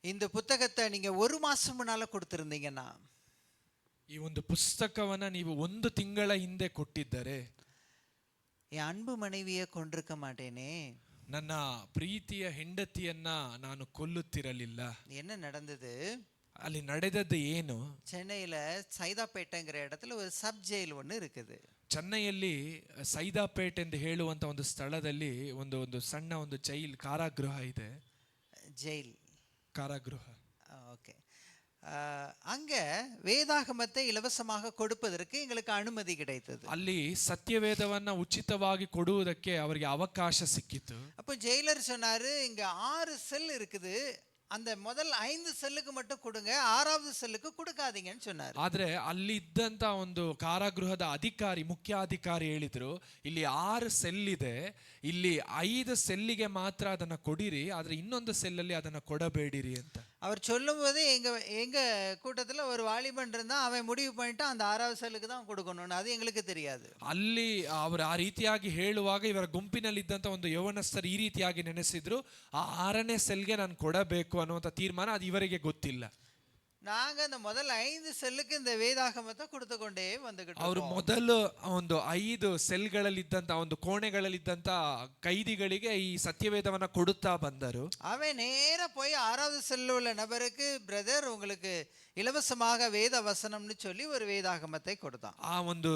இந்த புத்தகத்தை நீங்க ஒரு மாசம் முன்னால கொடுத்திருந்தீங்கன்னா, ಈ ಒಂದು ಪುಸ್ತಕವನ್ನ ನೀವು 1 ತಿಂಗಳ ಹಿಂದೆ ಕೊಟ್ಟಿದ್ದರೆ என் அன்பு மனைவியை கொண்டிருக்க மாட்டேனே. ನನ್ನ ಪ್ರೀತಿಯ ಹೆಂಡತಿಯನ್ನ ನಾನು ಕೊಲ್ಲುತ್ತಿರಲಿಲ್ಲ. என்ன நடந்தது? ಅಲ್ಲಿ ನಡೆದದ್ದು ಏನು? சென்னையில சைதாப்பேட்டைங்கிற இடத்துல ஒரு சப் ஜெயில் ஒன்று இருக்குது. ಚೆನ್ನೈಯಲ್ಲಿ ಸೈದಾಪೇಟ್ ಎಂದು ಹೇಳುವಂತ ಒಂದು ಸ್ಥಳದಲ್ಲಿ ಒಂದು ಸಣ್ಣ ಒಂದು ಜೈಲ್ ಕಾರಾಗೃಹ ಇದೆ. ஜெயில் ಕಾರಾಗೃಹ. ஓகே. அங்க வேதாகமத்தை இலவசமாக கொடுப்பதற்கு எங்களுக்கு அனுமதி கிடைத்தது. ಅಲ್ಲಿ ಸತ್ಯವೇದವನ್ನ ಉಚಿತವಾಗಿ ಕೊಡುವುದಕ್ಕೆ ಅವರಿಗೆ ಅವಕಾಶ ಸಿಕ್ಕಿತು. அப்போ ஜெயிலர் சொன்னாரு, இங்க 6 செல் இருக்குது, அந்த முதல் 5 செல்லுக்கு மட்டும் கொடுங்க, 6வது செல்லுக்கு கொடுக்காதீங்கன்னு சொன்னாரு. ಆದ್ರೆ ಅಲ್ಲಿ ಇದ್ದಂತ ಒಂದು ಕಾರಾಗೃಹದ ಮುಖ್ಯಾಧಿಕಾರಿ ಹೇಳಿದ್ರು, ಇಲ್ಲಿ 6 ಸೆಲ್ ಇದೆ, ಇಲ್ಲಿ 5 ಸೆಲ್ಲಿಗೆ ಮಾತ್ರ ಅದನ್ನ ಕೊಡಿರಿ, ಆದ್ರೆ ಇನ್ನೊಂದು ಸೆಲ್ಲಲ್ಲಿ ಅದನ್ನ ಕೊಡಬೇಡಿರಿ ಅಂತ. அவர் சொல்லும் போது எங்க கூட்டத்துல ஒரு வாலிபன் இருந்தா, அவன் முடிவு பண்ணிட்டு அந்த 6வது செல்லுக்கு தான் கொடுக்கணும்னு. அது எங்களுக்கு தெரியாது. ಅಲ್ಲಿ ಅವರು ಆ ರೀತಿಯಾಗಿ ಹೇಳುವಾಗ ಇವರ ಗುಂಪಿನಲ್ಲಿದ್ದಂತ ಒಂದು ಯೌವನಸ್ಥರು ಈ ರೀತಿಯಾಗಿ ನೆನೆಸಿದ್ರು, ಆ 6ನೇ ಸೆಲ್ಗೆ ನಾನು ಕೊಡಬೇಕು ಅನ್ನುವಂಥ ತೀರ್ಮಾನ ಅದು ಇವರಿಗೆ ಗೊತ್ತಿಲ್ಲ. நாங்க அந்த முதல் 5 செல்லுக்கு இந்த வேதாகமத்தை கொடுத்து கொண்டே வந்துகிட்டு ಅವರು ಮೊದಲು ಒಂದು 5 ಸೆಲ್ಗಳಲ್ಲಿದ್ದಂತ ಒಂದು ಕೋಣೆಗಳಲ್ಲಿದ್ದಂತ ಕೈದಿಗಳಿಗೆ ಈ ಸತ್ಯವೇದವನ್ನ ಕೊಡುತ್ತಾ ಬಂದರು. அவன் நேரா போய் 6வது செல்ல உள்ள நபருக்கு, பிரதர் உங்களுக்கு இலவசமாக வேத வசனம்னு சொல்லி ஒரு வேதாகமத்தை கொடுத்தான். ಆ ಒಂದು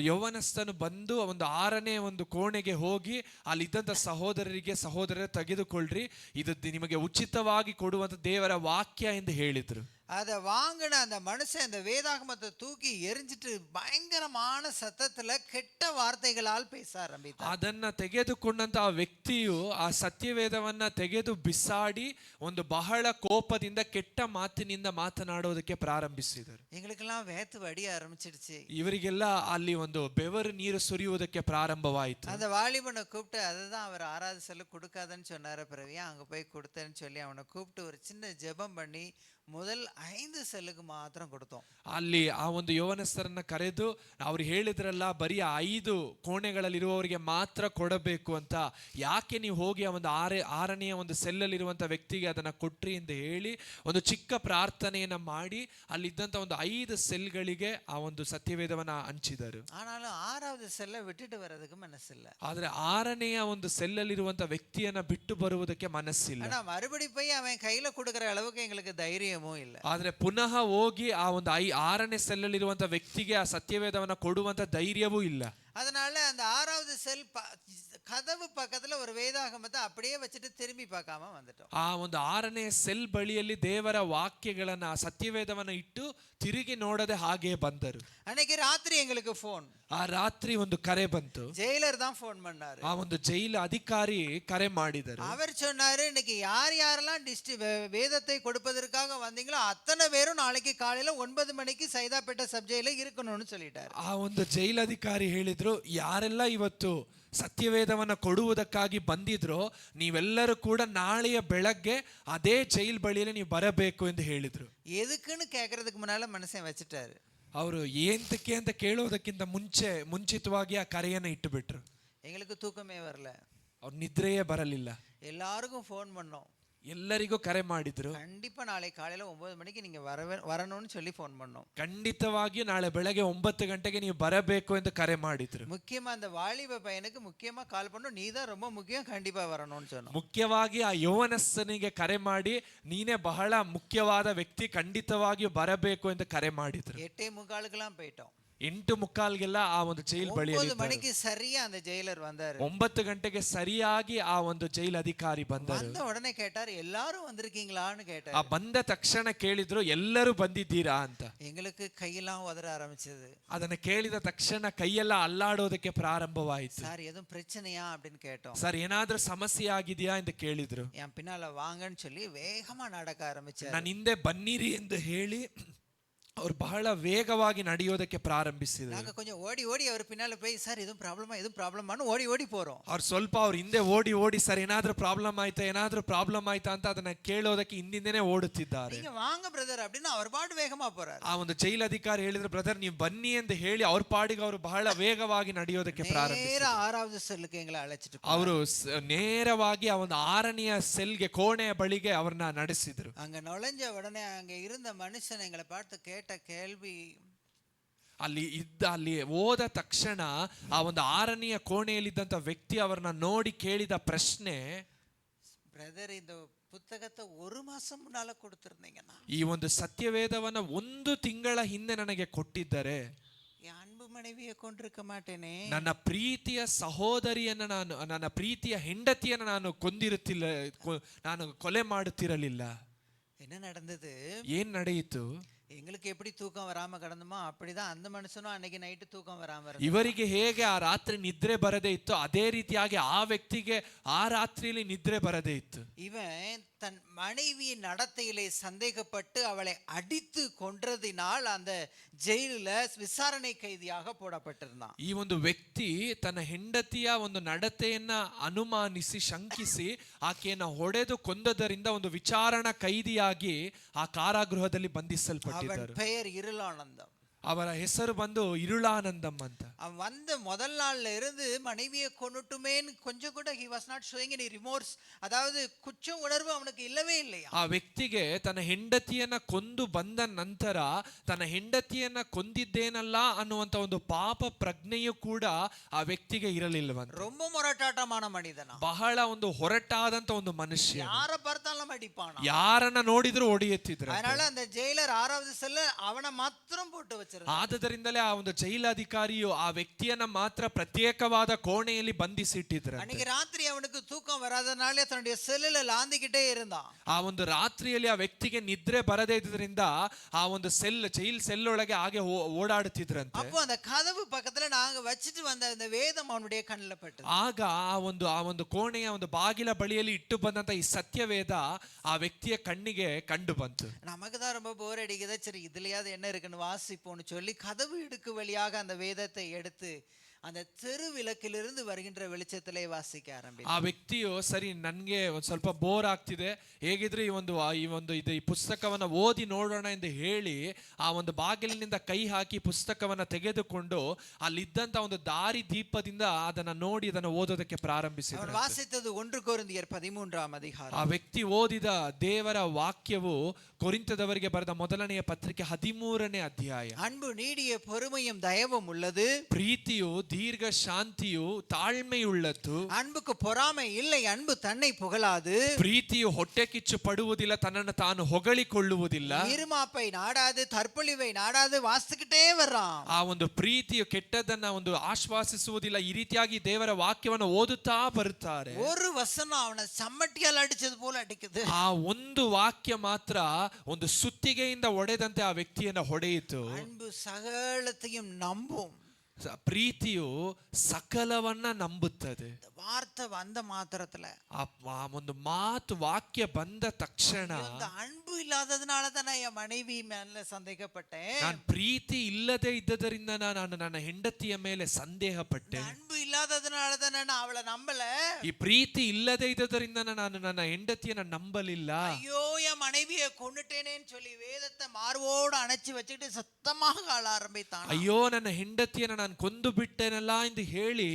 ಯೌವನಸ್ಥನು ಬಂದು ಒಂದು 6ನೇ ಒಂದು ಕೋಣೆಗೆ ಹೋಗಿ ಅಲ್ಲಿದ್ದಂತ ಸಹೋದರರೇ ತೆಗೆದುಕೊಳ್ಳ್ರಿ, ಇದು ನಿಮಗೆ ಉಚಿತವಾಗಿ ಕೊಡುವಂತ ದೇವರ ವಾಕ್ಯ ಎಂದು ಹೇಳಿದ್ರು. அதை வாங்கின அந்த மனுஷன் அந்த வேதாகமத்தை தூக்கி எரிஞ்சிட்டு பயங்கரமான சத்தத்துல கெட்ட வார்த்தைகளால் பேச ஆரம்பித்தார். ಅದನ್ನ ತೆಗೆದುಕೊಂಡಂತ ಆ ವ್ಯಕ್ತಿಯು ಆ ಸತ್ಯವೇದವನ್ನ ತೆಗೆದು ಬಿಸಾಡಿ ಒಂದು ಬಹಳ ಕೋಪದಿಂದ ಕೆಟ್ಟ ಮಾತಿನಿಂದ ಮಾತನಾಡೋದಕ್ಕೆ ಪ್ರಾರಂಭಿಸಿದರು. எங்களுக்கெல்லாம் வேத்து வடிய ஆரம்பிச்சிடுச்சு. ಇವರಿಗೆಲ್ಲ ಅಲ್ಲಿ ಒಂದು ಬೆವರು ನೀರು ಸುರಿಯುವುದಕ್ಕೆ ಪ್ರಾರಂಭವಾಯಿತು. அந்த வாலிபனை கூப்பிட்டு, அதுதான் அவர் 6வது செல்லு கொடுக்காதன்னு சொன்னார, பிறவியா அங்க போய் கொடுத்தேன்னு சொல்லி அவனை கூப்பிட்டு ஒரு சின்ன ஜெபம் பண்ணி முதல் 5 செல்லுக்கு மாத்திரம் கொடுத்தோம். ಅಲ್ಲಿ ಆ ಒಂದು ಯೌವನಸ್ಥರನ್ನ ಕರೆದು ಅವ್ರು ಹೇಳಿದ್ರಲ್ಲ, ಬರೀ 5 ಕೋಣೆಗಳಲ್ಲಿರುವವರಿಗೆ ಮಾತ್ರ ಕೊಡಬೇಕು ಅಂತ, ಯಾಕೆ ನೀವು ಹೋಗಿ ಆ ಒಂದು 6ನೇ ಒಂದು ಸೆಲ್ಲಲ್ಲಿರುವಂಥ ವ್ಯಕ್ತಿಗೆ ಅದನ್ನ ಕೊಟ್ರಿ ಎಂದು ಹೇಳಿ ಒಂದು ಚಿಕ್ಕ ಪ್ರಾರ್ಥನೆಯನ್ನ ಮಾಡಿ ಅಲ್ಲಿದ್ದಂಥ ಒಂದು 5 ಸೆಲ್ಗಳಿಗೆ ಆ ಒಂದು ಸತ್ಯವೇದವನ್ನ ಹಂಚಿದರು. ஆனாலும் 6வது செல்லை விட்டுட்டு வர்றதுக்கு மனசில்ல. ಆದ್ರೆ 6ನೇ ಒಂದು ಸೆಲ್ಲಲ್ಲಿರುವಂಥ ವ್ಯಕ್ತಿಯನ್ನ ಬಿಟ್ಟು ಬರುವುದಕ್ಕೆ ಮನಸ್ಸಿಲ್ಲ. ஆனா மறுபடி போய் அவன் கையில கொடுக்கிற அளவுக்கு எங்களுக்கு தைரியம் ಇಲ್ಲ. ಆದ್ರೆ ಪುನಃ ಹೋಗಿ ಆ ಒಂದು 6ನೇ ಸೆಲ್ಲಲ್ಲಿರುವಂತ ವ್ಯಕ್ತಿಗೆ ಆ ಸತ್ಯವೇದವನ್ನ ಕೊಡುವಂತ ಧೈರ್ಯವೂ ಇಲ್ಲ. அதனால அந்த 6வது செல் கதவு பக்கத்துல ஒரு வேதாகமத்தை அப்படியே வச்சுட்டு திரும்பி பார்க்காம வந்துட்டோம். ಆ ಒಂದು 6ನೇ ಸೆಲ್ ಬಳಿಯಲ್ಲಿ ದೇವರ ವಾಕ್ಯಗಳನ್ನ ಸತ್ಯವೇದವನ್ನ ಇಟ್ಟು ತಿರುಗಿ ನೋಡದೆ ಹಾಗೆ ಬಂದರು. அன்னைக்கு ராத்திரி எங்களுக்கு ஃபோன். ಆ ರಾತ್ರಿ ಒಂದು ಕರೆ ಬಂತು. ஜெயிலர் தான் ஃபோன் பண்ணாரு. ಆ ಒಂದು ಜೈಲು ಅಧಿಕಾರಿ ಕರೆ ಮಾಡಿದರು. அவர் சொன்னாரு, இன்னைக்கு யாரெல்லாம் வேதத்தை கொடுப்பதற்காக வந்தீங்களோ அத்தனை பேரும் நாளைக்கு காலையில 9 மணிக்கு சைதாப்பேட்டை சப் ஜெயில இருக்கணும்னு சொல்லிட்டாரு. ಆ ಒಂದು ಜೈಲು ಅಧಿಕಾರಿ ಹೇಳಿದ್ರು, ಯಾರೆಲ್ಲ ಇವತ್ತು ಸತ್ಯವೇದವನ್ನ ಕೊಡುವುದಕ್ಕಾಗಿ ಬಂದಿದ್ರೋ ನೀವೆಲ್ಲರೂ ಕೂಡ ನಾಳೆಯ ಬೆಳಗ್ಗೆ ಅದೇ ಜೈಲ್ ಬಳಿಯಲ್ಲಿ ನೀವು ಬರಬೇಕು ಎಂದು ಹೇಳಿದ್ರು. எதுக்குன்னு கேட்கறதுக்கு முன்னால மனுஷன் வச்சுட்டாரு. ಅವರು ಏಂತಕ್ಕೆ ಅಂತ ಕೇಳೋದಕ್ಕಿಂತ ಮುಂಚಿತವಾಗಿ ಆ ಕರೆಯನ್ನ ಇಟ್ಟು ಬಿಟ್ರು. எங்களுக்கு தூக்கமே வரல, ಅವ್ರ ನಿದ್ರೆಯೇ ಬರಲಿಲ್ಲ. எல்லாருக்கும் ஃபோன் பண்ணோம், ಎಲ್ಲರಿಗೂ ಕರೆ ಮಾಡಿದ್ರು. கண்டிப்பா நாளை காலையில 9 மணிக்கு நீங்க வரணும்னு சொல்லி ஃபோன் பண்ணோம். ಖಂಡಿತವಾಗಿಯೂ ನಾಳೆ ಬೆಳಗ್ಗೆ 9 ಗಂಟೆಗೆ ನೀವು ಬರಬೇಕು ಎಂದು ಕರೆ ಮಾಡಿದ್ರು. முக்கியமா அந்த வாலிப பையனுக்கு முக்கியமா கால் பண்ணோம், நீ தான் ரொம்ப முக்கியம், கண்டிப்பா வரணும்னு சொன்னோம். ಮುಖ್ಯವಾಗಿ ಆ ಯೌವನಸ್ಥನಿಗೆ ಕರೆ ಮಾಡಿ, ನೀನೇ ಬಹಳ ಮುಖ್ಯವಾದ ವ್ಯಕ್ತಿ, ಖಂಡಿತವಾಗಿಯೂ ಬರಬೇಕು ಎಂದು ಕರೆ ಮಾಡಿದ್ರು. 8:45க்குலாம் போயிட்டோம். 8:45ಗೆಲ್ಲ ಆ ಒಂದು ಜೈಲ್ ಬಳಿಯಲ್ಲಿ 9 மணிக்கு சரியா அந்த ஜெயிலர் வந்தாரு. 9 ಗಂಟೆಗೆ ಸರಿಯಾಗಿ ಆ ಒಂದು ಜೈಲ್ ಅಧಿಕಾರಿ ಬಂದರು. வந்த உடனே கேட்டாரு, எல்லாரும் வந்திருக்கீங்களான்னு கேட்டாரு. ಆ ಬಂದ ತಕ್ಷಣ ಕೇಳಿದ್ರು, ಎಲ್ಲರೂ ಬಂದಿದ್ದೀರಾ ಅಂತ. எங்களுக்கு கையெல்லாம் உதற ஆரம்பிச்சது. ಅದನ್ನ ಕೇಳಿದ ತಕ್ಷಣ ಕೈಯೆಲ್ಲ ಅಲ್ಲಾಡೋದಕ್ಕೆ ಪ್ರಾರಂಭವಾಯಿತು. சார் எதுவும் பிரச்சனையா அப்படின்னு கேட்டோம். ಸರ್ ಏನಾದ್ರೂ ಸಮಸ್ಯೆ ಆಗಿದೆಯಾ ಎಂದು ಕೇಳಿದ್ರು. என் பின்னால வாங்கன்னு சொல்லி வேகமா நடக்க ஆரம்பிச்சாரு. ನಾನು ಹಿಂದೆ ಬನ್ನಿರಿ ಎಂದು ಹೇಳಿ ಅವ್ರು ಬಹಳ ವೇಗವಾಗಿ ನಡೆಯೋದಕ್ಕೆ ಪ್ರಾರಂಭಿಸಿದರು. நாங்க கொஞ்சம் ஓடி ஓடி அவர் பின்னால போய் சார் எதுவும் ப்ராப்ளமான்னு ஓடி ஓடி போறோம். ಅವ್ರು ಸ್ವಲ್ಪ ಅವ್ರ ಹಿಂದೆ ಓಡಿ ಓಡಿ ಸರ್ ಏನಾದ್ರೂ ಪ್ರಾಬ್ಲಮ್ ಆಯ್ತಾ ಅಂತ ಅದನ್ನ ಕೇಳೋದಕ್ಕೆ ಹಿಂದಿಂದನೇ ಓಡುತ್ತಿದ್ದಾರೆ. நீங்க வாங்க பிரதர் அப்படின்னு அவர் பாட்டு வேகமா போறாரு. ಆ ಒಂದು ಜೈಲ್ ಅಧಿಕಾರಿ ಹೇಳಿದ್ರು, ಬ್ರದರ್ ನೀವು ಬನ್ನಿ ಅಂತ ಹೇಳಿ ಅವ್ರ ಪಾಡಿಗೆ ಅವರು ಬಹಳ ವೇಗವಾಗಿ ನಡೆಯೋದಕ್ಕೆ ಪ್ರಾರಂಭಿಸಿದರು. நேரா 6வது செல்லுக்கு எங்களை அழைச்சிட்டு ಅವರು ನೇರವಾಗಿ ಆ ಒಂದು 6ನೆಯ ಸೆಲ್ಗೆ ಕೋಣೆಯ ಬಳಿಗೆ ಅವ್ರನ್ನ ನಡೆಸಿದ್ರು. அங்க நுழைஞ்ச உடனே அங்க இருந்த மனுஷன் எங்களை பார்த்து கேட்ட கேள்வி, ಅಲ್ಲಿ ಹೋದ ತಕ್ಷಣ ಆ ಒಂದು 6ನೆಯ ಕೋಣೆಯಲ್ಲಿದ್ದಂತ ವ್ಯಕ್ತಿ ಅವರನ್ನ ನೋಡಿ ಕೇಳಿದ ಪ್ರಶ್ನೆ, பிரதர் இந்த புத்தகத்தை 1 மாசம் முன்னால கொடுத்திருந்தீங்கன்னா, ಈ ಒಂದು ಸತ್ಯವೇದವನ್ನ 1 ತಿಂಗಳ ಹಿಂದೆ ನನಗೆ ಕೊಟ್ಟಿದ್ದರೆ என் அன்பு மனைவியை கொண்டிருக்க மாட்டேனே, ನನ್ನ ಪ್ರೀತಿಯ ಸಹೋದರಿಯನ್ನ ನನ್ನ ಪ್ರೀತಿಯ ಹೆಂಡತಿಯನ್ನ ನಾನು ಕೊಂದಿರುತ್ತಿಲ್ಲ, ನಾನು ಕೊಲೆ ಮಾಡುತ್ತಿರಲಿಲ್ಲ. என்ன நடந்தது? ಏನ್ ನಡೆಯಿತು? எங்களுக்கு எப்படி தூக்கம் வராம கிடந்தோமோ அப்படிதான் அந்த மனுஷனும் அன்னைக்கு நைட்டு தூக்கம் வராம இருந்தான். ಇವರಿಗೆ ಹೇಗೆ ಆ ರಾತ್ರಿ ನಿದ್ರೆ ಬರದೇ ಇತ್ತು, ಅದೇ ರೀತಿಯಾಗಿ ಆ ವ್ಯಕ್ತಿಗೆ ಆ ರಾತ್ರಿಯಲ್ಲಿ ನಿದ್ರೆ ಬರದೇ ಇತ್ತು. இவன் தன் மனைவியின் நடத்தையிலே சந்தேகப்பட்டு அவளை அடித்து கொன்றதினால் அந்த ஜெயிலில் விசாரணை கைதியாக போடப்பட்டிருந்தான். ಈ ಒಂದು ವ್ಯಕ್ತಿ ತನ್ನ ಹೆಂಡತಿಯ ಒಂದು ನಡತೆಯನ್ನ ಅನುಮಾನಿಸಿ ಶಂಕಿಸಿ ಆಕೆಯನ್ನ ಹೊಡೆದು ಕೊಂದದರಿಂದ ಒಂದು ವಿಚಾರಣಾ ಕೈದಿಯಾಗಿ ಆ ಕಾರಾಗೃಹದಲ್ಲಿ ಬಂಧಿಸಲ್ಪಟ್ಟಿದ್ದರು. அவன் பெயர் இருளானந்தம். ಅವರ ಹೆಸರು ಬಂದು ಇರುಳಾನಂದಂ ಅಂತ. அவன் வந்த முதல் நாள்ல இருந்து மனைவியை கொன்னுட்டுமேன்னு கொஞ்சம் கூட he was not showing any remorse, அதாவது குற்ற உணர்வு அவனுக்கு இல்லவே இல்லையா. ಆ ವ್ಯಕ್ತಿಗೆ ತನ್ನ ಹೆಂಡತಿಯನ್ನ ಕೊಂದು ಬಂದ ನಂತರ ತನ್ನ ಹೆಂಡತಿಯನ್ನ ಕೊಂದಿದ್ದೇನಲ್ಲ ಅನ್ನುವಂತ ಒಂದು ಪಾಪ ಪ್ರಜ್ಞೆಯೂ ಕೂಡ ಆ ವ್ಯಕ್ತಿಗೆ ಇರಲಿಲ್ಲವಂತೆ. ரொம்ப முரட்டாட்டமான மனிதனா, ಬಹಳ ಒಂದು ಹೊರಟಾದಂತ ಒಂದು ಮನುಷ್ಯ, யார பார்த்தாலும் அடிப்பானா, ಯಾರನ್ನ ನೋಡಿದ್ರು ಹೊಡೆಯುತ್ತಿದ್ರು. அதனால அந்த ஜெயிலர் 6வது செல்ல அவனை மாத்திரம் போட்டு வச்சிருந்தான். ಆದ್ದರಿಂದಲೇ ಆ ಒಂದು ಜೈಲಾಧಿಕಾರಿಯು ಆ ವ್ಯಕ್ತಿಯನ್ನ ಮಾತ್ರ ಪ್ರತ್ಯೇಕವಾದ ಕೋಣೆಯಲ್ಲಿ ಬಂಧಿಸಿಟ್ಟಿದ್ರು. அன்னைக்கு ராத்திரி அவனுக்கு தூக்கம் வராதனாலே தன்னுடைய செல்லுல லாந்திக்கிட்டே இருந்தான். ಆ ಒಂದು ರಾತ್ರಿಯಲ್ಲಿ ಆ ವ್ಯಕ್ತಿಗೆ ನಿದ್ರೆ ಬರದೇ ಇದ್ರಿಂದ ಆ ಒಂದು ಜೈಲ್ ಸೆಲ್ ಒಳಗೆ ಹಾಗೆ ಓಡಾಡುತ್ತಿದ್ರಂತೆ. அப்போ அந்த கதவு பக்கத்துல நாங்க வச்சிட்டு வந்த அந்த வேதம் அவனுடைய கண்ணில பட்டது. ಆಗ ಆ ಒಂದು ಕೋಣೆಯ ಒಂದು ಬಾಗಿಲ ಬಳಿಯಲ್ಲಿ ಇಟ್ಟು ಬಂದಂತ ಈ ಸತ್ಯವೇದ ಆ ವ್ಯಕ್ತಿಯ ಕಣ್ಣಿಗೆ ಕಂಡು ಬಂತು. நமக்கு தான் ரொம்ப போர் அடிக்குது, சரி இதுலயாவது என்ன இருக்குன்னு வாசிப்போம்னு சொல்லி கதவு இடுக்கு வழியாக அந்த வேதத்தை எடுத்து அந்த தெரு விளக்கிலிருந்து வருகின்ற வெளிச்சத்திலே வாசிக்க ஆரம்பித்தார். ಆ ವ್ಯಕ್ತಿಯು ಸರಿ ನನ್ಗೆ ಒಂದ್ ಸ್ವಲ್ಪ ಬೋರ್ ಆಗ್ತಿದೆ, ಹೇಗಿದ್ರೆ ಈ ಪುಸ್ತಕವನ್ನ ಓದಿ ನೋಡೋಣ ಎಂದು ಹೇಳಿ ಆ ಒಂದು ಬಾಗಿಲಿನಿಂದ ಕೈ ಹಾಕಿ ಪುಸ್ತಕವನ್ನ ತೆಗೆದುಕೊಂಡು ಅಲ್ಲಿದ್ದಂತ ಒಂದು ದಾರಿ ದೀಪದಿಂದ ಅದನ್ನ ನೋಡಿ ಅದನ್ನ ಓದೋದಕ್ಕೆ ಪ್ರಾರಂಭಿಸಿದ. ವಾಸಿத்தது 1 ಕೊರಿಂಥಿಯರ್ 13ಾம் அதிகாரம். ಆ ವ್ಯಕ್ತಿ ಓದಿದ ದೇವರ ವಾಕ್ಯವು ಕೊರಿಂಥದವರಿಗೆ ಬರೆದ ಮೊದಲನೆಯ ಪತ್ರಿಕೆ 13ನೇ ಅಧ್ಯಾಯ. அன்பு நீடிய பொறுமையும் தயவும் உள்ளது, ಪ್ರೀತಿಯು ದೀರ್ಘ ಶಾಂತಿಯು ತಾಳ್ಮೆಯುಳ್ಳದ್ದು, அன்புக்கு பொறாமை இல்லை, அன்பு தன்னை புகழாது, ಪ್ರೀತಿಯು ಹೊಟ್ಟೆ ಕಿಚ್ಚು ಪಡುವುದಿಲ್ಲ, ತನ್ನನ್ನು ತಾನು ಹೊಗಳಿಕೊಳ್ಳುವುದಿಲ್ಲ, இருமாப்பை நாடாது, தற்பொழிவை நாடாது, வாசிக்கிட்டே வர்றான். ಆ ಒಂದು ಪ್ರೀತಿಯು ಕೆಟ್ಟದನ್ನ ಒಂದು ಆಶ್ವಾಸಿಸುವುದಿಲ್ಲ. ಈ ರೀತಿಯಾಗಿ ದೇವರ ವಾಕ್ಯವನ್ನು ಓದುತ್ತಾ ಬರುತ್ತಾರೆ. ஒரு வசனம் அவனை சம்மட்டியால் அடிச்சது போல அடிக்குது. ಆ ಒಂದು ವಾಕ್ಯ ಮಾತ್ರ ಒಂದು ಸುತ್ತಿಗೆಯಿಂದ ಒಡೆದಂತೆ ಆ ವ್ಯಕ್ತಿಯನ್ನ ಹೊಡೆಯಿತು. அன்பு சகலத்தையும் நம்பும், ಪ್ರೀತಿಯು ಸಕಲವನ್ನ ನಂಬುತ್ತದೆ. வார்த்தை வந்த மாத்திரத்துல, ಆ ಒಂದು ಮಾತು ವಾಕ್ಯ ಬಂದ ತಕ್ಷಣ இந்த அன்பு இல்லாததுனால தான் என் மனைவி மேல சந்தேகப்பட்டேன், ನಾನು ಪ್ರೀತಿ ಇಲ್ಲದೆ ಇದ್ದದರಿಂದ ನಾನು ನನ್ನ ಹೆಂಡತಿಯ ಮೇಲೆ ಸಂದೇಹ ಪಟ್ಟೆ, அன்பு இல்லாததுனால தான் நான் அவளை நம்பல, ಈ ಪ್ರೀತಿ ಇಲ್ಲದೆ ಇದ್ದದರಿಂದ ನಾನು ನನ್ನ ಹೆಂಡತಿಯನ್ನ ನಂಬಲಿಲ್ಲ, ஐயோ என் மனைவியை கொன்னுட்டேனேன்னு சொல்லி வேதத்தை மார்போடு அணைச்சு வச்சுக்கிட்டு சத்தமாக ஆள ஆரம்பித்தான். ಅಯ್ಯೋ ನನ್ನ ಹೆಂಡತಿಯನ್ನ ನಾನು ಕೊಂದು ಬಿಟ್ಟೆನಲ್ಲ ಎಂದು ಹೇಳಿ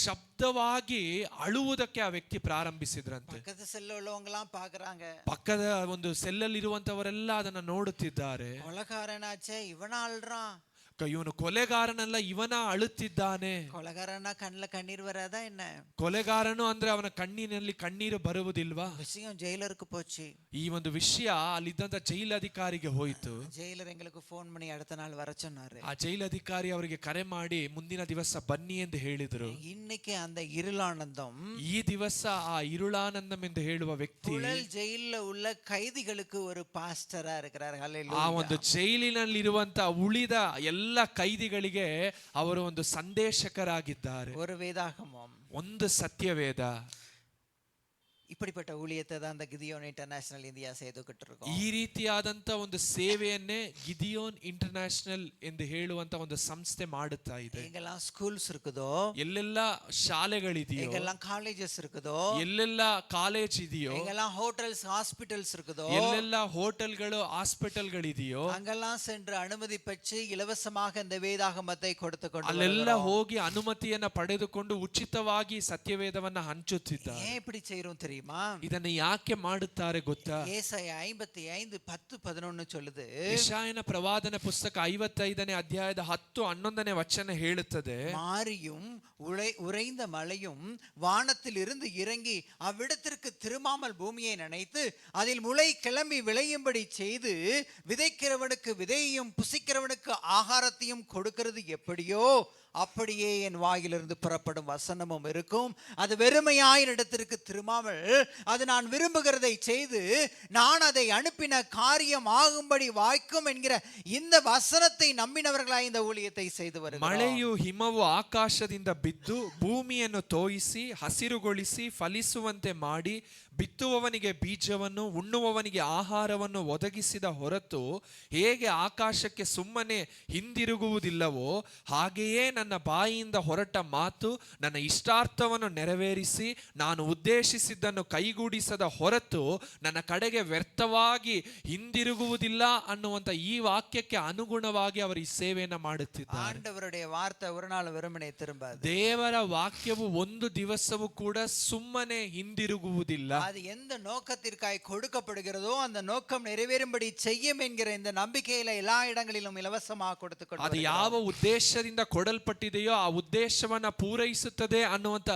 ಶಬ್ದವಾಗಿ ಅಳುವುದಕ್ಕೆ ಆ ವ್ಯಕ್ತಿ ಪ್ರಾರಂಭಿಸಿದ್ರಂತೆ. பக்கத்து செல்ல உள்ளவங்க எல்லாம் பாக்குறாங்க, ಪಕ್ಕದ ಒಂದು ಸೆಲ್ಲಲ್ಲಿ ಇರುವಂತವರೆಲ್ಲ ಅದನ್ನ ನೋಡುತ್ತಿದ್ದಾರೆ. கொலைகாரனாச்சே இவனா அழுறான், ಇವನು ಕೊಲೆಗಾರನಲ್ಲ, ಇವನ ಅಳುತ್ತಿದ್ದಾನೆ. கொலைகாரனா கண்ணுல கண்ணீர் வராதா என்ன? ಕೊಲೆಗಾರನು ಅಂದ್ರೆ ಅವನ ಕಣ್ಣಿನಲ್ಲಿ ಕಣ್ಣೀರು ಬರುವುದಿಲ್ವಾ? விஷயம் ஜெயிலருக்கு போச்சு. ಈ ಒಂದು ವಿಷಯ ಅಲ್ಲಿದ್ದಂತ ಜೈಲ್ ಅಧಿಕಾರಿಗೆ ಹೋಯಿತು. ஜெயிலர் எங்களுக்கு ஃபோன் பண்ணி அடுத்த நாள் வர சொன்னாரு. ಆ ಜೈಲ್ ಅಧಿಕಾರಿ ಅವರಿಗೆ ಕರೆ ಮಾಡಿ ಮುಂದಿನ ದಿವಸ ಬನ್ನಿ ಎಂದು ಹೇಳಿದರು. இன்னைக்கு அந்த இருளானந்தம் ಈ ದಿವಸ ಆ ಇರುಳಾನಂದಂ ಎಂದು ಹೇಳುವ ವ್ಯಕ್ತಿ புழல் ஜெயில்ல உள்ள கைதிகளுக்கு ஒரு பாஸ்டரா இருக்கிறார். ಆ ஹல்லேலூயா. ಒಂದು ಜೈಲಿನಲ್ಲಿರುವಂತ ಉಳಿದ ಎಲ್ಲ ಕೈದಿಗಳಿಗೆ ಅವರು ಒಂದು ಸಂದೇಶಕರಾಗಿದ್ದಾರೆ. ஒரு வேதாகமம், ಒಂದು ಸತ್ಯವೇದ. இப்படிப்பட்ட ஊழியத்தை தான் இந்த கிதியோன் இன்டர்நேஷனல் இந்தியா செய்துகிட்டு இருக்கோம். ಈ ರೀತಿಯಾದಂತ ಒಂದು ಸೇವೆಯನ್ನೇ ಗಿದಿಯೋನ್ ಇಂಟರ್ನ್ಯಾಷನಲ್ ಎಂದು ಹೇಳುವಂತ ಒಂದು ಸಂಸ್ಥೆ ಮಾಡುತ್ತಾ ಇದೆ. எங்கெல்லாம் ஸ்கூல்ஸ் இருக்குதோ, ಎಲ್ಲೆಲ್ಲ ಶಾಲೆಗಳಿದೆಯೋ, எங்கெல்லாம் காலேஜஸ் இருக்குதோ, ಎಲ್ಲೆಲ್ಲ ಕಾಲೇಜ್ ಇದೆಯೋ, எங்கெல்லாம் ஹோட்டல்ஸ் ஹாஸ்பிட்டல்ஸ் இருக்குதோ, ಎಲ್ಲೆಲ್ಲ ಹೋಟೆಲ್ಗಳು ಹಾಸ್ಪಿಟಲ್ಗಳಿದೆಯೋ, அங்கெல்லாம் சென்று அனுமதி பெற்று இலவசமாக இந்த வேதாகமத்தை கொடுத்து கொண்டு ಅಲ್ಲೆಲ್ಲ ಹೋಗಿ ಅನುಮತಿಯನ್ನ ಪಡೆದುಕೊಂಡು ಉಚಿತವಾಗಿ ಸತ್ಯವೇದವನ್ನ ಹಂಚುತ್ತಿದ್ದಾರೆ. ஏன் இப்படி செய்யறோம் தெரியுமா? ಇದನ್ನ ಯಾಕೆ ಮಾಡುತ್ತಾರೆ ಗೊತ್ತಾ? ஏசாயா 55:10-11 சொல்லுது. ಯೆಶಾಯನ ಪ್ರವಾದನ ಪುಸ್ತಕ 55ನೇ ಅಧ್ಯಾಯದ 10-11ನೇ ವಚನ ಹೇಳುತ್ತದೆ, மாரியும் உறைந்த மழையும் வானத்தில் இருந்து இறங்கி அவ்விடத்திற்கு திரும்பாமல் பூமியை நனைத்து அதில் முளை கிளம்பி விளையும்படி செய்து விதைக்கிறவனுக்கு விதையையும் புசிக்கிறவனுக்கு ஆகாரத்தையும் கொடுக்கிறது எப்படியோ அப்படியே என் வாயிலிருந்து புறப்படும் வசனமும் இருக்கும். அது வெறுமையாயின் இடத்திற்கு திரும்பாமல் அது நான் விரும்புகிறதை செய்து நான் அதை அனுப்பின காரியம் ஆகும்படி வாய்க்கும் என்கிற இந்த வசனத்தை நம்பினவர்களாய் இந்த ஊழியத்தை செய்து வருகிறோம். ಮಳೆಯು ಹಿಮವು ಆಕಾಶದಿಂದ ಬಿದ್ದು ಭೂಮಿಯನ್ನು ತೋಯಿಸಿ ಹಸಿರುಗೊಳಿಸಿ ಫಲಿಸುವಂತೆ ಮಾಡಿ ಬಿತ್ತುವವನಿಗೆ ಬೀಜವನ್ನು ಉಣ್ಣುವವನಿಗೆ ಆಹಾರವನ್ನು ಒದಗಿಸಿದ ಹೊರತು ಹೇಗೆ ಆಕಾಶಕ್ಕೆ ಸುಮ್ಮನೆ ಹಿಂದಿರುಗುವುದಿಲ್ಲವೋ ಹಾಗೆಯೇ ನನ್ನ ಬಾಯಿಯಿಂದ ಹೊರಟ ಮಾತು ನನ್ನ ಇಷ್ಟಾರ್ಥವನ್ನು ನೆರವೇರಿಸಿ ನಾನು ಉದ್ದೇಶಿಸಿದ್ದನ್ನು ಕೈಗೂಡಿಸದ ಹೊರತು ನನ್ನ ಕಡೆಗೆ ವ್ಯರ್ಥವಾಗಿ ಹಿಂದಿರುಗುವುದಿಲ್ಲ ಅನ್ನುವಂತ ಈ ವಾಕ್ಯಕ್ಕೆ ಅನುಗುಣವಾಗಿ ಅವರು ಈ ಸೇವೆಯನ್ನ ಮಾಡುತ್ತಿದ್ದಾರೆ. ஆண்டவருடைய வார்த்தை ஒரு நாள் வெறுமனே திரும்பாது. ದೇವರ ವಾಕ್ಯವು ಒಂದು ದಿವಸವೂ ಕೂಡ ಸುಮ್ಮನೆ ಹಿಂದಿರುಗುವುದಿಲ್ಲ. அது எந்த நோக்கத்திற்காய் கொடுக்கப்படுகிறதோ அந்த நோக்கம் நிறைவேறும்படி செய்யும் என்கிற இந்த நம்பிக்கையில எல்லா இடங்களிலும் இலவசமாக கொடுத்து ಅದು ಯಾವ ಉದ್ದೇಶದಿಂದ ಕೊಡಲ್ಪಟ್ಟಿದೆಯೋ ಆ ಉದ್ದೇಶವನ್ನ ಪೂರೈಸುತ್ತದೆ ಅನ್ನುವಂತ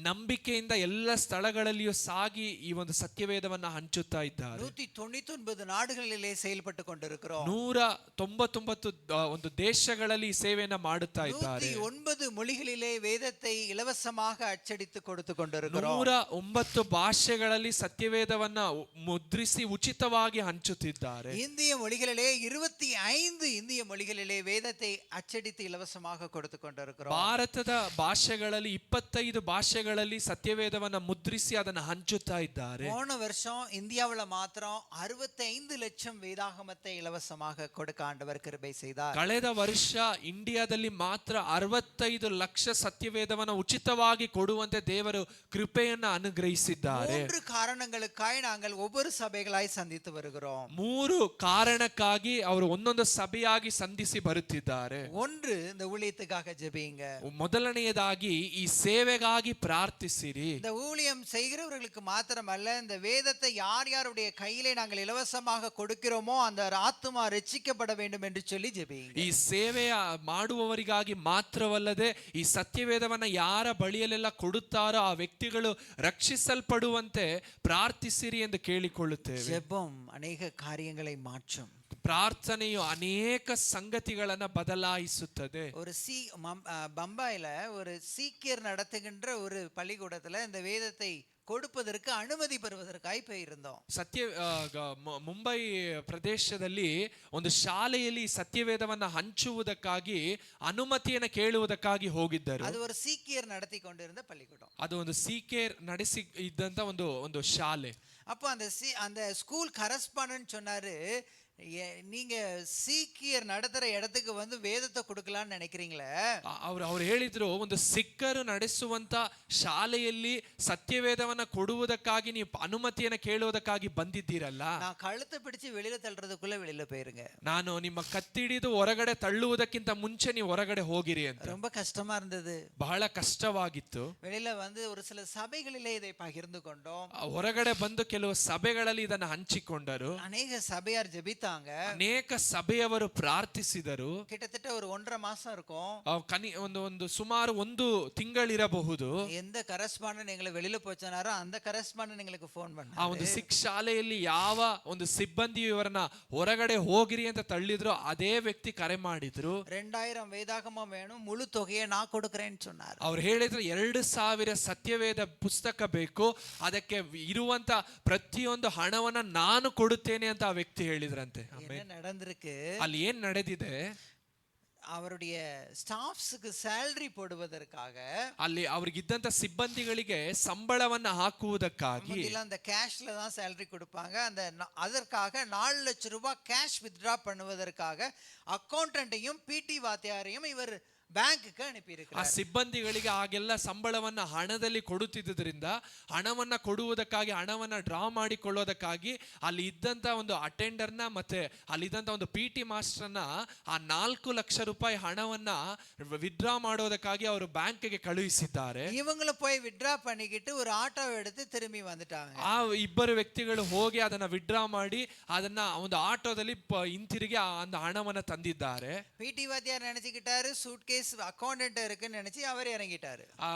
ನಂಬಿಕೆಯಿಂದ ಎಲ್ಲ ಸ್ಥಳಗಳಲ್ಲಿಯೂ ಸಾಗಿ ಈ ಒಂದು ಸತ್ಯವೇದವನ್ನ ಹಂಚುತ್ತಾ ಇದ್ದಾರೆ. 199 ನಾಡುகளிலே செயல்பட்டு கொண்டிருக்கிறோம். 199 ಒಂದು ದೇಶಗಳಲ್ಲಿ ಸೇವೆಯನ್ನ ಮಾಡುತ್ತಾ ಇದ್ದಾರೆ. 109 மொழிகளிலே வேதத்தை இலவசமாக அச்சடித்து கொடுத்து கொண்டிருக்கிறோம். 109 ಭಾಷೆಗಳಲ್ಲಿ ಸತ್ಯವೇದವನ್ನ ಮುದ್ರಿಸಿ ಉಚಿತವಾಗಿ ಹಂಚುತ್ತಿದ್ದಾರೆ. இந்திய மொழிகளிலே 25 இந்திய மொழிகளிலே வேதத்தை அச்சடித்து இலவசமாக கொடுத்து கொண்டிருக்கிறோம். ಭಾರತದ ಭಾಷೆಗಳಲ್ಲಿ 25 ಭಾಷೆಗಳಲ್ಲಿ ಸತ್ಯವೇದವನ್ನ ಮುದ್ರಿಸಿ ಅದನ್ನ ಹಂಚುತ್ತಾ ಇದ್ದಾರೆ. போன வருஷம் இந்தியாவுல மாத்திரம் 65 லட்சம் வேதாகமத்தை இலவசமாக கொடுக்க ஆண்டவர் கிருபை செய்தார். ಕಳೆದ ವರ್ಷ ಇಂಡಿಯಾದಲ್ಲಿ ಮಾತ್ರ 65 ಲಕ್ಷ ಸತ್ಯವೇದವನ್ನ ಉಚಿತವಾಗಿ ಕೊಡುವಂತೆ ದೇವರು ಕೃಪೆಯನ್ನ ಅನುಗ್ರಹಿಸಿದ್ದಾರೆ. 3 காரணங்களுக்காய் நாங்கள் ஒவ்வொரு சபைகளாய் சந்தித்து வருகிறோம். 3 ಕಾರಣಕ್ಕಾಗಿ ಅವರು ಒಂದೊಂದು ಸಭೆಯಾಗಿ ಸಂಧಿಸಿ ಬರುತ್ತಿದ್ದಾರೆ. ஒன்று, இந்த ஊழியத்துக்காக ஜெபிங்க. ಮೊದಲನೆಯದಾಗಿ ಈ ಸೇವೆಗಾಗಿ ಪ್ರಾರ್ಥಿಸಿರಿ. இந்த ஊழியம் செய்கிறவர்களுக்கு மாத்திரமல்ல, இந்த வேதத்தை யார் யாருடைய கையிலே நாங்கள் இலவசமாக கொடுக்கிறோமோ அந்த ஆத்துமா ரட்சிக்கப்பட வேண்டும் என்று சொல்லி ஜெபிங்க. ಈ ಸೇವೆಯ ಮಾಡುವವರಿಗಾಗಿ ಮಾತ್ರವಲ್ಲದೆ ಈ ಸತ್ಯವೇದವನ್ನ ಯಾರ ಬಳಿಯಲ್ಲೆಲ್ಲ ಕೊಡುತ್ತಾರೋ ಆ ವ್ಯಕ್ತಿಗಳು ರಕ್ಷಿಸಲ್ಪಡುವಂತೆ ಪ್ರಾರ್ಥಿಸಿರಿ ಎಂದು ಕೇಳಿಕೊಳ್ಳುತ್ತೇವೆ. ஜெபம் அநேக காரியங்களை மாற்றும். ಪ್ರಾರ್ಥನೆಯು ಅನೇಕ ಸಂಗತಿಗಳನ್ನ ಬದಲಾಯಿಸುತ್ತದೆ. ஒரு பம்பாயில ஒரு சீக்கியர் நடத்துகின்ற ஒரு பள்ளிக்கூடத்துல இந்த வேதத்தை கொடுப்பதற்கு ಅನುಮತಿ பெறுவதற்காய் போயிருந்தோம். ಮುಂಬೈ ಪ್ರದೇಶದಲ್ಲಿ ಒಂದು ಶಾಲೆಯಲ್ಲಿ ಸತ್ಯವೇದವನ್ನ ಹಂಚುವುದಕ್ಕಾಗಿ ಅನುಮತಿಯನ್ನು ಕೇಳುವುದಕ್ಕಾಗಿ ಹೋಗಿದ್ದರು. ಅದು ஒரு சீக்கியர் நடத்தி கொண்டிருந்த பள்ளிக்கூடம். ಅದು ಒಂದು ಸೀಕೇರ್ ನಡೆಸಿ ಇದ್ದಂತ ಒಂದು ಶಾಲೆ. அப்போ அந்த ஸ்கூல் கரஸ்பாண்டன்ட் சொன்னாரு, நீங்க சீக்கியர் நடத்துற இடத்துக்கு வந்து வேதத்தை கொடுக்கலாம்னு நினைக்கிறீங்களே? ಅವರು ಹೇಳಿದ್ರು, ಒಂದು ಸಿಕ್ಕರು ನಡೆಸುವಂತ ಶಾಲೆಯಲ್ಲಿ ಸತ್ಯವೇದವನ್ನ ಕೊಡುವುದಕ್ಕಾಗಿ ನೀವು ಅನುಮತಿಯನ್ನ ಕೇಳುವುದಕ್ಕಾಗಿ ಬಂದಿದ್ದೀರಲ್ಲ, நான் ಕழுத்தை பிடிச்சு வெளியில தள்ளுறதுக்குள்ள வெளியில போயிருங்க, ನಾನು ನಿಮ್ಮ ಕತ್ತಿಡಿದು ಹೊರಗಡೆ ತಳ್ಳುವುದಕ್ಕಿಂತ ಮುಂಚೆ ನೀವು ಹೊರಗಡೆ ಹೋಗಿರಿ ಅಂತ. ரொம்ப கஷ்டமா இருந்தது, ಬಹಳ ಕಷ್ಟವಾಗಿತ್ತು. வெளியில வந்து ஒரு சில சபைகளிலே இதை பகிர்ந்து கொண்டோம். ಹೊರಗಡೆ ಬಂದು ಕೆಲವು ಸಭೆಗಳಲ್ಲಿ ಇದನ್ನ ಹಂಚಿಕೊಂಡರು. ಅನೇಕ ಸಭೆಯಾர் ஜெபித்தாங்க. ಅನೇಕ ಸಭೆಯವರು ಪ್ರಾರ್ಥಿಸಿದರು. கிட்டத்தட்ட ஒரு 1.5 மாசம் இருக்கும். ಒಂದು ಸುಮಾರು 1 ತಿಂಗಳಿರಬಹುದು. எந்த கரஸ்பாண்டன்ட் எங்களை வெளியில போச்சானாரோ அந்த கரஸ்பாண்டன்ட் எங்களுக்கு ಫೋನ್ பண்ணாரு. ಆ ಒಂದು ಸಿಕ್ ಶಾಲೆಯಲ್ಲಿ ಯಾವ ಒಂದು ಸಿಬ್ಬಂದಿಯು ಇವರನ್ನ ಹೊರಗಡೆ ಹೋಗಿರಿ ಅಂತ ತಳ್ಳಿದ್ರು ಅದೇ ವ್ಯಕ್ತಿ ಕರೆ ಮಾಡಿದ್ರು. 2000 வேதாகமம் வேணும், முழு தொகையை நான் கொடுக்கிறேன்னு சொன்னார். ಅವ್ರು ಹೇಳಿದ್ರು 2000 ಸತ್ಯವೇದ ಪುಸ್ತಕ ಬೇಕು, ಅದಕ್ಕೆ ಇರುವಂತ ಪ್ರತಿಯೊಂದು ಹಣವನ್ನ ನಾನು ಕೊಡುತ್ತೇನೆ ಅಂತ ಆ ವ್ಯಕ್ತಿ ಹೇಳಿದ್ರಂತೆ. என்ன நடந்திருக்கு? ಅಲ್ಲಿ ಏನ್ ನಡೆದಿದೆ? அவருடைய ஸ்டாஃப்ஸுக்கு சேலரி போடுவதற்காக ಅಲ್ಲಿ ಅವ್ರಿಗಿದ್ದಂತ ಸಿಬ್ಬಂದಿಗಳಿಗೆ ಸಂಬಳವನ್ನ ಹಾಕುವುದಕ್ಕಾಗಿ முந்திலாம் அந்த கேஷ்ல தான் சேலரி கொடுப்பாங்க. அதற்காக 4,00,000 கேஷ் வித்ட்ரா பண்ணுவதற்காக அக்கௌண்டன்ட்டையும் பிடி வாத்தியாரையும் இவர் ಬ್ಯಾಂಕ್ಗೆ ಆ ಅನುಪಿயிருக்கிறார். ಸಿಬ್ಬಂದಿಗಳಿಗೆ ಆಗೆಲ್ಲ ಸಂಬಳವನ್ನ ಹಣದಲ್ಲಿ ಕೊಡುತ್ತಿದ್ದರಿಂದ ಹಣವನ್ನ ಕೊಡುವುದಕ್ಕಾಗಿ ಹಣವನ್ನ ಡ್ರಾ ಮಾಡಿಕೊಳ್ಳೋದಕ್ಕಾಗಿ ಅಲ್ಲಿ ಇದ್ದಂತ ಒಂದು ಅಟೆಂಡರ್ನ ಮತ್ತೆ ಅಲ್ಲಿದ್ದಂತ ಒಂದು PT ಮಾಸ್ಟರ್ನ ಆ 4 ಲಕ್ಷ ರೂಪಾಯಿ ಹಣವನ್ನ ವಿತ್ಡ್ರಾ ಮಾಡೋದಕ್ಕಾಗಿ ಅವರು ಬ್ಯಾಂಕ್ಗೆ ಕಳುಹಿಸಿದ್ದಾರೆ. இவங்கள போய் வித்ட்ரா பண்ணிக்கிட்டு ஒரு ஆட்டோ எடுத்து திரும்பி வந்துட்டாங்க. ಆ ಇಬ್ಬರು ವ್ಯಕ್ತಿಗಳು ಹೋಗಿ ಅದನ್ನ ವಿತ್ಡ್ರಾ ಮಾಡಿ ಅದನ್ನ ಒಂದು ಆಟೋದಲ್ಲಿ ಹಿಂತಿರುಗಿ அந்த ಹಣವನ್ನ ತಂದಿದ್ದಾರೆ. பிடி வாத்தியார் நினைச்சுக்கிட்டாரு சூட்கேஸ் ಅಕೌಂಟೆಂಟ್ இருக்குன்னு நினைச்சு அவர் இறங்கிட்டாரு. ಆ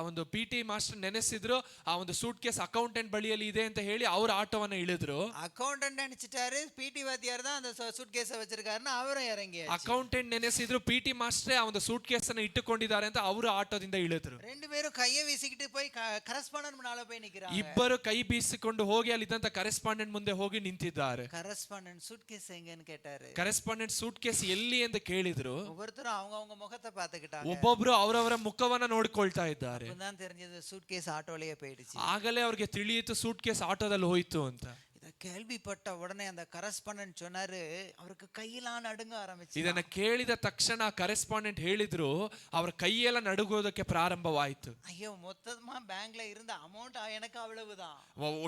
ಒಂದು PT ಮಾಸ್ಟರ್ ನೆನೆಸಿದ್ರು ಆ ಒಂದು ಸೂಟ್ ಕೇಸ್ ಅಕೌಂಟೆಂಟ್ ಬಳಿಯಲ್ಲಿ ಇದೆ ಅಂತ ಹೇಳಿ ಅವ್ರ ಆಟೋವನ್ನ ಇಳಿದ್ರು. ಅಕೌಂಟೆಂಟ್ நினைச்சிட்டாரு பிடி வாத்தியார் தான் அந்த சூட் கேஸ வச்சிருக்காருன்னு அவரும் இறங்கி. ಅಕೌಂಟೆಂಟ್ ನೆನೆಸಿದ್ರು PT ಮಾಸ್ಟರ್ ಆ ಒಂದು ಸೂಟ್ ಕೇಸ್ ಅನ್ನು ಇಟ್ಟುಕೊಂಡಿದ್ದಾರೆ ಅಂತ ಅವರು ಆಟೋದಿಂದ ಇಳಿದ್ರು. ரெண்டு பேரும் கையை வீசிக்கிட்டு போய் கரஸ்பாண்டன்ட் முன்னால போய் நிக்கிறாங்க. ಇಬ್ಬರು ಕೈ ಬೀಸಿಕೊಂಡು ಹೋಗಿ ಅಲ್ಲಿದ್ದಂತ ಕರೆಸ್ಪಾಂಡೆಂಟ್ ಮುಂದೆ ಹೋಗಿ ನಿಂತಿದ್ದಾರೆ. கரஸ்பாண்டன்ட் சூட் கேஸ் எங்கன்னு கேட்டாரு. ಕರೆಸ್ಪಾಂಡೆಂಟ್ ಸೂಟ್ ಕೇಸ್ ಎಲ್ಲಿ ಅಂತ ಕೇಳಿದ್ರು. ஒவ்வொருத்தரும் அவங்க முகத்தை பார்த்துக்கிட்டாங்க. ಒಬ್ಬೊಬ್ರು ಅವರವರ ಮುಖವನ್ನ ನೋಡ್ಕೊಳ್ತಾ ಇದ್ದಾರೆ. அப்பதான் தெரிஞ்சது சூட் கேஸ் ஆட்டோலயே போயிடுச்சு. ಆಗಲೇ ಅವ್ರಿಗೆ ತಿಳಿಯಿತು ಸೂಟ್ ಕೇಸ್ ಆಟೋದಲ್ಲಿ ಹೋಯ್ತು ಅಂತ. இத கேள்விப்பட்ட உடனே அந்த கரஸ்பாண்டன்ட் சொன்னாரு அவருக்கு கையெல்லாம் நடுங்க ஆரம்பிச்சு. ಇದನ್ನ ಕೇಳಿದ ತಕ್ಷಣ ಕರೆಸ್ಪಾಂಡೆಂಟ್ ಹೇಳಿದ್ರು ಅವರ ಕೈಯೆಲ್ಲ ನಡುಗೋದಕ್ಕೆ ಪ್ರಾರಂಭವಾಯಿತು. ஐயோ மொத்தமா பேங்க்ல இருந்த அமௌண்ட் எனக்கு அவ்வளவுதான்.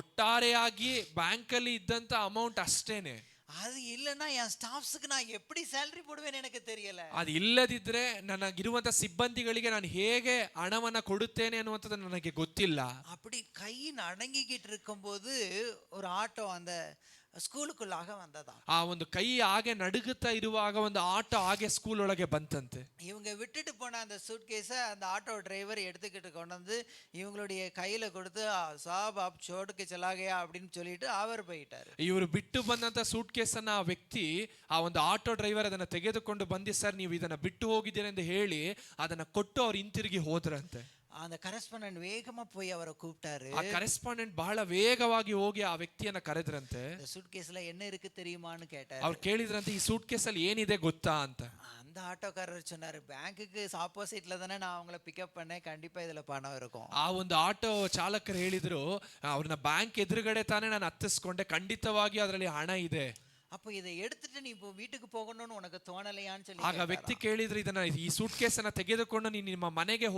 ಒಟ್ಟಾರೆಯಾಗಿ ಬ್ಯಾಂಕ್ ಅಲ್ಲಿ ಇದ್ದಂತ ಅಮೌಂಟ್ ಅಷ್ಟೇನೆ. அது இல்லன்னா என் ஸ்டாஃப்ஸ்க்கு நான் எப்படி சேலரி போடுவேன்னு எனக்கு தெரியல. ಅದು ಇಲ್ಲದಿದ್ರೆ ನನಗಿರುವಂತ ಸಿಬ್ಬಂದಿಗಳಿಗೆ ನಾನು ಹೇಗೆ ಹಣವನ್ನ ಕೊಡುತ್ತೇನೆ ಅನ್ನುವಂಥದ್ದು ನನಗೆ ಗೊತ್ತಿಲ್ಲ. அப்படி கை நடுங்கிக்கிட்டு இருக்கும்போது ஒரு ஆட்டோ அந்த ಸ್ಕೂಲ್ಕುಳ್ಳಾಗ வந்ததா. ಆ ಒಂದು ಕೈ ಹಾಗೆ ನಡುಗುತ್ತಾ ಇರುವಾಗ ಒಂದು ಆಟೋ ಹಾಗೆ ಸ್ಕೂಲ್ ಒಳಗೆ ಬಂತಂತೆ. இவங்க விட்டுட்டு போன அந்த சூட் கேஸ அந்த ஆட்டோ டிரைவர் எடுத்துக்கிட்டு கொண்டு வந்து இவங்களுடைய கையில கொடுத்து சாப் ஆப் சோடுக்கு ಚಲಾಗಯಾ அப்படின்னு சொல்லிட்டு அவர் போயிட்டாரு. ಇವರು ಬಿಟ್ಟು ಬಂದಂತ ಸೂಟ್ ಕೇಸ್ ಅನ್ನ ಆ ವ್ಯಕ್ತಿ ಆ ಒಂದು ಆಟೋ ಡ್ರೈವರ್ ಅದನ್ನ ತೆಗೆದುಕೊಂಡು ಬಂದಿ ಸರ್ ನೀವು ಇದನ್ನ ಬಿಟ್ಟು ಹೋಗಿದ್ದೀರಾ ಎಂದು ಹೇಳಿ ಅದನ್ನ ಕೊಟ್ಟು ಅವ್ರು ಹಿಂತಿರುಗಿ ಹೋದ್ರಂತೆ. அந்த கரஸ்பாண்டன்ட் வேகமா போய் அவரை கூப்பிட்டாரு. ಆ ಕರೆಸ್ಪಾಂಡೆಂಟ್ ಬಹಳ ವೇಗವಾಗಿ ಹೋಗಿ ಆ ವ್ಯಕ್ತಿಯನ್ನ ಕರೆದ್ರಂತೆ. சூட் கேஸ்ல என்ன இருக்கு தெரியுமான்னு கேட்டாரு. ಅವ್ರು ಕೇಳಿದ್ರಂತೆ ಈ ಸೂಟ್ ಕೇಸ್ ಅಲ್ಲಿ ಏನಿದೆ ಗೊತ್ತಾ ಅಂತ. அந்த ஆட்டோக்காரர் சொன்னாரு பேங்க்குக்கு ஆப்போசிட்ல தானே நான் அவங்கள பிக்கப் பண்ணேன் கண்டிப்பா இதுல பணம் இருக்கும். ಆ ಒಂದು ಆಟೋ ಚಾಲಕರು ಹೇಳಿದ್ರು ಅವ್ರನ್ನ ಬ್ಯಾಂಕ್ ಎದುರುಗಡೆ ತಾನೇ ನಾನು ಹತ್ತಿಸ್ಕೊಂಡೆ ಖಂಡಿತವಾಗಿ ಅದರಲ್ಲಿ ಹಣ ಇದೆ. அப்போ இதை எடுத்துட்டு நீ இப்போ வீட்டுக்கு போகணும்னு உனக்கு தோணலையான்னு சொல்லி ಆಗ ವ್ಯಕ್ತಿ ಕೇಳಿದ್ರು ಇದನ್ನ ಈ ಸೂಟ್ ಕೇಸ್ ಅನ್ನ ತೆಗೆದುಕೊಂಡು ನೀನು ನಿಮ್ಮ ಮನೆಗೆ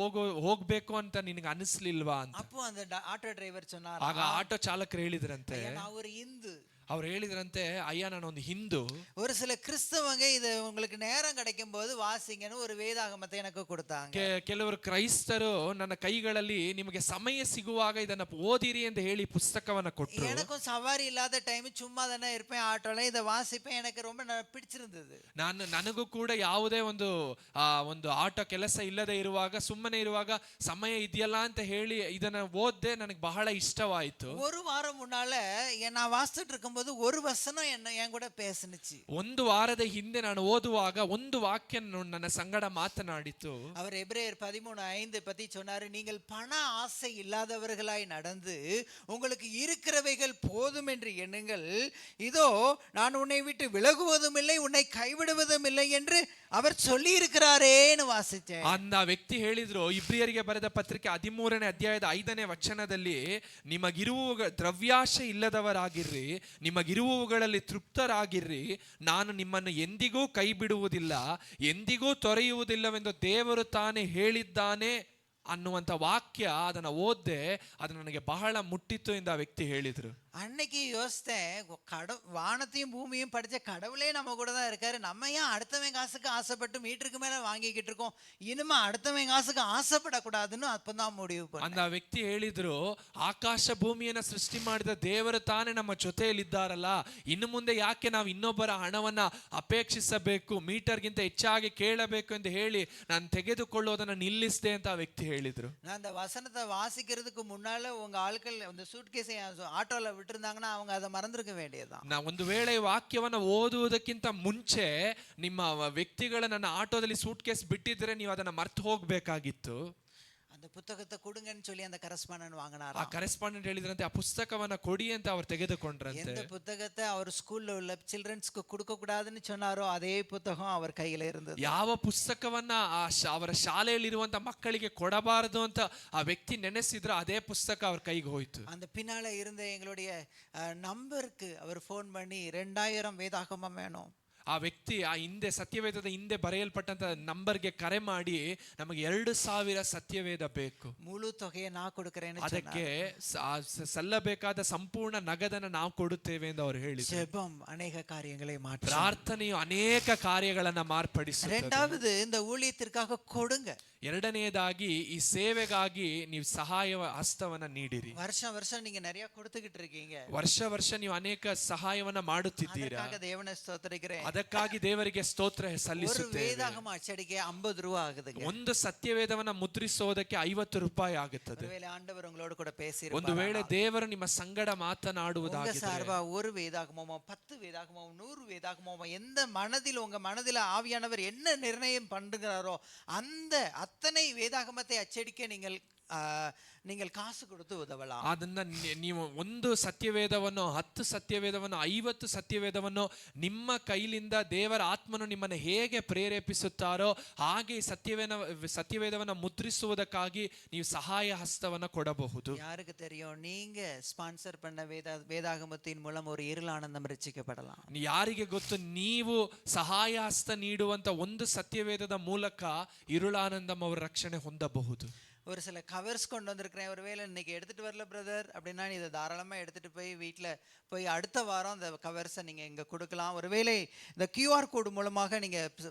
ಹೋಗ್ಬೇಕು ಅಂತ ನಿನಗೆ ಅನಿಸ್ಲಿಲ್ವಾ ಅಂತ. அப்போ அந்த ஆட்டோ டிரைவர் சொன்னார். ಆಗ ಆಟೋ ಚಾಲಕರು ಹೇಳಿದ್ರಂತೆ நான் ஒரு இந்து. ಅವ್ರು ಹೇಳಿದ್ರಂತೆ ಅಯ್ಯ ನಾನು ಒಂದು ಹಿಂದೂ. ஒரு சில கிறிஸ்தவங்க இது உங்களுக்கு நேரம் கிடைக்கும் போது வாசிங்கன்னு ஒரு வேதாகமத்தை எனக்கு கொடுத்தாங்க. ಕೆಲವರು ಕ್ರೈಸ್ತರು ನನ್ನ ಕೈಗಳಲ್ಲಿ ನಿಮಗೆ ಸಮಯ ಸಿಗುವಾಗ ಇದನ್ನ ಓದಿರಿ ಎಂದು ಹೇಳಿ ಪುಸ್ತಕವನ್ನ ಕೊಟ್ಟರು. எனக்கும் சவாரி இல்லாத டைம் சும்மா தானே இருப்பேன் ஆட்டோல இதை வாசிப்பேன் எனக்கு ரொம்ப பிடிச்சிருந்தது. ನನಗೂ ಕೂಡ ಯಾವುದೇ ಒಂದು ಆಟೋ ಕೆಲಸ ಇಲ್ಲದೆ ಇರುವಾಗ ಸುಮ್ಮನೆ ಇರುವಾಗ ಸಮಯ ಇದೆಯಲ್ಲ ಅಂತ ಹೇಳಿ ಇದನ್ನ ಓದ್ದೆ ನನಗೆ ಬಹಳ ಇಷ್ಟವಾಯಿತು. ஒரு வாரம் முன்னால நான் வாசிச்சுட்டு இருக்கும்போது ஒரு வசனம் என் கூட பேசுனுச்சு. ಒಂದು ವಾರದ ಹಿಂದೆ ನಾನು ಓದುವಾಗ ಒಂದು ವಾಕ್ಯ ನನ್ನ ಸಂಗಡ ಮಾತನಾಡಿತು. அவர் எபிரேயர் 13:5 பத்தி சொன்னாரு நீங்கள் பண ஆசை இல்லாதவர்களாய் நடந்து உங்களுக்கு இருக்கிறவைகள் போதும் என்று எண்ணுங்கள் இதோ நான் உன்னை விட்டு விலகுவதும் இல்லை உன்னை கைவிடுவதும் இல்லை என்று அவர் சொல்லி இருக்கிறாரேன்னு வாசிச்சேன். அந்த ವ್ಯಕ್ತಿ ಹೇಳಿದ್ರು ಇಬ್ರಿಯರಿಗೆ ಬರೆದ ಪತ್ರಿಕೆ 13ನೇ ಅಧ್ಯಾಯದ 5ನೇ ವಚನದಲ್ಲಿ ನಿಮಗಿರುವ ದ್ರವ್ಯಾಶೆ ಇಲ್ಲದವರಾಗಿರ್ರಿ ನಿಮಗಿರುವವುಗಳಲ್ಲಿ ತೃಪ್ತರಾಗಿರ್ರಿ ನಾನು ನಿಮ್ಮನ್ನು ಎಂದಿಗೂ ಕೈ ಬಿಡುವುದಿಲ್ಲ ಎಂದಿಗೂ ತೊರೆಯುವುದಿಲ್ಲವೆಂದು ದೇವರು ತಾನೇ ಹೇಳಿದ್ದಾನೆ ಅನ್ನುವಂಥ ವಾಕ್ಯ ಅದನ್ನ ಓದ್ದೆ ಅದು ನನಗೆ ಬಹಳ ಮುಟ್ಟಿತ್ತು ಎಂದು ಆ ವ್ಯಕ್ತಿ ಹೇಳಿದ್ರು. அன்னைக்கு யோசித்தேன் வானத்தையும் பூமியும் படிச்ச கடவுளே நம்ம கூட தான் இருக்காரு நம்ம ஏன் அடுத்தவன் காசுக்கு ஆசைப்பட்டு மீட்டருக்கு மேல வாங்கிக்கிட்டு இருக்கோம் இனிமே அடுத்தவன் காசுக்கு ஆசைப்படக்கூடாதுன்னு அப்பதான் முடிவு பண்ணேன். அந்த ವ್ಯಕ್ತಿ ಹೇಳಿದ್ರು ಆಕಾಶ ಭೂಮಿಯನ್ನ ಸೃಷ್ಟಿ ಮಾಡಿದ ದೇವರು ತಾನೇ ನಮ್ಮ ಜೊತೆಯಲ್ಲಿದ್ದಾರಲ್ಲ ಇನ್ನು ಮುಂದೆ ಯಾಕೆ ನಾವು ಇನ್ನೊಬ್ಬರ ಹಣವನ್ನ ಅಪೇಕ್ಷಿಸಬೇಕು ಮೀಟರ್ಗಿಂತ ಹೆಚ್ಚಾಗಿ ಕೇಳಬೇಕು ಎಂದು ಹೇಳಿ ನಾನು ತೆಗೆದುಕೊಳ್ಳೋದನ್ನ ನಿಲ್ಲಿಸಿದೆ ಅಂತ ಆ ವ್ಯಕ್ತಿ ಹೇಳಿದ್ರು. நான் அந்த வசனத்தை வாசிக்கிறதுக்கு முன்னால உங்க ஆட்கள் அந்த சூட்கேஸை ஆட்டோல விட்டுருந்தாங்கன்னா அவங்க அதை மறந்துருக்க வேண்டியதுதான். ನಾ ಒಂದು ವೇಳೆ ವಾಕ್ಯವನ್ನ ಓದುವುದಕ್ಕಿಂತ ಮುಂಚೆ ನಿಮ್ಮ ವ್ಯಕ್ತಿಗಳ ನನ್ನ ಆಟೋದಲ್ಲಿ ಸೂಟ್ ಕೇಸ್ ಬಿಟ್ಟಿದ್ರೆ ನೀವು ಅದನ್ನ ಮರ್ತು ಹೋಗ್ಬೇಕಾಗಿತ್ತು. அந்த புத்தகத்தை கொடுங்கன்னு சொல்லி அந்த கரஸ்பாண்டன் ಆ வாங்கினாராம். ಕರೆಸ್ಪಾಂಡೆಂಟ್ ಹೇಳಿದ್ರಂತೆ ಆ ಪುಸ್ತಕವನ್ನ ಕೊಡಿ ಅಂತ ಅವ್ರು ತೆಗೆದುಕೊಂಡ್ರಂತೆ. எந்த புத்தகத்தை அவர் ஸ்கூல்ல உள்ள சில்ட்ரன்ஸ்க்கு கொடுக்க கூடாதுன்னு சொன்னாரோ அதே புத்தகம் அவர் கையில இருந்தது. ಯಾವ ಪುಸ್ತಕವನ್ನ ಅವರ ಶಾಲೆಯಲ್ಲಿರುವಂತ ಮಕ್ಕಳಿಗೆ ಕೊಡಬಾರದು ಅಂತ ಆ ವ್ಯಕ್ತಿ ನೆನೆಸಿದ್ರು ಅದೇ ಪುಸ್ತಕ ಅವ್ರ ಕೈಗೆ ಹೋಯ್ತು. அந்த பின்னால இருந்த எங்களுடைய நம்பருக்கு அவர் ஃபோன் பண்ணி 2000 வேதாகமம் வேணும். ಆ ವ್ಯಕ್ತಿ ಆ ಹಿಂದೆ ಸತ್ಯವೇದದ ಹಿಂದೆ ಬರೆಯಲ್ಪಟ್ಟಂತ ನಂಬರ್ಗೆ ಕರೆ ಮಾಡಿ ನಮಗೆ 2000 ಸತ್ಯವೇದ ಬೇಕು, முழு தொகையை நான் கொடுக்கிறேன்னு ಅದಕ್ಕೆ ಸಲ್ಲಬೇಕಾದ ಸಂಪೂರ್ಣ ನಗದನ್ನ ನಾವು ಕೊಡುತ್ತೇವೆ ಎಂದು ಅವರು ಹೇಳಿದ್ರು. ஜெபம் அநேக காரியங்களை மாற்றும். ಪ್ರಾರ್ಥನೆಯು ಅನೇಕ ಕಾರ್ಯಗಳನ್ನ ಮಾರ್ಪಡಿಸುತ್ತದೆ. இரண்டாவது இந்த ஊழியத்திற்காக கொடுங்க. ಎರಡನೆಯದಾಗಿ ಈ ಸೇವೆಗಾಗಿ ನೀವು ಸಹಾಯ ಹಸ್ತವನ್ನ ನೀಡಿರಿ. வருஷம் வருஷம் நீங்க நிறைய கொடுத்துக்கிட்டு இருக்கீங்க. ವರ್ಷ ನೀವು ಅನೇಕ ಸಹಾಯವನ್ನ ಮಾಡುತ್ತಿದ್ದೀರಾ. அதற்காக தேவனை ஸ்தோத்திரிக்கிறேன். ಅದಕ್ಕಾಗಿ ದೇವರಿಗೆ ಸ್ತೋತ್ರ ஒரு ಸಲ್ಲಿಸುತ್ತೇವೆ. வேதாகம அச்சடிக்க 50 ரூபாய் ஆகுதுங்க. ಒಂದು ಸತ್ಯವೇದವನ್ನ ಮುದ್ರಿಸೋದಕ್ಕೆ 50 ರೂಪಾಯಿ ಆಗುತ್ತದೆ. ஒருவேளை ஆண்டவர் உங்களோட கூட பேசி ಒಂದು ವೇಳೆ ದೇವರು ನಿಮ್ಮ ಸಂಗಡ உங்க ಮಾತನಾಡುವುದಾಗಿದ್ದರೆ சார்பா ஒரு வேதாகமமோ 10 வேதாகமமோ 100 வேதாகமமோ எந்த மனதில் உங்க மனதில் ஆவியானவர் என்ன நிர்ணயம் பண்ணுகிறாரோ அந்த அத்தனை வேதாகமத்தை அச்சடிக்க நீங்கள் காசு கொடுத்து உதவலாம். ಅದನ್ನ ನೀವು ಒಂದು ಸತ್ಯವೇದವನ್ನು 10 ಸತ್ಯವೇದವನ್ನು 50 ಸತ್ಯವೇದವನ್ನು ನಿಮ್ಮ ಕೈಲಿಂದ ದೇವರ ಆತ್ಮನು ನಿಮ್ಮನ್ನು ಹೇಗೆ ಪ್ರೇರೇಪಿಸುತ್ತಾರೋ ಹಾಗೆ ಸತ್ಯವೇದವನ್ನು ಮುದ್ರಿಸುವುದಕ್ಕಾಗಿ ನೀವು ಸಹಾಯ ಹಸ್ತವನ್ನ ಕೊಡಬಹುದು. யாருக்கு தெரியும் நீங்க ஸ்பான்சர் பண்ண வேதாகமத்தின் மூலம் ஒரு இருளானந்தம் ரட்சிக்கப்படலாம். ಯಾರಿಗೆ ಗೊತ್ತು ನೀವು ಸಹಾಯ ಹಸ್ತ ನೀಡುವಂತ ಒಂದು ಸತ್ಯವೇದದ ಮೂಲಕ ಇರುಳಾನಂದಂ ಅವರ ರಕ್ಷಣೆ ಹೊಂದಬಹುದು. ஒரு சில கவர்ஸ் கொண்டு வந்திருக்கிறேன், ஒருவேளை இன்னைக்கு எடுத்துட்டு வரல பிரதர் அப்படின்னா இதை தாராளமா எடுத்துட்டு போய் வீட்டில் போய் அடுத்த வாரம் அந்த கவர்ஸை நீங்க இங்க கொடுக்கலாம். ஒருவேளை இந்த QR கோடு மூலமாக நீங்க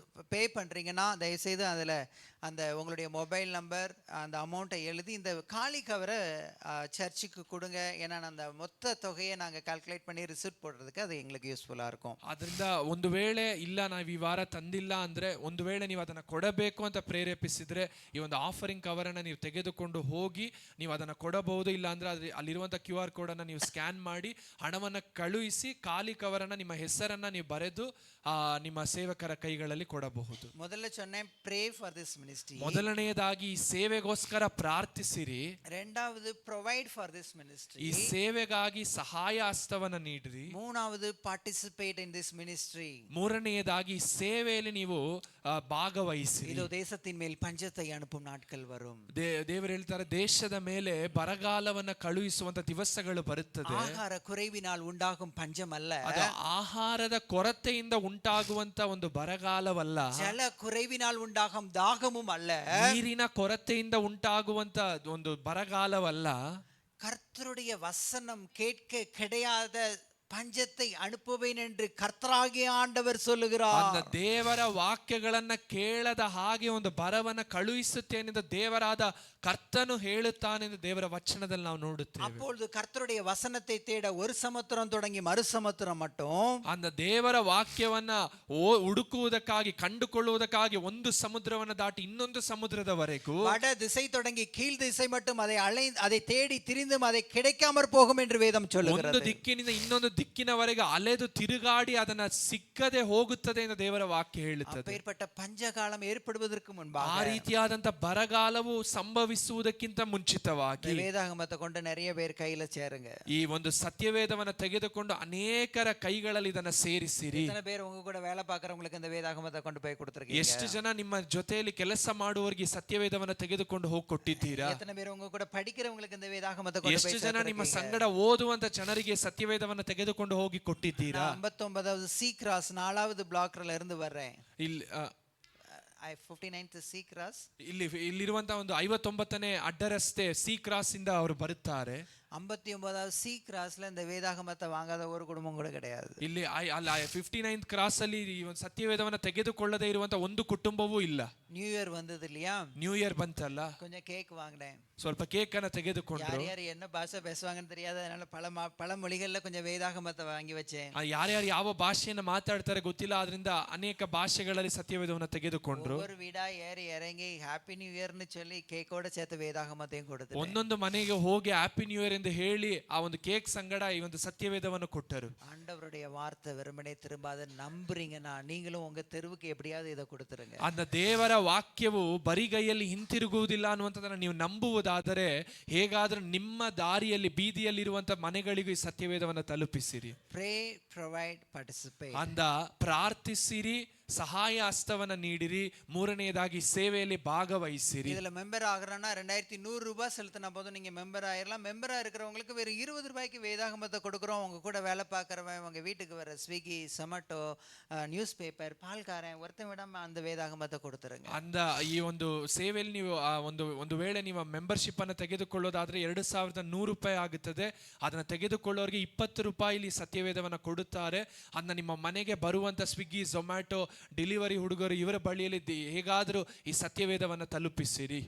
பே பண்றீங்கன்னா தயவுசெய்து அதில் அந்த உங்களுடைய மொபைல் நம்பர் அந்த அமௌண்ட்டை எழுதி இந்த காலி கவரை சர்ச்சுக்கு கொடுங்க. ஏன்னா அந்த மொத்த தொகையை நாங்கள் கால்குலேட் பண்ணி ரிசிப்ட் போடுறதுக்கு அது எங்களுக்கு யூஸ்ஃபுல்லாக இருக்கும். ಅದರಿಂದ ಒಂದು ವೇಳೆ ಇಲ್ಲ ನಾವು ಈ ವಾರ ತಂದಿಲ್ಲ ಅಂದ್ರೆ ಒಂದು ವೇಳೆ ನೀವು ಅದನ್ನ ಕೊಡಬೇಕು ಅಂತ ಪ್ರೇರೇಪಿಸಿದ್ರೆ ಈ ಒಂದು ಆಫರಿಂಗ್ ಕವರ್ ಅನ್ನ ನೀವು ತೆಗೆದುಕೊಂಡು ಹೋಗಿ ನೀವು ಅದನ್ನ ಕೊಡಬಹುದು. ಇಲ್ಲ ಅಂದ್ರೆ ಅಲ್ಲಿರುವಂತ QR ಕೋಡ್ ಅನ್ನ ನೀವು ಸ್ಕ್ಯಾನ್ ಮಾಡಿ ಹಣವನ್ನ ಕಳುಹಿಸಿ ಖಾಲಿ ಕವರ್ ಅನ್ನ ನಿಮ್ಮ ಹೆಸರನ್ನ ನೀವು ಬರೆದು ನಿಮ್ಮ ಸೇವಕರ ಕೈಗಳಲ್ಲಿ ಕೊಡಬಹುದು. ಮೊದಲ சொன்னேன் pray for this ministry. ಮೊದಲನೆಯದಾಗಿ ಈ ಸೇವೆಗೋಸ್ಕರ ಪ್ರಾರ್ಥಿಸಿರಿ. இரண்டாவது provide for this ministry. ಈ ಸೇವೆಗಾಗಿ ಸಹಾಯ ಹಸ್ತವನ್ನ ನೀಡಿರಿ. ಮೂರನೇದು participate in this ministry. ಮೂರನೆಯದಾಗಿ ಸೇವೆಯಲ್ಲಿ ನೀವು ಭಾಗವಹಿಸಿರಿ. ಇದು ದೇಶத்தின் மேல் பஞ்சத்தை அனுப்பும் நாட்கள் வரும். ದೇವರು ಹೇಳ್ತಾರೆ ದೇಶದ ಮೇಲೆ ಬರಗಾಲವನ್ನ ಕಳುಹಿಸುವಂತ ದಿವಸಗಳು ಬರುತ್ತದೆ. ಆಹಾರ ಕುறைவினால் ಉಂಟಾகும் ಪಂಜಂ ಅಲ್ಲ. ಅದು ಆಹಾರದ ಕೊರತೆಯಿಂದ ಉಂಟಾಗುವಂತ ಒಂದು ಬರಗಾಲವಲ್ಲ. ಜಲ ಕುறைவினால் ಉಂಟಾகும் ದಾಹமும் ಅಲ್ಲ. ನೀರಿನ ಕೊರತೆಯಿಂದ ಉಂಟಾಗುವಂತ ಒಂದು ಬರಗಾಲವಲ್ಲ. கர்த்தருடைய வசனம் கேட்க கிடையாத பஞ்சத்தை அனுப்புவேன் என்று கர்த்தராகிய ஆண்டவர் சொல்லுகிறார். அந்த ದೇವರ ವಾಕ್ಯಗಳನ್ನ ಕೇಳದ ಹಾಗೆ ಒಂದು ಬರವನ್ನ ಕಳುಹಿಸುತ್ತೇನೆಂದು ದೇವರಾದ ಕರ್ತನು ಹೇಳುತ್ತಾನೆಂದು ದೇವರ ವಚನದಲ್ಲಿ ನಾವು ನೋಡುತ್ತೇವೆ. அப்பொழுது கர்த்தருடைய வசனத்தை தேட ஒரு சமுத்திரம் தொடங்கி மறு சமுத்திரம் மட்டும் அந்த ದೇವರ ವಾಕ್ಯವನ್ನ ಹುಡುಕುವುದಕ್ಕಾಗಿ ಕಂಡುಕೊಳ್ಳುವುದಕ್ಕಾಗಿ ಒಂದು ಸಮುದ್ರವನ್ನ ದಾಟಿ ಇನ್ನೊಂದು ಸಮುದ್ರದವರೆಗೂ வட திசை தொடங்கி கீழ் திசை மட்டும் அதை தேடி திரிந்தும் அதை கிடைக்காமற் போகும் என்று வேதம் சொல்லுகிறது. ಒಂದು ದಿಕ್ಕಿನಿಂದ ಇನ್ನೊಂದು ದಿಕ್ಕಿನವರೆಗೆ ಅಲೆದು ತಿರುಗಾಡಿ ಅದನ್ನ ಸಿಕ್ಕದೆ ಹೋಗುತ್ತದೆ ಎಂದು ದೇವರ ವಾಕ್ಯ ಹೇಳುತ್ತದೆ. அப்பேற்பட்ட பஞ்சகாலம் ஏற்படுவதற்கு முன்பாக ಆ ರೀತಿಯಾದಂತ ಬರಗಾಲವು ಸಂಭವಿಸುವುದಕ್ಕಿಂತ ಮುಂಚಿತವಾಗಿ வேதாகமத்தை கொண்டு நிறைய பேர் கையில சேருங்க. ಈ ಒಂದು ಸತ್ಯವೇದವನ್ನ ತೆಗೆದುಕೊಂಡು ಅನೇಕರ ಕೈಗಳಲ್ಲಿ ಇದನ್ನ ಸೇರಿಸಿರಿ. எத்தனை பேர் உங்க கூட வேலை பார்க்கறவங்களுக்கு இந்த வேதாகமத்தை கொண்டு போய் கொடுத்திருக்கீங்க? ಎಷ್ಟು ಜನ ನಿಮ್ಮ ಜೊತೆಯಲ್ಲಿ ಕೆಲಸ ಮಾಡುವವರಿಗೆ ಸತ್ಯವೇದವನ್ನ ತೆಗೆದುಕೊಂಡು ಹೋಗಿ ಕೊಟ್ಟಿದ್ದೀರಾ? எத்தனை பேர் உங்க கூட படிக்கிறவங்களுக்கு இந்த வேதாகமத்தை கொண்டு போய் ಎಷ್ಟು ಜನ ನಿಮ್ಮ ಸಂಗಡ ಓದುವಂತ ಜನರಿಗೆ ಸತ್ಯವೇದವನ್ನ ತೆಗೆದುಕೊಂಡು ಹೋಗಿ ಕೊಟ್ಟಿದ್ದೀರಾ? 59வது ಸಿ ಕ್ರಾಸ್ 4வது ಬ್ಲಾಕ್ல ಇருந்து வர்றேன். ಇಲ್ಲಿ 59th ಸಿ ಕ್ರಾಸ್ ಇಲ್ಲಿರುವಂತಹ ಒಂದು 59ನೇ ಅಡ್ಡ ರಸ್ತೆ ಸಿ ಕ್ರಾಸ್ ಇಂದ ಅವರು ಬರುತ್ತಾರೆ. 59வது சி கிராஸ்ல இந்த வேதாகமத்தை வாங்காத ஒரு குடும்பம் கூட கிடையாது. ಇಲ್ಲಿ 59th ಕ್ರಾಸ್ ಅಲ್ಲಿ ಈ ಒಂದು ಸತ್ಯವೇದವನ್ನ ತೆಗೆದುಕೊಳ್ಳದೆ ಇರುವಂತ ಒಂದು ಕುಟುಂಬವೂ ಇಲ್ಲ. நியூ இயர் வந்தது இல்லையா? ನ್ಯೂ ಇಯರ್ ಬಂತಲ್ಲ, கொஞ்சம் கேக் வாங்கினேன். ಸ್ವಲ್ಪ ಕೇಕ್ ಅನ್ನ ತೆಗೆದುಕೊಂಡ್ರು. யார் யார் என்ன பாஷை பேசுவாங்கன்னு தெரியாது, அதனால பல மொழிகள்ல கொஞ்சம் வேதாகமத்தை வாங்கி வச்சேன். ಯಾರ್ಯಾರು ಯಾವ ಭಾಷೆಯನ್ನ ಮಾತಾಡ್ತಾರೆ ಗೊತ್ತಿಲ್ಲ, ಆದ್ರಿಂದ ಅನೇಕ ಭಾಷೆಗಳಲ್ಲಿ ಸತ್ಯವೇದವನ್ನ ತೆಗೆದುಕೊಂಡ್ರು. ஒவ்வொரு வீடா ஏறி இறங்கி ஹாப்பி நியூ இயர்னு சொல்லி கேக்கோட சேர்த்து வேதாகமத்தையும் கொடுத்து ಒಂದೊಂದು ಮನೆಗೆ ಹೋಗಿ ಹ್ಯಾಪಿ ನ್ಯೂ ಇಯರ್ ಎಂದು ಹೇಳಿ ಆ ಒಂದು ಕೇಕ್ ಸಂಗಡ ಈ ಒಂದು ಸತ್ಯವೇದವನ್ನು ಕೊಟ್ಟರು. ஆண்டவருடைய வார்த்தை வெறுமனே திரும்பாத நம்புறீங்கன்னா நீங்களும் உங்க தெருவுக்கு எப்படியாவது இதை கொடுத்துருங்க. அந்த ದೇವರ ವಾಕ್ಯವು ಬರಿಗೈಯಲ್ಲಿ ಹಿಂತಿರುಗುವುದಿಲ್ಲ ಅನ್ನುವಂಥದ್ದನ್ನ ನೀವು ನಂಬುವುದಾದರೆ ಹೇಗಾದ್ರೂ ನಿಮ್ಮ ದಾರಿಯಲ್ಲಿ ಬೀದಿಯಲ್ಲಿರುವಂತ ಮನೆಗಳಿಗೂ ಈ ಸತ್ಯವೇದವನ್ನು ತಲುಪಿಸಿರಿ. Pray, provide, participate. ಅಂದ ಪ್ರಾರ್ಥಿಸಿರಿ, ಸಹಾಯ ಹಸ್ತವನ್ನ ನೀಡಿರಿ, ಮೂರನೆಯದಾಗಿ ಸೇವೆಯಲ್ಲಿ ಭಾಗವಹಿಸಿರಿ. இதுல மெம்பர் ஆகுறோம்னா 2100 ரூபாய் செலுத்தினா போதும் நீங்க மெம்பர் ஆயிரலாம். மெம்பரா இருக்கிறவங்களுக்கு வேற 20 ரூபாய்க்கு வேதாகமத்தை கொடுக்குறோம். உங்க கூட வேலை பார்க்கறவன், உங்க வீட்டுக்கு வர ஸ்விக்கி, சொமேட்டோ, நியூஸ் பேப்பர், பால்காரன் ஒருத்தன் விடாம அந்த வேதாகமத்தை கொடுத்துருங்க. ಅಂದ ಈ ಒಂದು ಸೇವೆಯಲ್ಲಿ ನೀವು ಒಂದು ವೇಳೆ ನೀವು ಮೆಂಬರ್ಶಿಪ್ ಅನ್ನು ತೆಗೆದುಕೊಳ್ಳೋದಾದ್ರೆ 2100 ರೂಪಾಯಿ ಆಗುತ್ತದೆ. ಅದನ್ನ ತೆಗೆದುಕೊಳ್ಳೋರಿಗೆ 20 ರೂಪಾಯಿ ಸತ್ಯವೇದವನ್ನ ಕೊಡುತ್ತಾರೆ. ಅದನ್ನ ನಿಮ್ಮ ಮನೆಗೆ ಬರುವಂತ ಸ್ವಿಗ್ಗಿ, ಝೊಮ್ಯಾಟೊ ಡೆಲಿವರಿ ಹುಡುಗರು ಇವರ ಬಳಿಯಲ್ಲಿ ಹೇಗಾದರೂ ಈ ಸತ್ಯವೇದವನ್ನ ತಲುಪಿಸಿರಿ.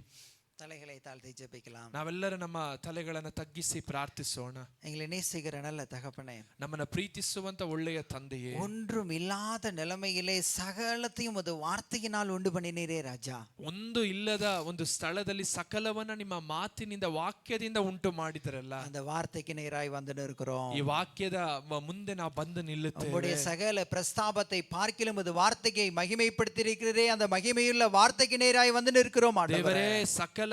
தலைகளை தாழ்த்தி ஜெபிக்கலாம். ನಾವೆಲ್ಲರೂ ನಮ್ಮ ತಲೆಗಳನ್ನು ತಗ್ಗಿಸಿ ಪ್ರಾರ್ಥಿಸೋಣ. எங்களை நேசிக்கிற நல்ல தகப்பனே, ನಮ್ಮನ್ನ ಪ್ರೀತಿಸುವಂತ ಒಳ್ಳೆಯ ತಂದೆಯೇ, ஒன்றும் இல்லாத நிலைமையிலே சகலத்தையும் ஒரு வார்த்தையினால் உண்டு பண்ணினீரே ராஜா. ಒಂದು ಇಲ್ಲದ ಒಂದು ಸ್ಥಳದಲ್ಲಿ ಸಕಲವನ್ನ ನಿಮ್ಮ ಮಾತಿನಿಂದ, ವಾಕ್ಯದಿಂದ ಉಂಟು ಮಾಡಿದರಲ್ಲ, அந்த வார்த்தைக்கு நேராய் வந்து நிற்கிறோம். ಈ ವಾಕ್ಯದ ಮುಂದೆ ನಾವು ಬಂದು ನಿಲ್ಲುತ್ತೇವೆ. உங்களுடைய சகல பிரஸ்தாபத்தை பார்க்கிலும் அது வார்த்தையை மகிமைப்படுத்தியிருக்கிறதே, அந்த மகிமையுள்ள வார்த்தைக்கு நேராய் வந்து நிற்கிறோம் ஆண்டவரே. ಸಕಲ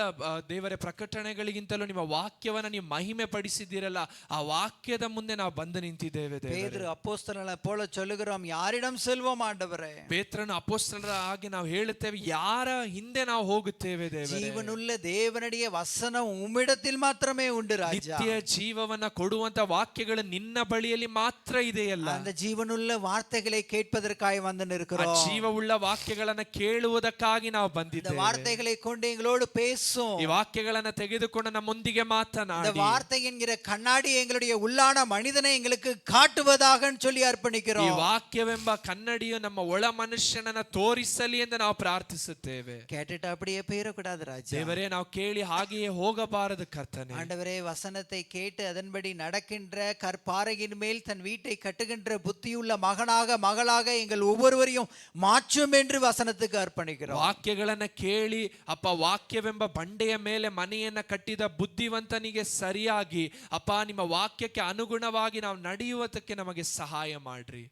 ದೇವರ ಪ್ರಕಟಣೆಗಳಿಗಿಂತಲೂ ನಿಮ್ಮ ವಾಕ್ಯವನ್ನ ನೀವು ಮಹಿಮೆ ಪಡಿಸಿದ್ದೀರಲ್ಲ, ಆ ವಾಕ್ಯದ ಮುಂದೆ ನಾವು ಬಂದು ನಿಂತಿದ್ದೇವೆ. பேதுரு அப்போஸ்தலனை போல சொல்லுகிறோம், யாரிடம் செல்வோம் ஆண்டவரே? ಪೇತ್ರನ ಅಪೊಸ್ತಲರ ಹಾಗೆ ನಾವು ಹೇಳುತ್ತೇವೆ, ಯಾರ ಹಿಂದೆ ನಾವು ಹೋಗುತ್ತೇವೆ ದೇವರೇ? ಜೀವನುಳ್ಳ ದೇವனுடைய வசனம் உம்மிடத்தில் மாத்திரமே உண்டு ராஜா. ನಿತ್ಯ ಜೀವವನ್ನ ಕೊಡುವಂತ ವಾಕ್ಯಗಳು ನಿನ್ನ ಬಳಿಯಲ್ಲಿ ಮಾತ್ರ ಇದೆಯಲ್ಲ. அந்த ஜீவனுள்ள வார்த்தைகளை கேட்பதற்காக வந்து நிற்கிறோம். ಜೀವವುಳ್ಳ ವಾಕ್ಯಗಳನ್ನ ಕೇಳುವುದಕ್ಕಾಗಿ ನಾವು இந்த ಬಂದಿದ್ದೇವೆ. வார்த்தைகளை கொண்டு எங்களோடு பேசும். ಈ ವಾಕ್ಯಗಳನ್ನ ತೆಗೆದುಕೊಂಡು ನಮ್ಮೊಂದಿಗೆ இந்த ಮಾತನಾಡಿ, வார்த்தை என்கிற கண்ணாடி எங்களுடைய உள்ளான மனிதனை எங்களுக்கு காட்டுவதாக சொல்லி ಈ அர்ப்பணிக்கிறோம். ವಾಕ್ಯವೆಂಬ ಕನ್ನಡಿಯು ನಮ್ಮ ಒಳ ಮನುಷ್ಯನನ್ನ ತೋರಿಸಲಿ ಎಂದು ನಾವು ಪ್ರಾರ್ಥಿಸುತ್ತೇವೆ. கேட்டுட்டு அப்படியே போயிடக்கூடாது ராஜா. ದೇವರೇ, ನಾವು ಕೇಳಿ ಹಾಗೆಯೇ ಹೋಗಬಾರದು ಕರ್ತನೆ. ஆண்டவரே, வசனத்தை கேட்டு அதன்படி நடக்கின்ற, கற்பாறையின் மேல் தன் வீட்டை கட்டுகின்ற புத்தியுள்ள மகனாக மகளாக எங்கள் ஒவ்வொருவரையும் மாற்றும் என்று வசனத்துக்கு அர்ப்பணிக்கிறோம். ವಾಕ್ಯಗಳನ್ನ ಕೇಳಿ ಅಪ್ಪ, ವಾಕ್ಯವೆಂಬ ಬಂಡೆಯ ಮೇಲೆ ಮನೆಯನ್ನ ಕಟ್ಟಿದ ಬುದ್ಧಿವಂತನಿಗೆ ಸರಿಯಾಗಿ ಅಪ್ಪ ನಿಮ್ಮ ವಾಕ್ಯಕ್ಕೆ ಅನುಗುಣವಾಗಿ ನಾವು ನಡೆಯುವುದಕ್ಕೆ ನಮಗೆ ಸಹಾಯ ಮಾಡ್ರಿ.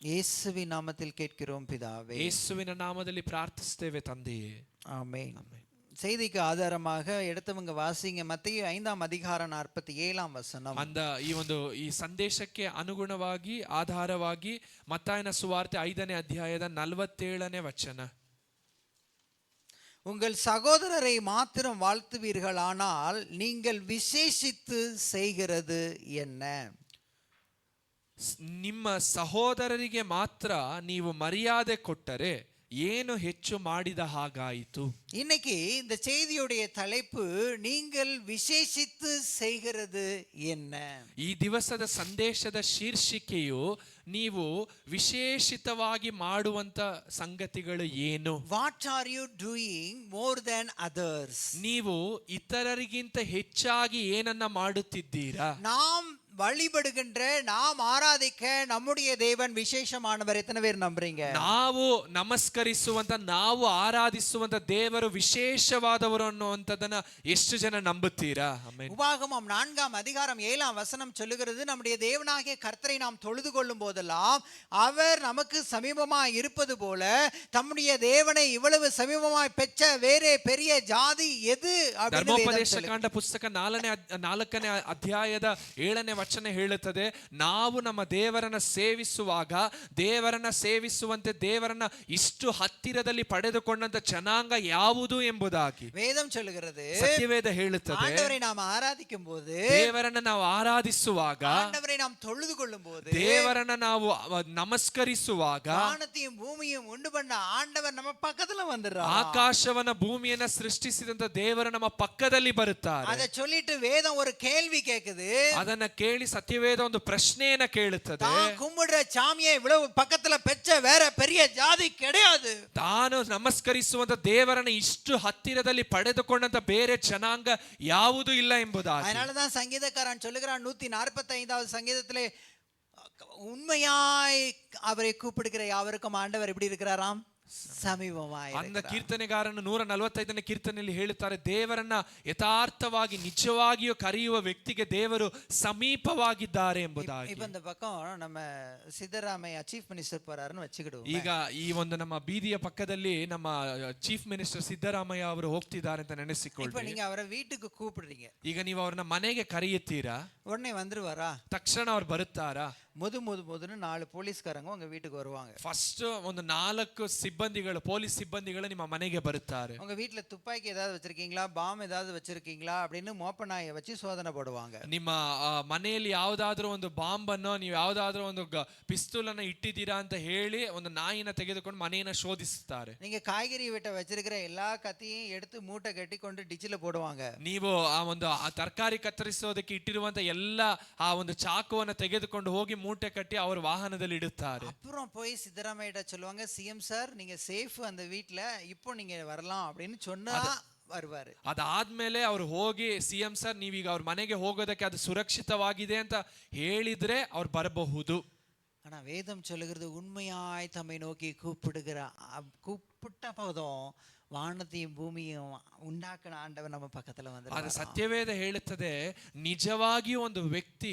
இயேசுவின் நாமத்தில் கேட்கிறோம் பிதாவே. ಯೇಸುವಿನ ನಾಮದಲ್ಲಿ ಪ್ರಾರ್ಥಿಸ್ತೇವೆ ತಂದೆಯೇ. ஆமென். செய்திக்கு ஆதாரமாக எடுத்தவங்க வாசிங்க மத்தேயு 5ஆம் அதிகாரம் 47ஆம் வசனம். ಈ ಸಂದೇಶಕ್ಕೆ ಅನುಗುಣವಾಗಿ ಆಧಾರವಾಗಿ ಮತ್ತಾಯನ ಸುವಾರ್ತೆ 5ನೇ ಅಧ್ಯಾಯದ 47ನೇ ವಚನ. உங்கள் சகோதரரை மாத்திரம் வாழ்த்துவீர்களானால் நீங்கள் விசேஷித்து செய்கிறது என்ன? ನಿಮ್ಮ ಸಹೋದರರಿಗೆ ಮಾತ್ರ ನೀವು ಮರ್ಯಾದೆ ಕೊಟ್ಟರೆ ಏನು ಹೆಚ್ಚು ಮಾಡಿದ ಹಾಗಾಯಿತು. இன்னைக்கு இந்த செய்தியுடைய தலைப்பு, நீங்கள் விசேஷித்து செய்கிறது என்ன? ಈ ದಿವಸದ ಸಂದೇಶದ ಶೀರ್ಷಿಕೆಯು ನೀವು ವಿಶೇಷಿತವಾಗಿ ಮಾಡುವಂತ ಸಂಗತಿಗಳು ಏನು. What are you doing more than others? ನೀವು ಇತರರಿಗಿಂತ ಹೆಚ್ಚಾಗಿ ಏನನ್ನ ಮಾಡುತ್ತಿದ್ದೀರಾ? நாம் வழிபடுகின்ற, நாம் ஆராதிக்க நம்முடைய தேவன் விசேஷமானவர். எத்தனை பேர் நம்புறீங்க? ನಾವು ನಮಸ್ಕರಿಸುವಂತ, ನಾವು ಆರಾಧಿಸುವಂತ ದೇವರು ವಿಶೇಷವಾದವರು ಅನ್ನುವಂಥದ್ದನ್ನ ಎಷ್ಟು ಜನ ನಂಬುತ್ತೀರಾ? உபாகமம் 4ஆம் அதிகாரம் 7ஆம் வசனம் சொல்லுகிறது, நம்முடைய தேவனாகிய கர்த்தரை நாம் தொழுது கொள்ளும் போதெல்லாம் அவர் நமக்கு சமீபமாய் இருப்பது போல தம்முடைய தேவனை இவ்வளவு சமீபமாய் பெற்ற வேறே பெரிய ஜாதி எது? ಧರ್ಮೋಪದೇಶಕಾಂಡ ಪುಸ್ತಕ 4ನೇ ಅಧ್ಯಾಯದ 7ನೇ ವಚನ ಹೇಳುತ್ತದೆ, ನಾವು ನಮ್ಮ ದೇವರನ್ನ ಸೇವಿಸುವಂತೆ ದೇವರನ್ನ ಇಷ್ಟು ಹತ್ತಿರದಲ್ಲಿ ಪಡೆದುಕೊಂಡಂತ ಜನಾಂಗ ಯಾವುದು ಎಂಬುದಾಗಿ ವೇದಂ சொல்லுகிறது. ಸತ್ಯವೇದ ಹೇಳುತ್ತದೆ, ஆண்டவரை நாம் ஆராதிக்கும் போது, ದೇವರನ್ನ ನಾವು ಆರಾಧಿಸುವಾಗ, ஆண்டவரை நாம் தொழுது கொள்ளும் போது, ದೇವರನ್ನ ನಾವು ನಮಸ್ಕರಿಸುವಾಗ, வானத்தையும் பூமியையும் ಉಂಟು பண்ண ஆண்டவர் ನಮ್ಮ ಪಕ್ಕದಲ್ಲಿ வந்துறார். ಆಕಾಶವನ್ನ ಭೂಮಿಯನ್ನ ಸೃಷ್ಟಿಸಿದಂತ ದೇವರು ನಮ್ಮ ಪಕ್ಕದಲ್ಲಿ ಬರುತ್ತಾರೆ. ಅದ சொல்லிட்டு வேதம் ஒரு கேள்வி கேக்குது. ಅದನ್ನ ಕೇಳಿ ಹೇಳಿ ಸತ್ಯವೇದ ಒಂದು ಪ್ರಶ್ನೆಯನ್ನ ಕೇಳುತ್ತದೆ. தான் கும்பிடுற சாமியை இவ்வளவு பக்கத்துல பெற்ற வேற பெரிய ஜாதி கிடையாது. ತಾನು ನಮಸ್ಕರಿಸುವಂತ ದೇವರನ್ನ ಇಷ್ಟು ಹತ್ತಿರದಲ್ಲಿ ಪಡೆದುಕೊಂಡಂತ ಬೇರೆ ಜನಾಂಗ ಯಾವುದೂ ಇಲ್ಲ ಎಂಬುದಾಗಿ. அதனாலதான் சங்கீதக்காரன் சொல்லுகிறான் 145வது சங்கீதத்திலே உண்மையாய் அவரை கூப்பிடுகிற யாவருக்கும் ஆண்டவர் எப்படி இருக்கிறாராம்? ಸಮೀಪವಾಯಿ. அந்த ಕೀರ್ತನೆಗಾರನು 145ನೇ ಕೀರ್ತನೆಯಲ್ಲಿ ಹೇಳುತ್ತಾರೆ, ದೇವರನ್ನ ಯಥಾರ್ಥವಾಗಿ ನಿಜವಾಗಿಯೂ ಕರೆಯುವ ವ್ಯಕ್ತಿಗೆ ದೇವರು ಸಮೀಪವಾಗಿದ್ದಾರೆ ಎಂಬುದಾಗಿ. இப்ப இந்த பக்கம் நம்ம ಸಿದ್ದರಾಮಯ್ಯ ಚೀಫ್ ಮಿನಿಸ್ಟರ್ போறாருன்னு வச்சுக்கிடுவோம். ಈಗ ಈ ಒಂದು ನಮ್ಮ ಬೀದಿಯ ಪಕ್ಕದಲ್ಲಿ ನಮ್ಮ ಚೀಫ್ ಮಿನಿಸ್ಟರ್ ಸಿದ್ದರಾಮಯ್ಯ ಅವರು ಹೋಗ್ತಿದ್ದಾರೆ ಅಂತ ನೆನೆಸಿಕೊಳ್ಳಿ. இப்ப நீங்க ಅವರ வீட்டுக்கு கூப்பிடுறீங்க. ಈಗ ನೀವು ಅವ್ರನ್ನ ಮನೆಗೆ ಕರೆಯುತ್ತೀರಾ? உடனே வந்துருவாரா? ತಕ್ಷಣ ಅವ್ರು ಬರುತ್ತಾರಾ? ಮೊದಲು 4 ಪೊಲೀಸ್ಕಾರங்க உங்க வீட்டுக்கு வருவாங்க. ಫಸ್ಟ್ ಒಂದು 4 ಸಿಬ್ಬಂದಿಗಳು, ಪೊಲೀಸ್ ಸಿಬ್ಬಂದಿಗಳು ನಿಮ್ಮ ಮನೆಗೆ ಬರುತ್ತಾರೆ. உங்க வீட்டுல துப்பாக்கி ஏதாவது வச்சிருக்கீங்களா, பாம் ஏதாவது வச்சிருக்கீங்களா அப்படின்னு மோப்பநாயை வச்சு சோதனை போடுவாங்க. ನಿಮ್ಮ ಮನೆಯಲ್ಲಿ ಯಾವುದಾದ್ರೂ ಒಂದು ಬಾಂಬ್ ಅನ್ನು, ನೀವು ಯಾವುದಾದ್ರೂ ಒಂದು ಪಿಸ್ತೂಲ್ ಅನ್ನ ಇಟ್ಟಿದ್ದೀರಾ ಅಂತ ಹೇಳಿ ಒಂದು ನಾಯಿನ ತೆಗೆದುಕೊಂಡು ಮನೆಯನ್ನ ಶೋಧಿಸುತ್ತಾರೆ. நீங்க காய்கறி வெட்ட வச்சிருக்கிற எல்லா கத்தியும் எடுத்து மூட்டை கட்டி கொண்டு டிச்சில போடுவாங்க. ನೀವು ಆ ಒಂದು ತರಕಾರಿ ಕತ್ತರಿಸೋದಕ್ಕೆ ಇಟ್ಟಿರುವಂತ ಎಲ್ಲ ಆ ಒಂದು ಚಾಕುವನ್ನು ತೆಗೆದುಕೊಂಡು ಹೋಗಿ ಮೂಟೆ ಕಟ್ಟಿ ಅವರ ವಾಹನದಲ್ಲಿ ಇಡುತ್ತಾರೆ. அப்புறம் போய் சித்தராமையிட்ட சொல்லுவாங்க, சிஎம் சார் நீங்க சேஃப் அந்த வீட்ல, இப்போ நீங்க வரலாம் அப்படின்னு சொன்னா வருவாரு. ಅದಾದ್ಮೇಲೆ ಅವ್ರು ಹೋಗಿ ಸಿಎಂ ಸರ್ ನೀವೀಗ ಅವ್ರ ಮನೆಗೆ ಹೋಗೋದಕ್ಕೆ ಅದು ಸುರಕ್ಷಿತವಾಗಿದೆ ಅಂತ ಹೇಳಿದ್ರೆ ಅವ್ರು ಬರಬಹುದು. ஆனா வேதம் சொல்லுகிறது, உண்மையாய் தம்மை நோக்கி கூப்பிட்ட போதும் வானத்தையும் பூமியும் ಉಂಟಾಕಣ ಆಂಡವ ನಮ್ಮ ಪಕ್ಕದಲ್ಲಿ ಬಂದ್ರೆ. ಅದು ಸತ್ಯವೇದ ಹೇಳುತ್ತದೆ, ನಿಜವಾಗಿಯೂ ಒಂದು ವ್ಯಕ್ತಿ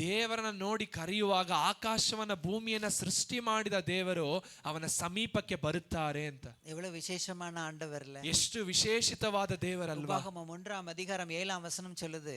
ದೇವರನ್ನ ನೋಡಿ ಕರೆಯುವಾಗ ಆಕಾಶವನ್ನ ಭೂಮಿಯನ್ನ ಸೃಷ್ಟಿ ಮಾಡಿದ ದೇವರು ಅವನ ಸಮೀಪಕ್ಕೆ ಬರುತ್ತಾರೆ ಅಂತ. எவ்வளவு விசேஷமான ஆண்டவர் இல்ல? ಎಷ್ಟು ವಿಶೇಷಿತವಾದ ದೇವರಲ್ವಾ? உபாகமம் 1ஆம் அதிகாரம் 7ஆம் வசனம் சொல்லுது,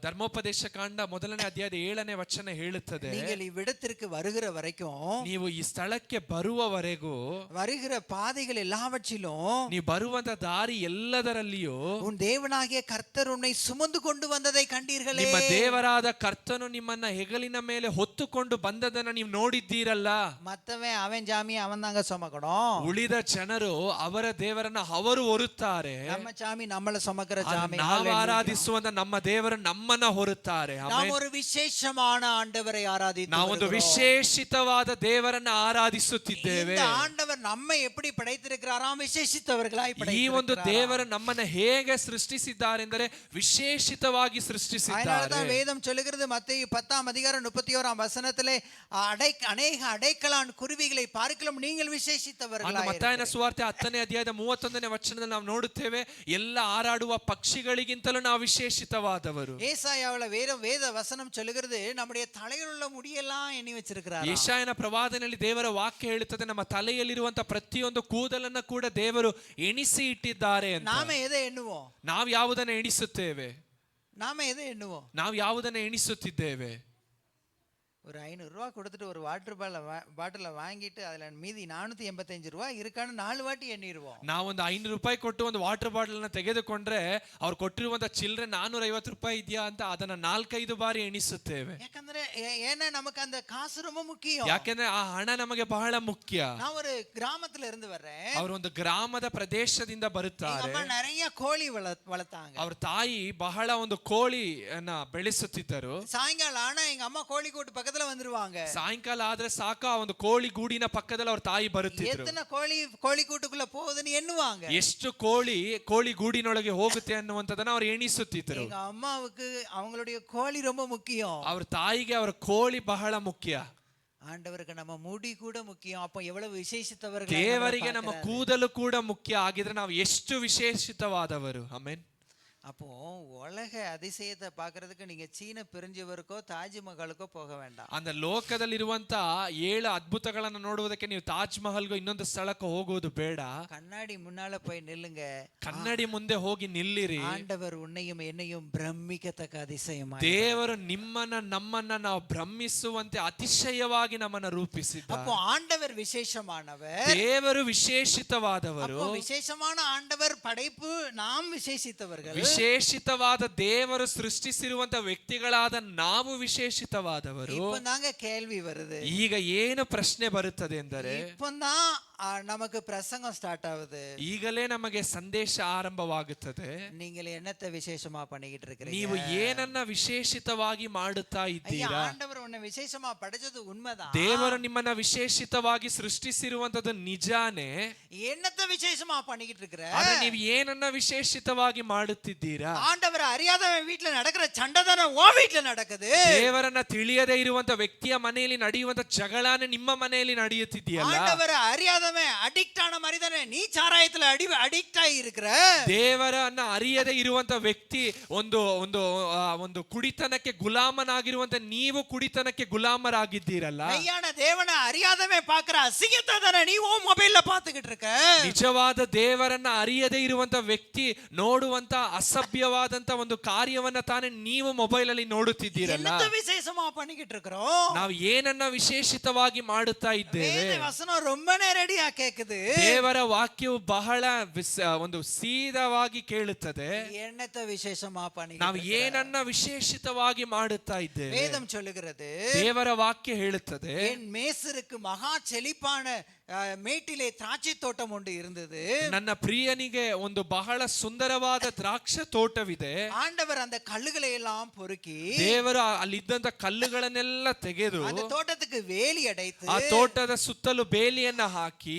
ಧರ್ಮೋಪದೇಶ ಕಾಂಡ 1ನೇ ಅಧ್ಯಾಯದ 7ನೇ ವಚನ ಹೇಳುತ್ತದೆ, நீங்கள் இவ்விடத்திற்கு வருகிற வரைக்கும், ನೀವು ಈ ಸ್ಥಳಕ್ಕೆ ಬರುವವರೆಗೂ, வருகிற பாதைகள் எல்லாவற்றிலும், ನೀವು ಬರುವಂತ ದಾರಿ ಎಲ್ಲದರಲ್ಲಿಯೂ உன் தேவனாகிய கர்த்தர் உன்னை சுமந்து கொண்டு வந்ததை கண்டீர்களே. ನಿಮ್ಮ ದೇವರಾದ ಕರ್ತನು ನಿಮ್ಮನ್ನ ಹೆಗಲಿನ ಮೇಲೆ ಹೊತ್ತುಕೊಂಡು ಬಂದದನ್ನ ನೀವು ನೋಡಿದ್ದೀರಲ್ಲ. மத்தவன் அவன் சாமி அவன் தாங்க சுமக்கணும். ಉಳಿದ ಜನರು ಅವರ ದೇವರನ್ನ ಅವರು ಹೊರುತ್ತಾರೆ. நம்ம சாமி நம்மள சுமக்கிற சாமி. ನಾವು ಆರಾಧಿಸುವಂತ ನಮ್ಮ ದೇವರು ನಮ್ಮನ್ನ ಹೊರುತ್ತಾರೆ. நாம் ஒரு விசேஷமான ஆண்டவரை ஆராதித்து ನಾವು ಒಂದು ವಿಶೇಷಿತವಾದ ದೇವರನ್ನ ಆರಾಧಿಸುತ್ತಿದ್ದೇವೆ. இந்த ஆண்டவர் நம்மை எப்படி படைத்திருக்கிறாராம்? விசேஷித்தவர்களாய் ಈ ಒಂದು ದೇವರು ನಮ್ಮನ್ನ ಹೇಗೆ ಸೃಷ್ಟಿಸಿದ್ದಾರೆ ಎಂದರೆ ವಿಶೇಷಿತವಾಗಿ ಸೃಷ್ಟಿಸಿದ್ದಾರೆ. வேதம் சொல்லுகிறது, மத்தேயு 10ஆம் அதிகாரம் 31ஆம் வசனத்திலே, அநேக அடைக்கலான் குருவிகளை பார்க்கலாம் நீங்கள் விசேஷித்தவர்களாய். ಮತ್ತಾಯನ ಸುವಾರ್ತೆ 10ನೇ ಅಧ್ಯಾಯದ 31ನೇ ವಚನದಲ್ಲಿ ನಾವು ನೋಡುತ್ತೇವೆ, ಎಲ್ಲ ಹಾರಾಡುವ ಪಕ್ಷಿಗಳಿಗಿಂತಲೂ ನಾವು ವಿಶೇಷಿತವಾದವರು. ஏசாயாவுல வேத வசனம் சொல்லுகிறது, நம்முடைய தலையில் உள்ள முடியெல்லாம் எண்ணி வச்சிருக்கிறார். ಯೆಶಾಯನ ಪ್ರವಾದನೆಯಲ್ಲಿ ದೇವರ ವಾಕ್ಯ ಹೇಳುತ್ತದೆ, ನಮ್ಮ ತಲೆಯಲ್ಲಿರುವಂತ ಪ್ರತಿಯೊಂದು ಕೂದಲನ್ನ ಕೂಡ ದೇವರು ಎಣಿಸಿ ಇಟ್ಟಿದ್ದಾರೆ ಅಂತ. நாம எதை எண்ணுவோம்? ನಾವು ಯಾವುದನ್ನ ಎಣಿಸುತ್ತೇವೆ? நாம எதை எண்ணுவோம்? ನಾವು ಯಾವುದನ್ನ ಎಣಿಸುತ್ತಿದ್ದೇವೆ? ஒரு 500 ரூபா கொடுத்துட்டு ஒரு வாட்டர் பாட்டில வாங்கிட்டு அதுல மீதி 485 ரூபா இருக்கான்னு 4 வாட்டி எண்ணிடுவோம். ನಾವೊಂದು 500 ರೂಪಾಯಿ ಕೊಟ್ಟು ಒಂದು ವಾಟರ್ ಬಾಟಲ್ ನ ತೆಗೆದುಕೊಂಡ್ರೆ ಅವ್ರು ಕೊಟ್ಟಿರುವಂತ ಚಿಲ್ಲರೆ 450 ರೂಪಾಯಿ ಇದೆಯಾ ಅಂತ ಅದನ್ನ 4-5 ಬಾರಿ ಎಣಿಸುತ್ತೇವೆ. ಯಾಕಂದ್ರೆ ஏன்னா நமக்கு அந்த காசு ரொம்ப முக்கியம். ಯಾಕೆಂದ್ರೆ ಆ ಹಣ ನಮಗೆ ಬಹಳ ಮುಖ್ಯ. நான் ஒரு கிராமத்துல இருந்து வர்றேன். ಅವರು ಒಂದು ಗ್ರಾಮದ ಪ್ರದೇಶದಿಂದ ಬರುತ್ತಾರೆ. ಅಮ್ಮ நிறைய ಕೋಳಿ வளர்த்தாங்க. ಅವ್ರ ತಾಯಿ ಬಹಳ ಒಂದು ಕೋಳಿಯನ್ನ ಬೆಳೆಸುತ್ತಿದ್ದರು. ಸಾಯಂಕಾಲ ಆனா எங்க அம்மா கோழி கூட்டு பக்கத்துல வந்துருவாங்க. ಸಾಯಂಕಾಲ ಆದ್ರೆ ಸಾಕು, ಆ ಒಂದು ಕೋಳಿ ಗೂಡಿನ ಪಕ್ಕದಲ್ಲಿ ಅವ್ರ ತಾಯಿ ಬರುತ್ತಿದ್ರು. ಎತ್ತನ ಕೋಳಿ ಕೂಟುக்குள்ள போகுதுன்னு ಎನ್ನುவாங்க. ಎಷ್ಟು ಕೋಳಿ ಗೂಡಿನೊಳಗೆ ಹೋಗುತ್ತೆ ಅನ್ನುವಂತದನ್ನ ಅವ್ರು ಎಣಿಸುತ್ತಿದ್ರು. எங்க அம்மாவுக்கு அவங்களுடைய கோழி ரொம்ப முக்கியம். ಅವ್ರ ತಾಯಿಗೆ ಅವರ ಕೋಳಿ ಬಹಳ ಮುಖ್ಯ. ஆண்டவருக்கு நம்ம முடி கூட முக்கியம். அப்ப எவ்வளவு விசேஷித்தவர்கள். ದೇವರಿಗೆ ನಮ್ಮ ಕೂದಲು ಕೂಡ ಮುಖ್ಯ ಆಗಿದ್ರೆ ನಾವು ಎಷ್ಟು ವಿಶೇಷಿತವಾದವರು. ಆಮೆನ್. அப்போ உலக அதிசயத்தை பார்க்கிறதுக்கு நீங்க சீன பெருஞ்சுவருக்கோ தாஜ்மஹாலுக்கோ போக வேண்டாம். அந்த ಲೋಕದಲ್ಲಿರುವಂತ 7 ಅದ್ಭುತಗಳನ್ನು ನೋಡುವುದಕ್ಕೆ ನೀವು ತಾಜ್ ಮಹಲ್ಗೂ ಇನ್ನೊಂದು ಸ್ಥಳಕ್ಕೆ ಹೋಗುವುದು ಬೇಡ. கண்ணாடி முன்னால போய் நில்லுங்க. ಕನ್ನಡಿ ಮುಂದೆ ಹೋಗಿ ನಿಲ್ಲಿರಿ. ஆண்டவர் உன்னையும் என்னையும் பிரமிக்கத்தக்க அதிசயமாய், ದೇವರು ನಮ್ಮನ್ನ ನಾವು ಬ್ರಹ್ಮಿಸುವಂತೆ ಅತಿಶಯವಾಗಿ ನಮ್ಮನ್ನ ರೂಪಿಸಿದ್ದಾರೆ. அப்போ ஆண்டவர் விசேஷமானவர். ದೇವರು ವಿಶೇಷಿತವಾದವರು. அப்போ விசேஷமான ஆண்டவர் படைப்பு, நாம் விசேஷித்தவர்கள். ವಿಶೇಷಿತವಾದ ದೇವರು ಸೃಷ್ಟಿಸಿರುವಂತ ವ್ಯಕ್ತಿಗಳಾದ ನಾವು ವಿಶೇಷಿತವಾದವರು. இப்போதாங்க கேள்வி வருது. ಈಗ ಏನು ಪ್ರಶ್ನೆ ಬರುತ್ತದೆ ಎಂದರೆ, இப்போதான் நமக்கு பிரசங்கம் ஸ்டார்ட் ஆகுது. ಈಗಲೇ ನಮಗೆ ಸಂದೇಶ ಆರಂಭವಾಗುತ್ತದೆ. நீங்கள் என்னத்தை விசேஷமா பண்ணிக்கிட்டு இருக்கிறீங்க? ನೀವು ಏನನ್ನ ವಿಶೇಷಿತವಾಗಿ ಮಾಡುತ್ತಾ ஐயா, ಇದ್ದೀರಾ? ஆண்டவர் உன்னை விசேஷமா படைச்சது உண்மைதான். ದೇವರು ನಿಮ್ಮನ್ನ ವಿಶೇಷಿತವಾಗಿ ಸೃಷ್ಟಿಸಿರುವಂತದ್ದು ನಿಜಾನೇ. என்னத்தை விசேஷமா பண்ணிக்கிட்டு இருக்கிற? ಆದ್ರೆ ನೀವು ಏನನ್ನ ವಿಶೇಷಿತವಾಗಿ ಮಾಡುತ್ತಿದ್ದೀರಾ? ஆண்டவர் அறியாதவன் வீட்டுல நடக்கிற சண்டை தானே உன் வீட்டுல நடக்குது. ದೇವರನ್ನ ತಿಳಿಯದೇ ಇರುವಂತ ವ್ಯಕ್ತಿಯ ಮನೆಯಲ್ಲಿ ನಡೆಯುವಂತ ಜಗಳಾನೇ ನಿಮ್ಮ ಮನೆಯಲ್ಲಿ ನಡೆಯುತ್ತಿದೆಯಲ್ಲ. ஆண்டவர் அறியாதவன் அடிக்ட் ஆன மாதிரி தானே நீ சாராயத்துல அடிக்ட் ஆகி இருக்கிற. ದೇವರನ್ನ ಅರಿಯದೇ ಇರುವಂತ ವ್ಯಕ್ತಿ ಒಂದು ಒಂದು ಒಂದು ಕುಡಿತನಕ್ಕೆ ಗುಲಾಮನಾಗಿರುವಂತ ನೀವು ಕುಡಿತನಕ್ಕೆ ಗುಲಾಮರಾಗಿದ್ದೀರಲ್ಲ. மெய்யான தேவனை அறியாதவன் பார்க்கிற அசிங்கத்தை தானே நீ உன் மொபைல்ல பார்த்துக்கிட்டு இருக்க. ನಿಜವಾದ ದೇವರನ್ನ ಅರಿಯದೇ ಇರುವಂತ ವ್ಯಕ್ತಿ ನೋಡುವಂತ ಅಸಭ್ಯವಾದಂತ ಒಂದು ಕಾರ್ಯವನ್ನ ತಾನೇ ನೀವು ಮೊಬೈಲ್ ಅಲ್ಲಿ ನೋಡುತ್ತಿದ್ದೀರಲ್ಲ. என்னத்தை விசேஷமா பண்ணிக்கிட்டு இருக்கிறோம்? ನಾವು ಏನನ್ನ ವಿಶೇಷಿತವಾಗಿ ಮಾಡುತ್ತಾ ಇದ್ದೇವೆ? வேத வசனம் ரொம்ப நேரடியா கேக்குது. ದೇವರ ವಾಕ್ಯವು ಬಹಳ ಒಂದು ಸೀದವಾಗಿ ಕೇಳುತ್ತದೆ. என்னத்தை விசேஷமா ನಾವು பண்ணிக்கிட்டு ಏನನ್ನ ವಿಶೇಷಿತವಾಗಿ ಮಾಡುತ್ತಾ ಇದ್ದೇವೆ? வேதம் சொல்லுகிறது, ದೇವರ ವಾಕ್ಯ ಹೇಳುತ್ತದೆ, என் மேசருக்கு மகா செழிப்பான மேட்டிலே திராட்சை தோட்டம் ஒன்று இருந்தது. ನನ್ನ ಪ್ರಿಯನಿಗೆ ಒಂದು ಬಹಳ ಸುಂದರವಾದ ದ್ರಾಕ್ಷ ತೋಟವಿದೆ. ஆண்டவர் அந்த கல்லுகளை எல்லாம் பொறுக்கி ದೇವರು ಅಲ್ಲಿದ್ದಂತ ಕಲ್ಲುಗಳನ್ನೆಲ್ಲ ತೆಗೆದು அந்த தோட்டத்துக்கு வேலி அடைத்து ಆ ತೋಟದ ಸುತ್ತಲೂ ಬೇಲಿಯನ್ನ ಹಾಕಿ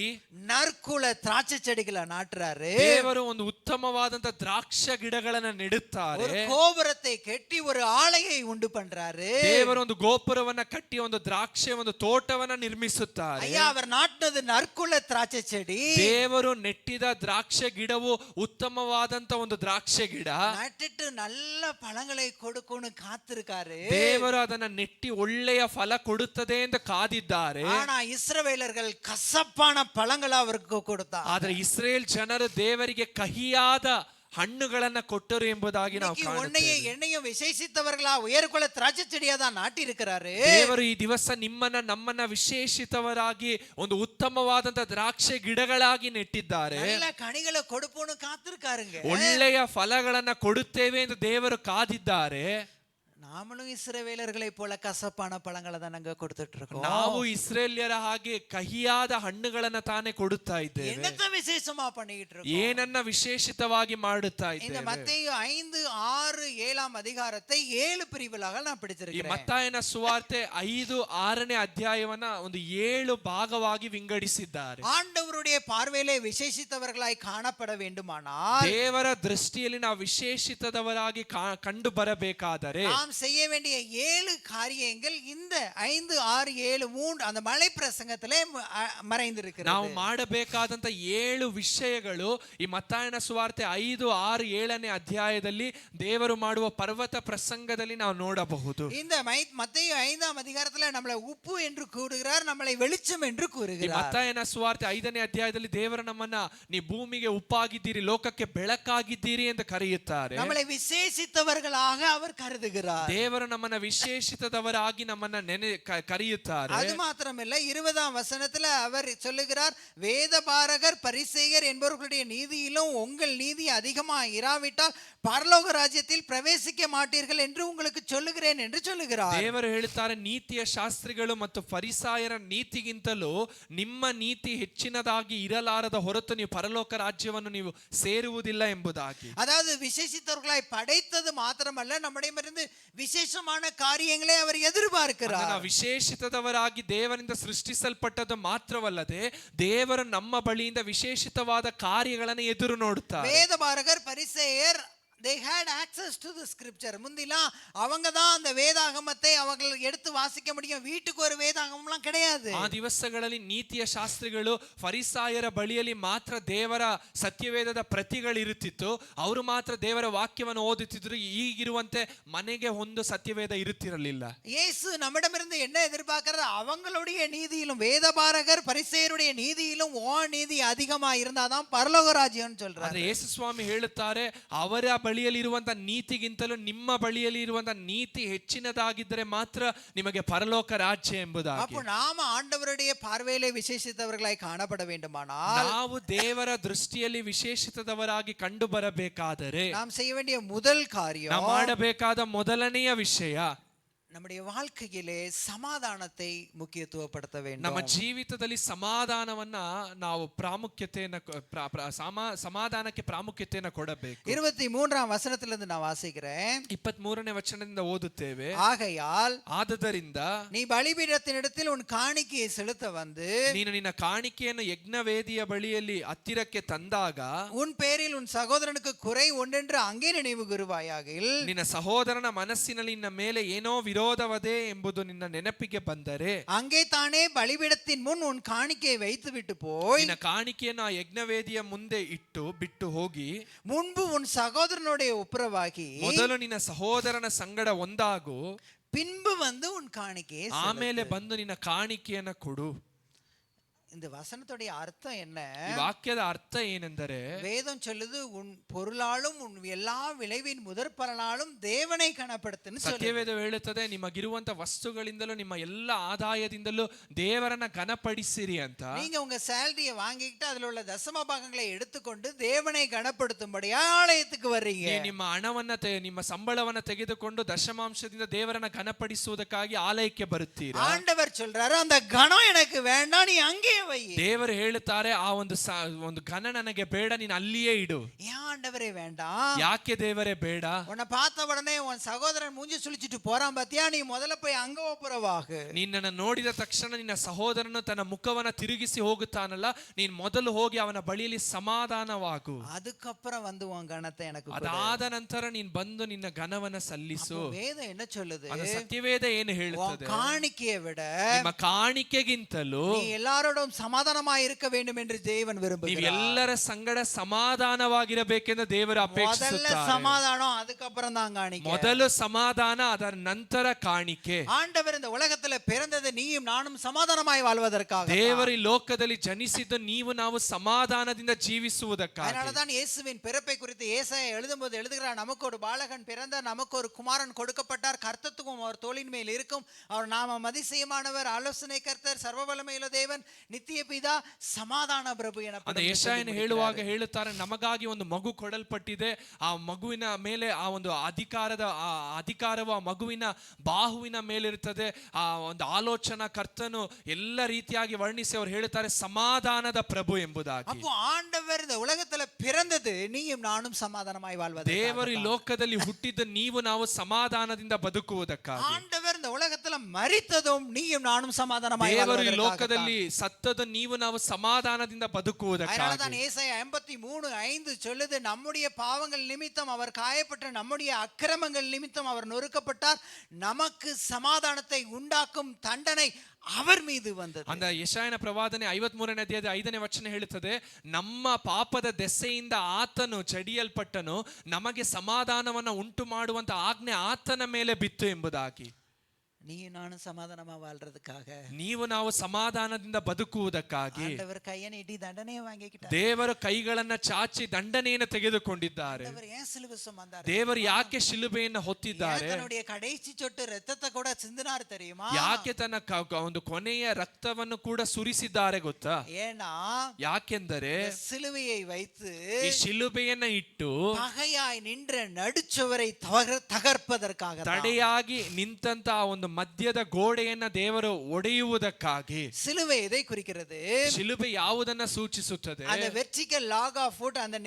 நற்குல திராட்சை செடிகளை நாட்டுறாரு. ದೇವರು ಒಂದು ಉತ್ತಮವಾದಂತ ದ್ರಾಕ್ಷ ಗಿಡಗಳನ್ನ ನೆಡುತ್ತಾರೆ. ஒரு கோபுரத்தை கட்டி ஒரு ஆலையை உண்டு பண்றாரு. ದೇವರು ಒಂದು ಗೋಪುರವನ್ನ ಕಟ್ಟಿ ಒಂದು ದ್ರಾಕ್ಷೆ ಒಂದು ತೋಟವನ್ನ ನಿರ್ಮಿಸುತ್ತಾರೆ. ஐயா, அவர் நாட்டினது நற்குல திராட்சை செடி. ದೇವರು ನೆಟ್ಟಿದ ದ್ರಾಕ್ಷೆ ಗಿಡವು ಉತ್ತಮವಾದಂತ ಒಂದು ದ್ರಾಕ್ಷೆ ಗಿಡ. நட்டுட்டு நல்ல பழங்களை கொடுக்கும்னு காத்திருக்காரு. ದೇವರು ಅದನ್ನ ನೆಟ್ಟಿ ಒಳ್ಳೆಯ ಫಲ ಕೊಡುತ್ತದೆ ಎಂದು ಕಾದಿದ್ದಾರೆ. ஆனா இஸ்ரவேலர்கள் கசப்பான பழங்களை அவருக்கு கொடுத்தார். ಆದ್ರೆ ಇಸ್ರೇಲ್ ಜನರು ದೇವರಿಗೆ ಕಹಿಯಾದ ಹಣ್ಣುಗಳನ್ನ ಕೊಟ್ಟರು ಎಂಬುದಾಗಿ ನಾವು ಕಾಣುತ್ತೇವೆ. என்னையும் விசேஷித்தவர்களா உயர்குல திராட்சை செடியா தான் நாட்டி இருக்கிறாரு. ದೇವರು ಈ ದಿವಸ ನಮ್ಮನ್ನ ವಿಶೇಷಿತವರಾಗಿ ಒಂದು ಉತ್ತಮವಾದಂತ ದ್ರಾಕ್ಷೆ ಗಿಡಗಳಾಗಿ ನೆಟ್ಟಿದ್ದಾರೆ. நல்ல கனிகளை கொடுப்போம்னு காத்திருக்காருங்க. ಒಳ್ಳೆಯ ಫಲಗಳನ್ನ ಕೊಡುತ್ತೇವೆ ಎಂದು ದೇವರು ಕಾದಿದ್ದಾರೆ. நாமளும் இஸ்ரவேலர்களை போல கசப்பான பழங்களை தான் நாங்க கொடுத்துட்டு இருக்கோம். ನಾವು ಇಸ್ರೇಲ್ಯರ ಹಾಗೆ ಕಹಿಯಾದ ಹಣ್ಣುಗಳನ್ನ ತಾನೇ ಕೊಡುತ್ತಾ ಇದ್ದೇವೆ. என்னத்த விசேஷமா பண்ணிட்டு இருக்கோம்? ಏನನ್ನ ವಿಶೇಷಿತವಾಗಿ ಮಾಡುತ್ತಾ இந்த ಇದ್ದೇವೆ? மத்தேயு 5, 6, 7 அதிகாரத்தை 7 பிரிவுகளாக நான் ಈ பிடிச்சிருக்கிறேன். ಮತ್ತಾಯನ ಸುವಾರ್ತೆ 5, 6ನೇ ಅಧ್ಯಾಯವನ್ನ ಒಂದು 7 ಭಾಗವಾಗಿ ವಿಂಗಡಿಸಿದ್ದಾರೆ. ஆண்டவருடைய பார்வையிலே விசேஷித்தவர்களாய் காணப்பட வேண்டுமானால் ದೇವರ ದೃಷ್ಟಿಯಲ್ಲಿ ನಾವು ವಿಶೇಷಿತದವರಾಗಿ ಕಂಡು ಬರಬೇಕಾದರೆ நாம் செய்ய வேண்டிய 7 காரியங்கள் இந்த 5, 6, 7, 3 அந்த மலை பிரசங்கத்திலே மறைந்திருக்கிறது. ನಾವು ಮಾಡಬೇಕಾದಂತ 7 ವಿಷಯಗಳು ಈ ಮತ್ತಾಯನ ಸುವಾರ್ತೆ 5, 6, 7ನೇ ಅಧ್ಯಾಯದಲ್ಲಿ ದೇವರು ಮಾಡುವ ಪರ್ವತ ಪ್ರಸಂಗದಲ್ಲಿ ನಾವು ನೋಡಬಹುದು. இந்த மத்தேயு 5ஆம் அதிகாரத்துல நம்மளை உப்பு என்று கூறுகிறார், நம்மளை வெளிச்சம் என்று ಈ கூறுகிறார். ಮತ್ತಾಯನ ಸುವಾರ್ತೆ 5ನೇ ಅಧ್ಯಾಯದಲ್ಲಿ ದೇವರು ನಮ್ಮನ್ನ ನೀ ಭೂಮಿಗೆ ಉಪ್ಪಾಗಿದ್ದೀರಿ, ಲೋಕಕ್ಕೆ ಬೆಳಕಾಗಿದ್ದೀರಿ ಎಂದು ಕರೆಯುತ್ತಾರೆ. நம்மளை விசேஷித்தவர்களாக அவர் கருதுகிறார். ದೇವರು ನಮ್ಮನ್ನ ವಿಶೇಷಿತದವರಾಗಿ ನಮ್ಮನ್ನ ಕರೆಯುತ್ತಾರೆ. அது மாத்திரமல்ல, 20ஆம் வசனத்துல அவர் சொல்லுகிறார், வேதபாரகர் பரிசேயர் என்பவர்களுடைய நீதியிலும் உங்கள் நீதி அதிகமா இராவிட்டால் பரலோக ராஜ்யத்தில் பிரவேசிக்க மாட்டீர்கள் என்று உங்களுக்கு சொல்லுகிறேன் என்று சொல்லுகிறார். ದೇವರು ಹೇಳುತ್ತಾರೆ, ನೀತಿಯ ಶಾಸ್ತ್ರಿಗಳು ಮತ್ತು ಫರಿಸಾಯರ ನೀತಿಗಿಂತಲೂ ನಿಮ್ಮ ನೀತಿ ಹೆಚ್ಚಿನದಾಗಿ ಇರಲಾರದ ಹೊರತು ನೀವು ಪರಲೋಕ ರಾಜ್ಯವನ್ನು ನೀವು ಸೇರುವುದಿಲ್ಲ ಎಂಬುದಾಗಿ. அதாவது விசேஷித்தவர்களாய் படைத்தது மாத்திரமல்ல, நம்மிடமிருந்து விசேஷமான காரியங்களை அவர் எதிர்பார்க்கிறார். ವಿಶೇಷಿತದವರಾಗಿ ದೇವರಿಂದ ಸೃಷ್ಟಿಸಲ್ಪಟ್ಟದ್ದು ಮಾತ್ರವಲ್ಲದೆ ದೇವರು ನಮ್ಮ ಬಳಿಯಿಂದ ವಿಶೇಷಿತವಾದ ಕಾರ್ಯಗಳನ್ನು ಎದುರು ನೋಡುತ್ತಾರೆ. வேதபாரகர் பரிசேயர் they had access to the scripture. முந்திலாம் அவங்க தான் அந்த வேதாகமத்தை அவங்க எடுத்து வாசிக்க முடியும். வீட்டுக்கு ஒரு வேதாகமம்லாம் கிடையாது. ಆ ದಿವಸಗಳಲ್ಲಿ ನೀತಿಯ ಶಾಸ್ತ್ರಿಗಳು ಫರಿಸಾಯರ ಬಳಿಯಲ್ಲಿ ಮಾತ್ರ ದೇವರ ಸತ್ಯವೇದದ ಪ್ರತಿಗಳು ಇರುತ್ತಿತ್ತು. ಅವರು ಮಾತ್ರ ದೇವರ ವಾಕ್ಯವನ್ನು ಓದುತ್ತಿದ್ರು. ಈಗಿರುವಂತೆ ಮನೆಗೆ ಒಂದು ಸತ್ಯವೇದ ಇರುತ್ತಿರಲಿಲ್ಲ. இயேசு நம்மிடமிருந்து என்ன எதிர்பார்க்கிறார்? அவங்களுடைய நீதியிலும் வேதபாரகர் பரிசேயருடைய நீதியிலும் ஓ நீதி அதிகமா இருந்தாதான் பரலோக ராஜ்யம்னு சொல்றாரு. ಆದ್ರೆ ಯೇಸು ಸ್ವಾಮಿ ಹೇಳುತ್ತಾರೆ, ಅವರ ಬಳಿಯಲ್ಲಿರುವಂತ ನೀತಿಗಿಂತಲೂ ನಿಮ್ಮ ಬಳಿಯಲ್ಲಿ ಇರುವಂತ ನೀತಿ ಹೆಚ್ಚಿನದಾಗಿದ್ದರೆ ಮಾತ್ರ ನಿಮಗೆ ಪರಲೋಕ ರಾಜ್ಯ ಎಂಬುದಾಗಿ. அப்போ நாம ஆண்டவருடைய பார்வையிலே விசேஷித்தவர்களாய் காணப்பட வேண்டுமானால் ನಾವು ದೇವರ ದೃಷ್ಟಿಯಲ್ಲಿ ವಿಶೇಷಿತದವರಾಗಿ ಕಂಡು ಬರಬೇಕಾದರೆ நாம் செய்ய வேண்டிய முதல் காரியம், ನಾವು ಮಾಡಬೇಕಾದ ಮೊದಲನೆಯ ವಿಷಯ, நம்முடைய வாழ்க்கையிலே சமாதானத்தை முக்கியத்துவப்படுத்த ನಮ್ಮ வேண்டும். ಜೀವಿತದಲ್ಲಿ ಸಮಾಧಾನವನ್ನ ನಾವು ಪ್ರಾಮುಖ್ಯತೆಯನ್ನ ಸಮಾಧಾನಕ್ಕೆ ಪ್ರಾಮುಖ್ಯತೆಯನ್ನ ಕೊಡಬೇಕು. 23ஆம் வசனத்திலிருந்து நான் வாசிக்கிறேன். 23ನೇ ವಚನದಿಂದ ಓದುತ್ತೇವೆ. ஆகையால் ಆದದರಿಂದ நீ பலிபீடத்தினிடத்தில் உன் காணிக்கையை செலுத்த வந்து ನೀನು ನಿನ್ನ ಕಾಣಿಕೆಯನ್ನು ಯಜ್ಞವೇದಿಯ ಬಳಿಯಲ್ಲಿ ಹತ್ತಿರಕ್ಕೆ ತಂದಾಗ உன் பேரில் உன் சகோதரனுக்கு குறை ஒன்றென்று அங்கே நினைவு கூறுவாயாகில் ನಿನ್ನ ಸಹೋದರನ ಮನಸ್ಸಿನಲ್ಲಿ ನಿನ್ನ ಮೇಲೆ ಏನೋ ವಿರೋಧವದೇ ಎಂಬುದು ನಿನ್ನ ನೆನಪಿಗೆ ಬಂದರೆ அங்கே தானே பலிபீடத்தின் முன் உன் காணிக்கையை வைத்து விட்டு போய் ನಿನ್ನ ಕಾಣಿಕೆಯನ್ನು ಆ ಯಜ್ಞವೇದಿಯ ಮುಂದೆ ಬಿಟ್ಟು ಹೋಗಿ முன்பு உன் சகோதரனுடைய ஒப்புரவாகி ಮೊದಲು ನಿನ್ನ ಸಹೋದರನ ಸಂಗಡ ಒಂದಾಗು, பின்பு வந்து உன் காணிக்கையை ಆಮೇಲೆ ಬಂದು ನಿನ್ನ ಕಾಣಿಕೆಯನ್ನ ಕೊಡು. இந்த வசனத்துடைய அர்த்தம் என்ன? ಈ ವಾಕ್ಯದ ಅರ್ಥ ಏನೆಂದರೆ வேதம் சொல்லுது உன் பொருளாலும் உன் எல்லா விளைவின் முதற் பலனாலும் தேவனை கனப்படுத்துன்னு சொல்லுது. ಸತ್ಯವೇದ ಹೇಳುತ್ತದೆ ನಿಮಗಿರುವಂತ ವಸ್ತುಗಳಿಂದಲೂ ನಿಮ್ಮ ಎಲ್ಲ ಆದಾಯದಿಂದಲೂ ದೇವರನ್ನ ಘನಪಡಿಸಿರಿ ಅಂತ. நீங்க உங்க சேலரியை வாங்கிக்கிட்டு அதுல உள்ள தசம பாகங்களை எடுத்துக்கொண்டு தேவனை கனப்படுத்தும்படி ஆலயத்துக்கு வர்றீங்க. ನಿಮ್ಮ ಹಣವನ್ನ ನಿಮ್ಮ ಸಂಬಳವನ್ನ ತೆಗೆದುಕೊಂಡು ದಶಮಾಂಶದಿಂದ ದೇವರನ್ನ ಘನಪಡಿಸುವುದಕ್ಕಾಗಿ ಆಲಯಕ್ಕೆ ಬರುತ್ತೀರಾ. ஆண்டவர் சொல்றாரு அந்த கனம் எனக்கு வேண்டாம், நீ அங்கே வை. ದೇವರು ಹೇಳುತ್ತಾರೆ ಆ ಒಂದು ಘನ ನನಗೆ ಬೇಡ, ನೀನು ಅಲ್ಲಿಯೇ ಇಡು. ஏன் ஆண்டவரே வேண்டாம்? ಯಾಕೆ ದೇವರೇ ಬೇಡ? உன்னை பார்த்த உடனே உன் சகோதரன் மூஞ்சி சுளிச்சிட்டு போறான் பாத்தியா, நீ முதல்ல போய் அங்க ஒப்புரவாகு. ನಿನ್ನನ್ನು ನೋಡಿದ ತಕ್ಷಣ ನಿನ್ನ ಸಹೋದರನು ತನ್ನ ಮುಖವನ್ನ ತಿರುಗಿಸಿ ಹೋಗುತ್ತಾನಲ್ಲ, ನೀನ್ ಮೊದಲು ಹೋಗಿ ಅವನ ಬಳಿಯಲ್ಲಿ ಸಮಾಧಾನವಾಗು. அதுக்கப்புறம் வந்து உன் கணத்தை எனக்கு கொடு. ಅದಾದ ನಂತರ ನೀನ್ ಬಂದು ನಿನ್ನ ಘನವನ್ನ ಸಲ್ಲಿಸು. வேதம் என்ன சொல்லுது? ಅದು ಸತ್ಯವೇದ ಏನು ಹೇಳುತ್ತದೆ? காணிக்கையை விட ನಿಮ್ಮ ಕಾಣಿಕೆಗಿಂತಲೂ நீ எல்லாரோடும் சமாதானமாய் இருக்க வேண்டும் என்று தேவன் ನೀವು விரும்புகிறார். ಎಲ್ಲರ ಸಂಗಡ ಸಮಾಧಾನವಾಗಿರಬೇಕೆಂದು ದೇವರು முதல்ல ಅಪೇಕ್ಷಿಸುತ್ತಾರೆ. சமாதானம், அதுக்கப்புறம் தான் காணிக்கை. ಮೊದಲು ಸಮಾಧಾನ, ಅದರ ನಂತರ ಕಾಣಿಕೆ. ஆண்டவர் இந்த உலகத்துல பிறந்தது நீயும் நானும் சமாதானமாய் வாழ்வதற்காக. ದೇವರು ಈ ಲೋಕದಲ್ಲಿ ಜನಿಸಿದ್ದು ನೀವು ನಾವು ಸಮಾಧಾನದಿಂದ ಜೀವಿಸುವುದಕ್ಕಾಗಿ. அதனாலதான் இயேசுவின் பிறப்பை குறித்து ஏசாயா எழுதும்போது எழுதுகிறார், நமக்கு ஒரு பாலகன் பிறந்தார், நமக்கு ஒரு குமாரன் கொடுக்கப்பட்டார், கர்த்தத்துவம் அவர் தோளின் மேல் இருக்கும், அவர் நாமம் அதிசயமானவர், ஆலோசனை கர்த்தர், சர்வவல்லமையுள்ள தேவன், ನಿತ್ಯ ಪಿತಾ, ಸಮಾಧಾನ ಪ್ರಭು ಎನ್ನಪಡುವ. ಯೆಶಾಯನು ಹೇಳುವಾಗ ಹೇಳುತ್ತಾರೆ, ನಮಗಾಗಿ ಒಂದು ಮಗು ಕೊಡಲ್ಪಟ್ಟಿದೆ, ಆ ಮಗುವಿನ ಮೇಲೆ ಆ ಒಂದು ಅಧಿಕಾರವು ಆ ಮಗುವಿನ ಬಾಹುವಿನ ಮೇಲಿರುತ್ತದೆ. ಆ ಒಂದು ಆಲೋಚನಾ ಕರ್ತನು ಎಲ್ಲ ರೀತಿಯಾಗಿ ವರ್ಣಿಸಿ ಅವರು ಹೇಳುತ್ತಾರೆ ಸಮಾಧಾನದ ಪ್ರಭು ಎಂಬುದಾಗಿ. அப்போ ஆண்டவர் இந்த உலகத்துல பிறந்தது நீயும் நானும் சமாதானமாய் வாழ்வதற்காக. ದೇವರು ಈ ಲೋಕದಲ್ಲಿ ಹುಟ್ಟಿದ್ದು ನೀವು ನಾವು ಸಮಾಧಾನದಿಂದ ಬದುಕುವುದಕ್ಕಾಗಿ. ஆண்டவர் இந்த உலகத்துல மரித்ததும் நீயும் நானும் சமாதானமாய் ದೇವರು ಈ வாழ்வதற்காக. ಲೋಕದಲ್ಲಿ ಸತ್ತದ್ದು ನೀವು ನಾವು ಸಮಾಧಾನದಿಂದ ಬದುಕುವುದಕ್ಕಾಗಿ. அதனாலதான் ஏசாயா 53:5 சொல்லுது, நம்முடைய பாவங்கள் நிமித்தம் அவர் காயப்பட்ட, நம்முடைய அக்கிரமங்கள் நிமித்தம் அவர் நொறுக்கப்பட்டார், நமக்கு சமாதானத்தை உண்டாக்கும் தண்டனை அவர் மீது வந்தது. அந்த ಯೆಶಾಯನ ಪ್ರವಾದನೆ 53ನೇ ಅಧ್ಯಾಯದ 5ನೇ ವಚನ ಹೇಳುತ್ತದೆ, ನಮ್ಮ ಪಾಪದ ದೆಸೆಯಿಂದ ಆತನು ಚಡಿಯಲ್ಪಟ್ಟನು, ನಮಗೆ ಸಮಾಧಾನವನ್ನು ಉಂಟು ಮಾಡುವಂತ ಆಜ್ಞೆ ಆತನ ಮೇಲೆ ಬಿತ್ತು ಎಂಬುದಾಗಿ. நீயும் நானும் சமாதானமா வாழ்றதுக்காக, ನೀವು ನಾವು ಸಮಾಧಾನದಿಂದ ಬದುಕುವುದಕ್ಕಾಗಿ ஆண்டவர் கையை நீட்டி தண்டனையை வாங்கிக்கிட்டார். ದೇವರು ಕೈಗಳನ್ನ ಚಾಚಿ ದಂಡನೆಯನ್ನು ತೆಗೆದುಕೊಂಡಿದ್ದಾರೆ. ஆண்டவர் ஏன் சிலுவை சுமந்தார்? ದೇವರು ಯಾಕೆ ಶಿಲುಬೆಯನ್ನು ಹೊತ್ತಿದ್ದಾರೆ? தன்னுடைய கடைசி சொட்டு ரத்தத்தை கூட சிந்தினார் தெரியுமா? ಯಾಕೆ ತನ್ನ ಒಂದು ಕೊನೆಯ ರಕ್ತವನ್ನು ಕೂಡ ಸುರಿಸಿದ್ದಾರೆ ಗೊತ್ತಾ? ஏன்னா ಯಾಕೆಂದರೆ சிலுவையை வைத்து ಈ ಶಿಲುಬೆಯನ್ನ ಇಟ್ಟು பகையாய் நின்ற நடுச்சுவரை தகர்ப்பதற்காக, ತಡೆಯಾಗಿ ನಿಂತಂತ ಒಂದು ಮಧ್ಯದ ಗೋಡೆಯನ್ನ ದೇವರು ಒಡೆಯುವುದಕ್ಕಾಗಿ. சிலுவை எதை குறிக்கிறது? ಶಿಲುಬೆ ಯಾವುದನ್ನ ಸೂಚಿಸುತ್ತದೆ? அந்த வெர்டிகல் லாக் ஆஃப் ஃபுட், அந்த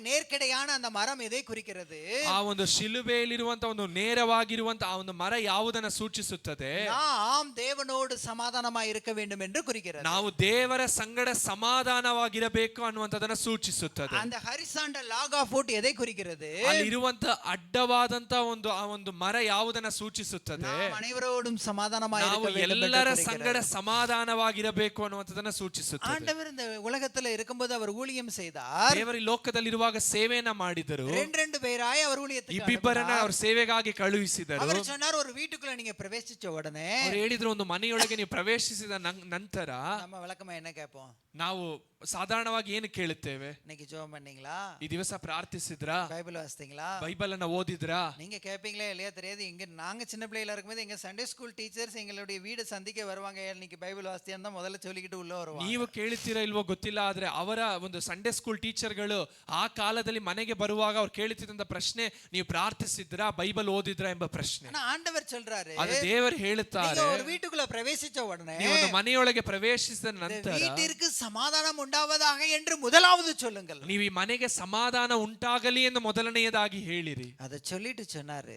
நேர்க்கடையான அந்த மரம் எதை குறிக்கிறது? ಆ ಒಂದು ಶಿಲುಬೆಯಲ್ಲಿರುವಂತ ಒಂದು ನೇರವಾಗಿರುವಂತ ಆ ಒಂದು ಮರ ಯಾವುದನ್ನ ಸೂಚಿಸುತ್ತದೆ? நாம் தேவனோடு சமாதானமாய் இருக்க வேண்டும் என்று குறிக்கிறது. ನಾವು ದೇವರ ಸಂಗಡ ಸಮಾಧಾನವಾಗಿರಬೇಕು ಅನ್ನುವಂಥದ್ದನ್ನ ಸೂಚಿಸುತ್ತದೆ. அந்த ஹரிசாண்டல் லாக் ஆஃப் ஃபுட் எதை குறிக்கிறது? ಅಲ್ಲಿರುವಂತ ಅಡ್ಡವಾದಂತ ಆ ಒಂದು ಮರ ಯಾವುದನ್ನ ಸೂಚಿಸುತ್ತದೆ? நாம் அனைவரோடும் சமாதானமாய் ನಾವು இருக்க வேண்டும் ಎಲ್ಲರ என்று ಸಂಗಡ குறிக்கிறது. ಸಮಾಧಾನವಾಗಿರಬೇಕು ಅನ್ನುವಂಥದ್ದನ್ನ ಸೂಚಿಸುತ್ತದೆ. ஆண்டவர் இந்த உலகத்துல இருக்கும்போது அவர் ஊழியம் செய்தார். ದೇವರು ಈ ಲೋಕದಲ್ಲಿರುವಾಗ ಸೇವೆಯನ್ನ ಮಾಡಿದರು. ரெண்டு பேராய் அவர் ஊழியத்துக்கு ಇಬ್ಬಿಬ್ಬರನ್ನ அனுப்பினார். ಅವ್ರ ಸೇವೆಗಾಗಿ ಕಳುಹಿಸಿದರು. அவர் சொன்னார், ஒரு வீட்டுக்குள்ள நீங்க பிரவேசிச்ச உடனே ಅವ್ರು ಹೇಳಿದ್ರು, ಒಂದು ಮನೆಯೊಳಗೆ ನೀವು ಪ್ರವೇಶಿಸಿದ ನಂತರ நம்ம விளக்கமா என்ன கேட்போம்? ನಾವು ಸಾಧಾರಣವಾಗಿ ಏನು ಕೇಳುತ್ತೇವೆ? இன்னைக்கு ஜெபம் பண்ணீங்களா? ಈ ದಿವಸ ಪ್ರಾರ್ಥಿಸಿದ್ರಾ? பைபிள் வாசித்தீங்களா? ಬೈಬಲ್ ಅನ್ನ ಓದಿದ್ರಾ? நீங்க கேட்பீங்களே இல்லையா தெரியாது. இங்க நாங்க சின்ன பிள்ளையில இருக்கும்போது எங்க சண்டே ஸ்கூல் டீச்சர்ஸ் எங்களுடைய வீடு சந்திக்க வருவாங்க. இன்னைக்கு பைபிள் வாசித்தியான்னு தான் முதல்ல சொல்லிக்கிட்டு உள்ள வருவாங்க. ನೀವು ಕೇಳುತ್ತೀರಾ ಇಲ್ವೋ ಗೊತ್ತಿಲ್ಲ, ಆದ್ರೆ ಅವರ ಒಂದು ಸಂಡೇ ಸ್ಕೂಲ್ ಟೀಚರ್ಗಳು ಆ ಕಾಲದಲ್ಲಿ ಮನೆಗೆ ಬರುವಾಗ ಅವ್ರು ಕೇಳುತ್ತಿದ್ದಂತ ಪ್ರಶ್ನೆ, ನೀವು ಪ್ರಾರ್ಥಿಸಿದ್ರಾ, ಬೈಬಲ್ ಓದಿದ್ರಾ ಎಂಬ ಪ್ರಶ್ನೆ. ஆனா ஆண்டவர் சொல்றாரு, ಅದು ದೇವರು ಹೇಳುತ್ತಾರೆ, நீங்க ஒரு வீட்டுக்குள்ள பிரவேசிச்ச உடனே ನೀವು ಒಂದು ಮನೆಯೊಳಗೆ ಪ್ರವೇಶಿಸಿದ ನಂತರ வீட்டிற்கு சமாதானம் உண்டாவதாக என்று முதலாவது சொல்லுங்கள். ನೀವು ಈ ಮನೆಗೆ ಸಮಾಧಾನ ಉಂಟಾಗಲಿ ಎಂದು ಮೊದಲನೆಯದಾಗಿ ಹೇಳಿರಿ. ಅದ சொல்லிட்டு சொன்னாரு,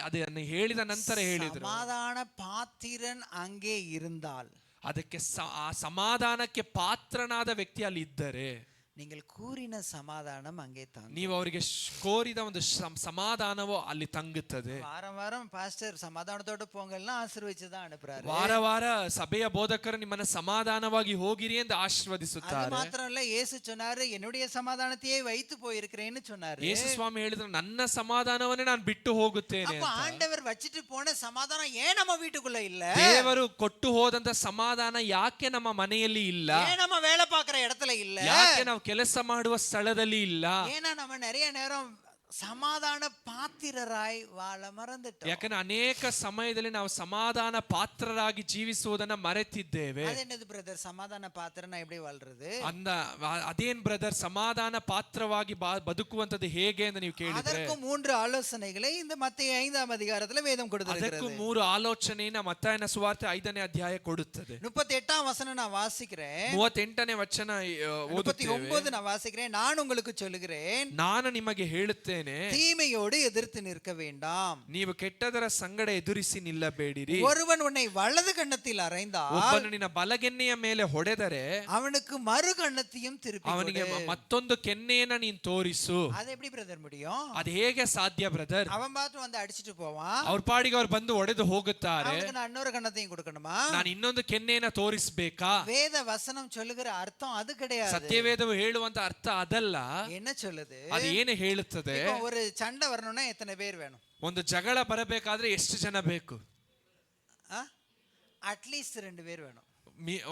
ಅದನ್ನು ಹೇಳಿದ ನಂತರ ಹೇಳಿದ್ರು, சமாதான பாத்திரன் அங்கே இருந்தால், ಅದಕ್ಕೆ ಆ ಸಮಾಧಾನಕ್ಕೆ ಪಾತ್ರನಾದ ವ್ಯಕ್ತಿ ಅಲ್ಲಿ ಇದ್ದರೆ, நீங்கள் கூறின சமாதானம் அங்கே தங்கும். ನೀವು ಅವರಿಗೆ ಕೋರಿದ ಒಂದು ಸಮಾಧಾನವೋ ಅಲ್ಲಿ ತಂಗುತ್ತದೆ. வாரம் வாரம் பாஸ்டர் சமாதானத்தோட போங்கள்னா ஆசீர்வதிச்சுதான் அனுப்புறாரு. ವಾರ ವಾರ ಸಭೆಯ ಬೋಧಕರು ನಿಮ್ಮನ್ನ ಸಮಾಧಾನವಾಗಿ ಹೋಗಿರಿ ಎಂದು ಆಶೀರ್ವದಿಸುತ್ತಾರೆ. ಅದು ಮಾತ್ರ ಅಲ್ಲ, ಯೇಸು சொன்னாரு, என்னுடைய சமாதானத்தையே வைத்து போயிருக்கிறேன்னு சொன்னாரு. ಯೇಸು ಸ್ವಾಮಿ ಹೇಳಿದ್ರು, ನನ್ನ ಸಮಾಧಾನವನ್ನೇ ನಾನು ಬಿಟ್ಟು ಹೋಗುತ್ತೇನೆ. அப்ப ಆಂಡவர் வச்சிட்டு போன சமாதானம் ஏன் நம்ம வீட்டுக்குள்ள இல்ல? ದೇವರು ಕೊಟ್ಟು ಹೋದಂತ ಸಮಾಧಾನ ಯಾಕೆ ನಮ್ಮ ಮನೆಯಲ್ಲಿ ಇಲ್ಲ? ஏன் நம்ம வேலை பார்க்கிற இடத்துல இல்ல? ಯಾಕೆ ನಾವು ಕೆಲಸ ಮಾಡುವ ಸ್ಥಳದಲ್ಲಿ ಇಲ್ಲ? ஏன்னா நம்ம நிறைய நேரம் ಸಮಾಧಾನ ಪಾತ್ರರಾಗಿ ವಾಳ ಮರೆತಿದ್ದೇವೆ. ಯಾಕಂದ್ರೆ ಅನೇಕ ಸಮಯದಲ್ಲಿ ನಾವು ಸಮಾಧಾನ ಪಾತ್ರರಾಗಿ ಜೀವಿಸುವುದನ್ನ ಮರೆತಿದ್ದೇವೆ. ಅದೇನದು ಬ್ರದರ್, ಸಮಾಧಾನ ಪಾತ್ರನ எப்படி வாழ்றது? ಅದೇನ್ ಬ್ರದರ್, ಸಮಾಧಾನ ಪಾತ್ರವಾಗಿ ಬದುಕುವಂತದ್ದು ಹೇಗೆ ಅಂತ ನೀವು ಕೇಳಿದ್ರೆ, ಅದಕ್ಕೂ 3 ಆಲೋಚನೆಗಳೇ இந்த மத்தேயு 5ஆம் அதிகாரத்துல வேதம் கொடுத்திருக்கிறது. ಅದಕ್ಕೂ 3 ಆಲೋಚನೆಯನ್ನ ಮತ್ತಾಯನ ಸುವಾರ್ತೆ 5ನೇ ಅಧ್ಯಾಯ ಕೊಡುತ್ತದೆ. 38ஆம் ವಚನ நான் வாசிக்கிறேன். 38ನೇ ವಚನ ಓದುತ್ತೇವೆ. 39 நான் வாசிக்கிறேன். நான் உங்களுக்கு சொல்லுகிறேன், ನಾನು ನಿಮಗೆ ಹೇಳುತ್ತೇನೆ, தீமையோடு எதிர்த்து நிற்க வேண்டாம். ನೀವು ಕೆಟ್ಟದರ ಸಂಗಡ ಎದುರಿಸಿ ನಿಲ್ಲಬೇಡಿರಿ. ஒருவன் உன்னை வலது கன்னத்தில் அறைந்தால், ಒಬ್ಬನು ನಿನ್ನ ಬಲಗೆನ್ನೆಯ ಮೇಲೆ ಹೊಡೆದರೆ அவனுக்கு மறு கன்னத்தையும் திருப்பி ಅವನಿಗೆ கொடு. ಮತ್ತೊಂದು ಕೆನ್ನೆಯನ್ನ ನೀನು ತೋರಿಸು. அது எப்படி பிரதர் முடியும்? ಅದು ಹೇಗೆ ಸಾಧ್ಯ ಬ್ರದರ್? அவன் பார்த்து வந்து அடிச்சிட்டு போவான், ಅವ್ರ ಪಾಡಿಗೆ ಅವ್ರು ಬಂದು ಹೊಡೆದು ಹೋಗುತ್ತಾರೆ. அவனுக்கு நான் இன்னொரு கன்னத்தையும் கொடுக்கணுமா? ನಾನು ಇನ್ನೊಂದು ಕೆನ್ನೆಯನ್ನ ತೋರಿಸ್ಬೇಕಾ? வேத வசனம் சொல்லுகிற அர்த்தம் அது கிடையாது. ಸತ್ಯವೇದವು ಹೇಳುವಂತ ಅರ್ಥ ಅದಲ್ಲ. என்ன சொல்லுது? ಅದು ಏನು ಹೇಳುತ್ತದೆ? ஒரு சண்டை வரணும்னா எத்தனை பேர் வேணும்? ಒಂದು ಜಗಳ ಬರಬೇಕಾದ್ರೆ ಎಷ್ಟು ಜನ ಬೇಕು? அட்லீஸ்ட் 2 பேர் வேணும்.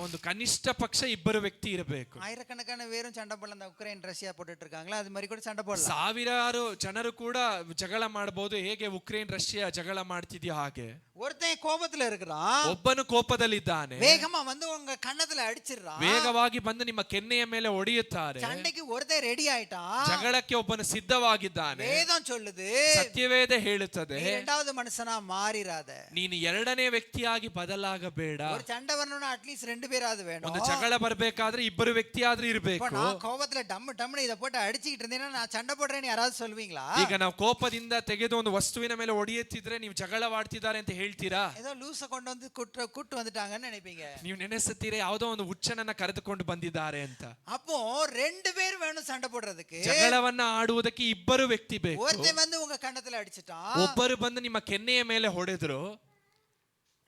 ಒಂದು ಕನಿಷ್ಠ ಪಕ್ಷ 2 ವ್ಯಕ್ತಿ ಇರಬೇಕು. ஆயிரக்கணக்கான பேரும் சண்டை போடலாம். உக்ரைன் ரஷ்யா போட்டுட்டு இருக்காங்களா, அது மாதிரி கூட சண்டை போடலாம். ಸಾವಿರಾರು ಜನರು ಕೂಡ ಜಗಳ ಮಾಡಬಹುದು. ಹೇಗೆ ಉಕ್ರೇನ್ ರಷ್ಯಾ ಜಗಳ ಮಾಡ್ತಿದ್ಯೋ ಹಾಗೆ. ஒருத்தன் கோபத்துல இருக்கிறான், ಒಬ್ಬನು ಕೋಪದಲ್ಲಿದ್ದಾನೆ, வேகமா வந்து உங்க கன்னத்துல அடிச்சிடுறான், ವೇಗವಾಗಿ ಬಂದು ನಿಮ್ಮ ಕೆನ್ನೆಯ ಮೇಲೆ ಹೊಡೆಯುತ್ತಾರೆ. சண்டைக்கு ஒருத்தன் ரெடி ஆயிட்டான், ಜಗಳಕ್ಕೆ ಒಬ್ಬನು ಸಿದ್ಧವಾಗಿದ್ದಾನೆ. வேதம் சொல்லுது, ಸತ್ಯವೇದ ಹೇಳುತ್ತದೆ, இரண்டாவது மனுஷனா மாறிராத. ನೀನು 2ನೇ ವ್ಯಕ್ತಿಯಾಗಿ ಬದಲಾಗಬೇಡ. ஒரு சண்டை வரணும்னா அட்லீஸ்ட் 2 பேராவது வேணும். ಒಂದು ಜಗಳ ಬರಬೇಕಾದ್ರೆ 2 ವ್ಯಕ್ತಿ ಆದ್ರೂ ಇರಬೇಕು. நான் கோபத்துல டம்மு இத போட்டு அடிச்சிட்டு இருந்தேன்னா நான் சண்டை போடுறேன்னு யாராவது சொல்வீங்களா? ಈಗ ನಾವು ಕೋಪದಿಂದ ತೆಗೆದು ಒಂದು ವಸ್ತುವಿನ ಮೇಲೆ ಹೊಡೆಯುತ್ತಿದ್ರೆ ನೀವು ಜಗಳವಾಡ್ತಿದ್ದಾರೆ ಅಂತ ಹೇಳ್ತೀರಾ? ஏதோ லூச கொண்டு வந்து கூட்டு வந்துட்டாங்கன்னு நினைப்பீங்க. ನೀವು ನೆನೆಸುತ್ತೀರಾ ಯಾವುದೋ ಒಂದು ಹುಚ್ಚನನ್ನ ಕರೆದುಕೊಂಡು ಬಂದಿದ್ದಾರೆ ಅಂತ. அப்போ 2 பேர் வேணும் சண்டை போடுறதுக்கு. ಜಗಳವನ್ನ ಆಡುವುದಕ್ಕೆ 2 ವ್ಯಕ್ತಿ ಬೇಕು. ஒருத்தன் வந்து உங்க கன்னத்துல அடிச்சிட்டான், ಒಬ್ಬರು ಬಂದು ನಿಮ್ಮ ಕೆನ್ನೆಯ ಮೇಲೆ ಹೊಡೆದ್ರು,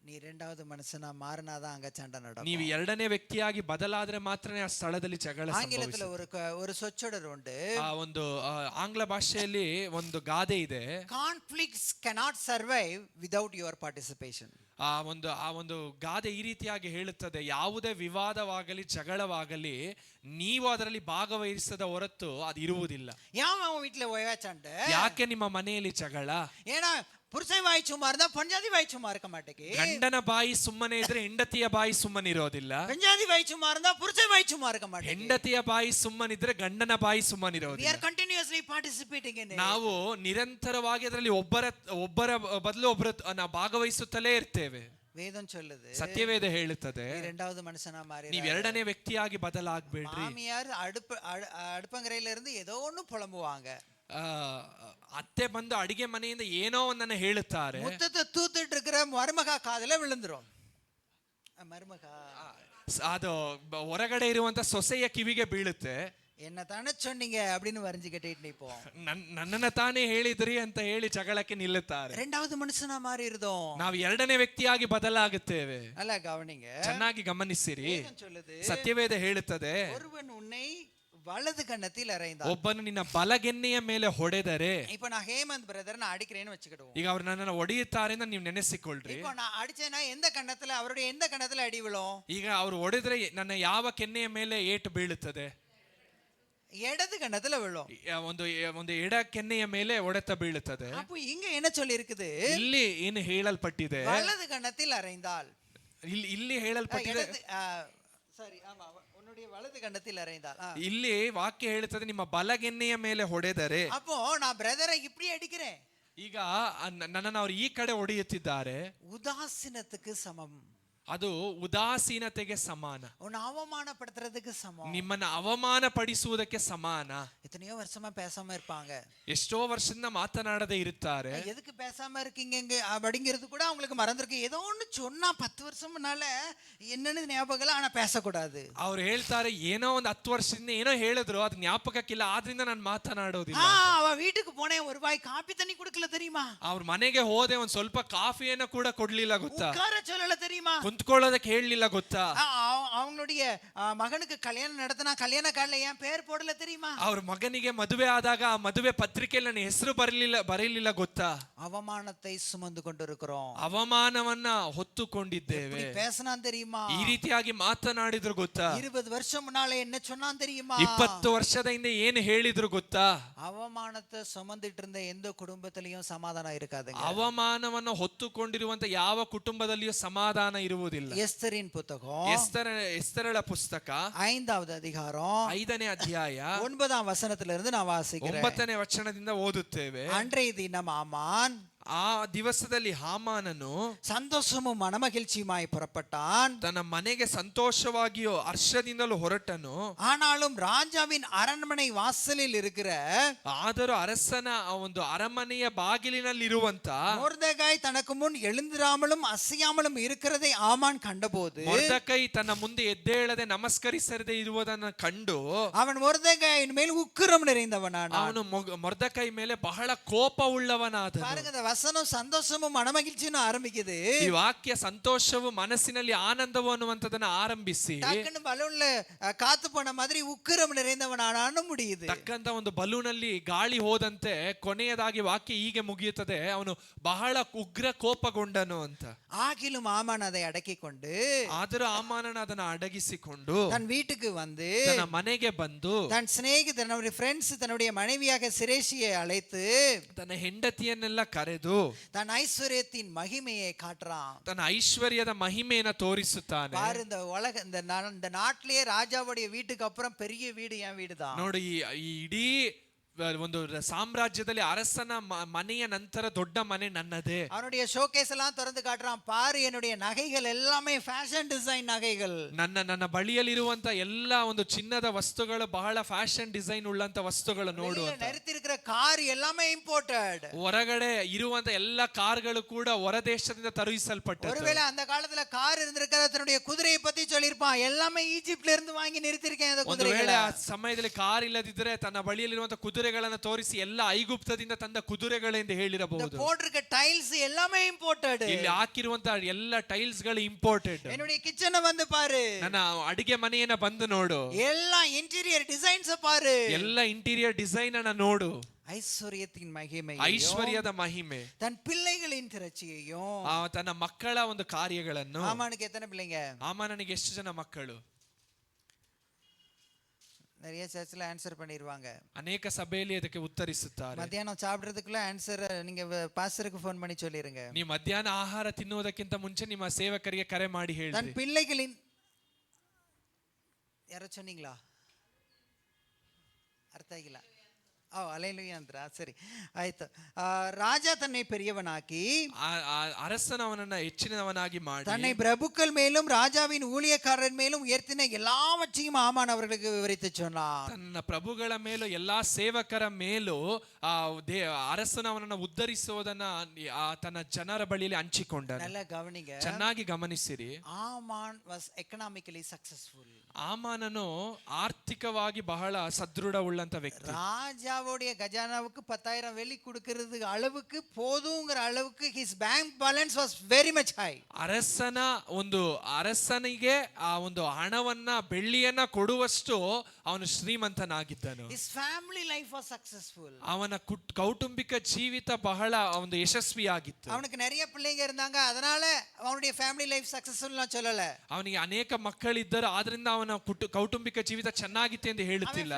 நீ இரண்டாவது மனுஷனா மாறினாதான் அங்க சண்டை நடக்கும். ನೀವು 2ನೇ ವ್ಯಕ್ತಿಯಾಗಿ ಬದಲಾದ್ರೆ ಮಾತ್ರನೇ ಆ ಸ್ಥಳದಲ್ಲಿ ಜಗಳ ஆங்கிலத்துல ஒரு சொற்றொடர் உண்டு. ಒಂದು ಆಂಗ್ಲ ಭಾಷೆಯಲ್ಲಿ ಒಂದು ಗಾದೆ ಇದೆ, conflicts cannot survive without your participation. ಆ ಒಂದು ಗಾದೆ ಈ ರೀತಿಯಾಗಿ ಹೇಳುತ್ತದೆ, ಯಾವುದೇ ವಿವಾದವಾಗಲಿ ಜಗಳವಾಗಲಿ ನೀವು ಅದರಲ್ಲಿ ಭಾಗವಹಿಸದ ಹೊರತು ಅದು ಇರುವುದಿಲ್ಲ. ஏன் அவன் வீட்டுல ஒய்வா சண்டை? ಯಾಕೆ ನಿಮ್ಮ ಮನೆಯಲ್ಲಿ ಜಗಳ? ஏன்னா புருஷன் வாய் சும்மா இருந்தா பஞ்சாதி வாய் சும்மா இருக்க மாட்டேங்கி. ಗಂಡನ ಬಾಯಿ ಸುಮ್ಮನೆ ಇದ್ರೆ ಹೆಂಡತಿಯ ಬಾಯಿ ಸುಮ್ಮನಿರೋದಿಲ್ಲ. பஞ்சாதி வாய் சும்மா இருந்தா புருஷன் வாய் சும்மா இருக்க மாட்டேங்கி. ಹೆಂಡತಿಯ ಬಾಯಿ ಸುಮ್ಮನಿದ್ರೆ ಗಂಡನ ಬಾಯಿ ಸುಮ್ಮನಿರೋದಿಲ್ಲ. We are continuously participating in it. ನಾವು ನಿರಂತರವಾಗಿ ಅದರಲ್ಲಿ ಒಬ್ಬರ ಬದಲು ಒಬ್ಬರು ನಾವು ಭಾಗವಹಿಸುತ್ತಲೇ ಇರ್ತೇವೆ. வேதம் சொல்லுது, ಸತ್ಯವೇದ ಹೇಳುತ್ತದೆ, இரண்டாவது மனுஷனா மாறி. ನೀವು 2ನೇ ವ್ಯಕ್ತಿಯಾಗಿ ಬದಲಾಗಬೇಡ್ರಿ. மாமியார் அடுப்பங்கரையில இருந்து ஏதோ ஒண்ணு புலம்புவாங்க, ಅತ್ತೆ ಬಂದು ಅಡಿಗೆ ಮನೆಯಿಂದ ಏನೋ ಒಂದನ್ನ ಹೇಳುತ್ತಾರೆ, முத்தத்தை தூத்துட்டு இருக்கிற மருமகா காதுல விழுந்துரும். மருமகா ಅದು ಹೊರಗಡೆ ಇರುವಂತ ಸೊಸೆಯ ಕಿವಿಗೆ ಬೀಳುತ್ತೆ. என்ன தானே சொன்னீங்க அப்படின்னு வரைஞ்சு கட்டிட்டு நிப்போம். ನನ್ನನ್ನ ತಾನೇ ಹೇಳಿದ್ರಿ ಅಂತ ಹೇಳಿ ಜಗಳಕ್ಕೆ ನಿಲ್ಲುತ್ತಾರೆ. இரண்டாவது மனுஷனா மாறி இருந்தோம். ನಾವು 2ನೇ ವ್ಯಕ್ತಿಯಾಗಿ ಬದಲಾಗುತ್ತೇವೆ. நல்லா கவனிங்க, ಚೆನ್ನಾಗಿ ಗಮನಿಸಿರಿ. சொல்லுது, ಸತ್ಯವೇದ ಹೇಳುತ್ತದೆ, ஒருவன் உன்னை வலது கன்னத்தில் அறைந்தார். ಒಬ್ಬನು ನಿನ್ನ ಬಲಗೆನ್ನೆಯ ಮೇಲೆ ಹೊಡೆದರೆ, இப்ப நான் ஹேமந்த் பிரதர் நான் அடிக்கிறேன்னு வச்சுக்கிடுவோம். ಈಗ ಅವ್ರು ನನ್ನನ್ನು ಹೊಡೆಯುತ್ತಾರೆ ಅಂತ ನೀವು ನೆನೆಸಿಕೊಳ್ಳ್ರಿ. இப்போ நான் ಅಡಿச்சேனா எந்த கன்னத்துல, அவருடைய எந்த கன்னத்துல அடி விழும்? ಈಗ ಅವ್ರು ಹೊಡೆದ್ರೆ ನನ್ನ ಯಾವ ಕೆನ್ನೆಯ ಮೇಲೆ ಏಟು ಬೀಳುತ್ತದೆ? இடது கன்னத்துல விழும். ಒಂದು ಒಂದು ಎಡ ಕೆನ್ನೆಯ ಮೇಲೆ ಹೊಡೆತ ಬೀಳುತ್ತದೆ. அப்போ இங்க என்ன சொல்லி இருக்குது? ಇಲ್ಲಿ ಏನು ಹೇಳಲ್ಪಟ್ಟಿದೆ? வலது கன்னத்தில் அறைந்தால். ಇಲ್ಲಿ ಹೇಳಲ್ಪಟ್ಟಿದೆ, ಸರಿ, ಆಮಾ, உன்னுடைய வலது கன்னத்தில் அறைந்தால். ಇಲ್ಲಿ ವಾಕ್ಯ ಹೇಳುತ್ತದೆ ನಿಮ್ಮ ಬಲಗೆನ್ನೆಯ ಮೇಲೆ ಹೊಡೆದರೆ. அப்போ நான் பிரதரை இப்படி அடிக்கிறேன். ಈಗ ನನ್ನನ್ನು ಅವ್ರು ಈ ಕಡೆ ಹೊಡೆಯುತ್ತಿದ್ದಾರೆ. உதாசீனத்துக்கு சமம். ಅದು ಉದಾಸೀನತೆಗೆ ಸಮಾನ. உன்னை அவமானப்படுத்துறதுக்கு சமம். ನಿಮ್ಮನ್ನ ಅವಮಾನ ಪಡಿಸುವುದಕ್ಕೆ ಸಮಾನ. எத்தனையோ வருஷமா பேசாம இருப்பாங்க. ಎಷ್ಟೋ ವರ್ಷದಿಂದ ಮಾತನಾಡದೆ ಇರುತ್ತಾರೆ. எதுக்கு பேசாம இருக்கீங்க அப்படிங்கிறது கூட அவங்களுக்கு மறந்துருக்கு. ஏதோ ஒண்ணு சொன்னா 10 வருஷம் முன்னால என்னன்னு ஞாபகம் இல்ல, ஆனா பேசக்கூடாது. ಅವ್ರು ಹೇಳ್ತಾರೆ ಏನೋ ಒಂದು 10 ವರ್ಷದಿಂದ ಏನೋ ಹೇಳಿದ್ರು, ಅದು ಜ್ಞಾಪಕಕ್ಕಿಲ್ಲ, ಆದ್ರಿಂದ ನಾನು ಮಾತನಾಡೋದಿಲ್ಲ. அவ வீட்டுக்கு போனேன், ஒரு வாய் காபி தண்ணி குடுக்கல தெரியுமா? ಅವ್ರ ಮನೆಗೆ ಹೋದೆ, ಒಂದ್ ಸ್ವಲ್ಪ ಕಾಫಿಯನ್ನು ಕೂಡ ಕೊಡ್ಲಿಲ್ಲ ಗೊತ್ತಾ? உட்கார சொல்லல தெரியுமா? ಕುಂತ್ಕೊಳ್ಳೋದಕ್ಕೆ ಹೇಳಲಿಲ್ಲ ಗೊತ್ತಾ? அவங்களுடைய மகனுக்கு கல்யாணம் நடத்தினா கல்யாண கார்டுல ஏன் பேர் போடல தெரியுமா? ಅವ್ರ ಮಗನಿಗೆ ಮದುವೆ ಆದಾಗ ಆ ಮದುವೆ ಪತ್ರಿಕೆಯಲ್ಲಿ ನನ್ನ ಹೆಸರು ಬರಲಿಲ್ಲ ಗೊತ್ತಾ? அவமானத்தை சுமந்து கொண்டிருக்கிறோம். ಅವಮಾನವನ್ನ ಹೊತ್ತುಕೊಂಡಿದ್ದೇವೆ. பேசினான் தெரியுமா? ಈ ರೀತಿಯಾಗಿ ಮಾತನಾಡಿದ್ರು ಗೊತ್ತಾ? 20 வருஷம் முன்னாலே என்ன சொன்னான் தெரியுமா? 20 ವರ್ಷದ ಹಿಂದೆ ಏನು ಹೇಳಿದ್ರು ಗೊತ್ತಾ? அவமானத்தை சுமந்துட்டு இருந்த எந்த குடும்பத்திலயும் சமாதானம் இருக்காதுங்க. ಅವಮಾನವನ್ನು ಹೊತ್ತುಕೊಂಡಿರುವಂತ ಯಾವ ಕುಟುಂಬದಲ್ಲಿಯೂ ಸಮಾಧಾನ ಇರುವುದಿಲ್ಲ. எஸ்தரின் புத்தகம், ಎಸ್ತರಳ ಪುಸ್ತಕ 5வது அதிகாரம் 5ನೇ ಅಧ್ಯಾಯ 9ஆம் வசனத்திலிருந்து நான் வாசிக்கிறேன். 9ನೇ ವಚನದಿಂದ ಓದುತ್ತೇವೆ. அன்றைய தினம் ஆமான் ಆ ದಿವಸದಲ್ಲಿ ಹಾಮಾನನು சந்தோஷமும் மனமகிழ்ச்சியுமாய் புறப்பட்டான். ತನ್ನ ಮನೆಗೆ ಸಂತೋಷವಾಗಿಯೋ ಹರ್ಷದಿಂದಲೂ ಹೊರಟನು. ஆனாலும் ராஜாவின் அரண்மனை வாசலில் இருக்கிற ಆದರೂ ಅರಸನ ಒಂದು ಅರಮನೆಯ ಬಾಗಿಲಿನಲ್ಲಿರುವಂತ ಮೊರ್ದೆಕಾய் தனக்கு முன் எழுந்திராமலும் அசையாமலும் இருக்கிறதை ஆமான் கண்டபோது, ಮೊರ್ದೆಕೈ ತನ್ನ ಮುಂದೆ ಎದ್ದೇಳದೆ ನಮಸ್ಕರಿಸದೆ ಇರುವುದನ್ನು ಕಂಡು அவன் ಮೊರ್ದೆಕಾயின் மேல் உக்கிரம் நிறைந்தவனானான். ಅವನು ಮೊರ್ದೆಕೈ ಮೇಲೆ ಬಹಳ ಕೋಪವುಳ್ಳವನಾದನು. பாருங்க, வசனம் சந்தோஷமும் மனமகிழ்ச்சியும் ஆரம்பிக்குது. ಈ ವಾಕ್ಯ ಸಂತೋಷವು ಮನಸ್ಸಿನಲ್ಲಿ ಆನಂದವು ಅನ್ನುವಂಥದ್ದನ್ನ ಆರಂಭಿಸಿ டக்குன்னு பலூன்ல காத்து போன மாதிரி உக்கிரம் நிறைந்தவனானான்னு முடியுது. ತಕ್ಕಂತ ಒಂದು ಬಲೂನಲ್ಲಿ ಗಾಳಿ ಹೋದಂತೆ ಕೊನೆಯದಾಗಿ ವಾಕ್ಯ ಹೀಗೆ ಮುಗಿಯುತ್ತದೆ, ಅವನು ಬಹಳ ಉಗ್ರ ಕೋಪಗೊಂಡನು ಅಂತ. ஆகிலும் ஆமான் அதை அடக்கிக் கொண்டு, ಆದರೂ ಆಮಾನನ ಅದನ್ನ ಅಡಗಿಸಿಕೊಂಡು தன் வீட்டுக்கு வந்து ತನ್ನ ಮನೆಗೆ ಬಂದು தன் சிநேகிதர், தன்னுடைய ஃப்ரெண்ட்ஸ், தன்னுடைய மனைவியாக சிரேஷியை அழைத்து ತನ್ನ ಹೆಂಡತಿಯನ್ನೆಲ್ಲ ಕರೆದು தன் ஐஸ்வர்யத்தின் மகிமையை காட்டுறான். ತನ್ನ ಐಶ್ವರ್ಯದ ಮಹಿಮೆಯನ್ನು ತೋರಿಸುತ್ತಾನೆ. பாரு, இந்த உலக இந்த நாட்டிலேயே ராஜாவுடைய வீட்டுக்கு அப்புறம் பெரிய வீடு என் வீடு தான். ನೋಡಿ, ಈ ಇಡೀ ಒಂದು ಸಾಮ್ರಾಜ್ಯದಲ್ಲಿ ಅರಸನ ಮನೆಯ ನಂತರ ದೊಡ್ಡ ಮನೆ ನನ್ನದೇ. அவனுடைய ஷோகேஸ் எல்லாம் திறந்து காட்டுறான். பாரு, என்னுடைய நகைகள் எல்லாமே ಫ್ಯಾಷನ್ ಡಿಸೈನ್ ನகைகள். ನನ್ನ ಬಳಿಯಲ್ಲಿರುವಂತ ಎಲ್ಲ ಒಂದು ಚಿನ್ನದ ವಸ್ತುಗಳು ಬಹಳ ಫ್ಯಾಷನ್ ಡಿಸೈನ್ ಉಳ್ಳಂತ ವಸ್ತುಗಳು ನೋಡು. நிறுத்திருக்கிற கார் எல்லாமே இம்போர்ட்டட். ಹೊರಗಡೆ ಇರುವಂತ ಎಲ್ಲ ಕಾರ್ಗಳು ಕೂಡ ಹೊರ ದೇಶದಿಂದ ತರಿಸಲ್ಪಟ್ಟವು. ஒருவேளை அந்த காலத்துல கார் இருந்திருக்கிற தன்னுடைய குதிரையை பத்தி சொல்லிருப்பான். எல்லாமே ಈಜಿಪ್ಟ್ல இருந்து வாங்கி நிறுத்திருக்கேன் அந்த குதிரைகளை. ಆ ಸಮಯದಲ್ಲಿ ಕಾರ್ ಇಲ್ಲದಿದ್ದರೆ ತನ್ನ ಬಳಿಯಲ್ಲಿರುವಂತ ಕುದುರೆಗಳನ್ನು ತೋರಿಸಿ ಎಲ್ಲ ಐಗುಪ್ತದಿಂದ ತಂದ ಕುದುರೆಗಳೆಂದು ಹೇಳಿರಬಹುದು. போட்டிருக்க டைல்ஸ் எல்லாமே இம்போர்ட்டட். ಇಲ್ಲಿ ಹಾಕಿರುವಂತ ಎಲ್ಲ ಟೈಲ್ಸ್ ಗಳು ಇಂಪೋರ್ಟೆಡ್. என்னுடைய கிச்சனை வந்து பாரு, ನನ್ನ ಅಡಿಗೆ ಮನೆಯನ್ನ ಬಂದು ನೋಡು, எல்லா இன்டீரியர் டிசைன்ஸ் பாரு, ಎಲ್ಲ ಇಂಟೀರಿಯರ್ ಡಿಸೈನ್ ಅನ್ನ ನೋಡು. ஐஸ்வர்யத்தின் மகிமை, ಐಶ್ವರ್ಯದ ಮಹಿಮೆ, தன் பிள்ளைகளின் திரட்சியையும், ತನ್ನ ಮಕ್ಕಳ ಒಂದು ಕಾರ್ಯಗಳನ್ನು. ஆமானுக்கு எத்தனை பிள்ளைங்க? ಆಮಾನನಿಗೆ ಎಷ್ಟು ಜನ ಮಕ್ಕಳು? நிறைய சர்ச்சில் ஆன்சர் பண்ணிடுவாங்க. ಅನೇಕ ಸಭೆಯಲ್ಲಿ ಅದಕ್ಕೆ ಉತ್ತರಿಸುತ್ತಾರೆ. மத்தியானம் சாப்பிடுறதுக்குள்ள ஆன்சர் நீங்க பாஸ்டருக்கு ஃபோன் பண்ணி சொல்லிருங்க. ನೀವು ಮಧ್ಯಾಹ್ನ ಆಹಾರ ತಿನ್ನುವುದಕ್ಕಿಂತ ಮುಂಚೆ ನಿಮ್ಮ ಸೇವಕರಿಗೆ ಕರೆ ಮಾಡಿ ಹೇಳಿ. தன் பிள்ளைகளின், ಯಾರೋ சொன்னீங்களா? ಅರ್ಥ ಆಗಿಲ್ಲ. ಅಲೆಲುಯ್ಯ ಅಂದ್ರ ಸರಿ ಆಯ್ತು. ರಾಜ ತನ್னை பெரியவனாக்கி, அரசனவனನ್ನ ಹೆಚ್ಚಿನವನಾಗಿ ಮಾಡಿ, தன்னை பிரபுக்கள் மேலும் ராஜாவின் ஊழியக்காரர் மேலும் உயர்த்தின எல்லாவற்றையும் ஆமான் அவர்களுக்கு விவரித்து சொன்னான். ತನ್ನ ಪ್ರಭುಗಳ ಮೇಲೂ ಎಲ್ಲಾ ಸೇವಕರ ಮೇಲೂ ಅರಸನವನನ್ನ ಉದ್ಧರಿಸುವುದನ್ನ ತನ್ನ ಜನರ ಬಳಿಯಲ್ಲಿ ಹಂಚಿಕೊಂಡನು. நல்ல கவனிங்க, ಚೆನ್ನಾಗಿ ಗಮನಿಸಿರಿ. ஆமான் was economically successful. ಆಮಾನನು ಆರ್ಥಿಕವಾಗಿ ಬಹಳ ಸದೃಢವುಳ್ಳಂತ ವ್ಯಕ್ತಿ. ராஜா ராஜாவுடைய கஜானாவுக்கு 10,000 வெள்ளி கொடுக்கிறது அளவுக்கு போதுங்கிற அளவுக்கு his bank balance was very much high. ಅರಸನಿಗೆ ಆ ಒಂದು ಹಣವನ್ನ ಬೆಳ್ಳಿಯನ್ನ ಕೊಡುವಷ್ಟು ಅವನು ಶ್ರೀಮಂತನಾಗಿದ್ದನು. His family life was successful. ಅವನ ಕೌಟುಂಬಿಕ ಜೀವಿತ ಬಹಳ ಒಂದು ಯಶಸ್ವಿಯಾಗಿತ್ತು. அவனுக்கு நிறைய பிள்ளைங்க இருந்தாங்க, அதனால அவனுடைய family life successful நான் சொல்லல. ಅವನಿಗೆ ಅನೇಕ ಮಕ್ಕಳಿದ್ದರು, ಆದ್ರಿಂದ ಅವನ ಕೌಟುಂಬಿಕ ಜೀವಿತ ಚೆನ್ನಾಗಿತ್ತು ಎಂದು ಹೇಳುತ್ತಿಲ್ಲ.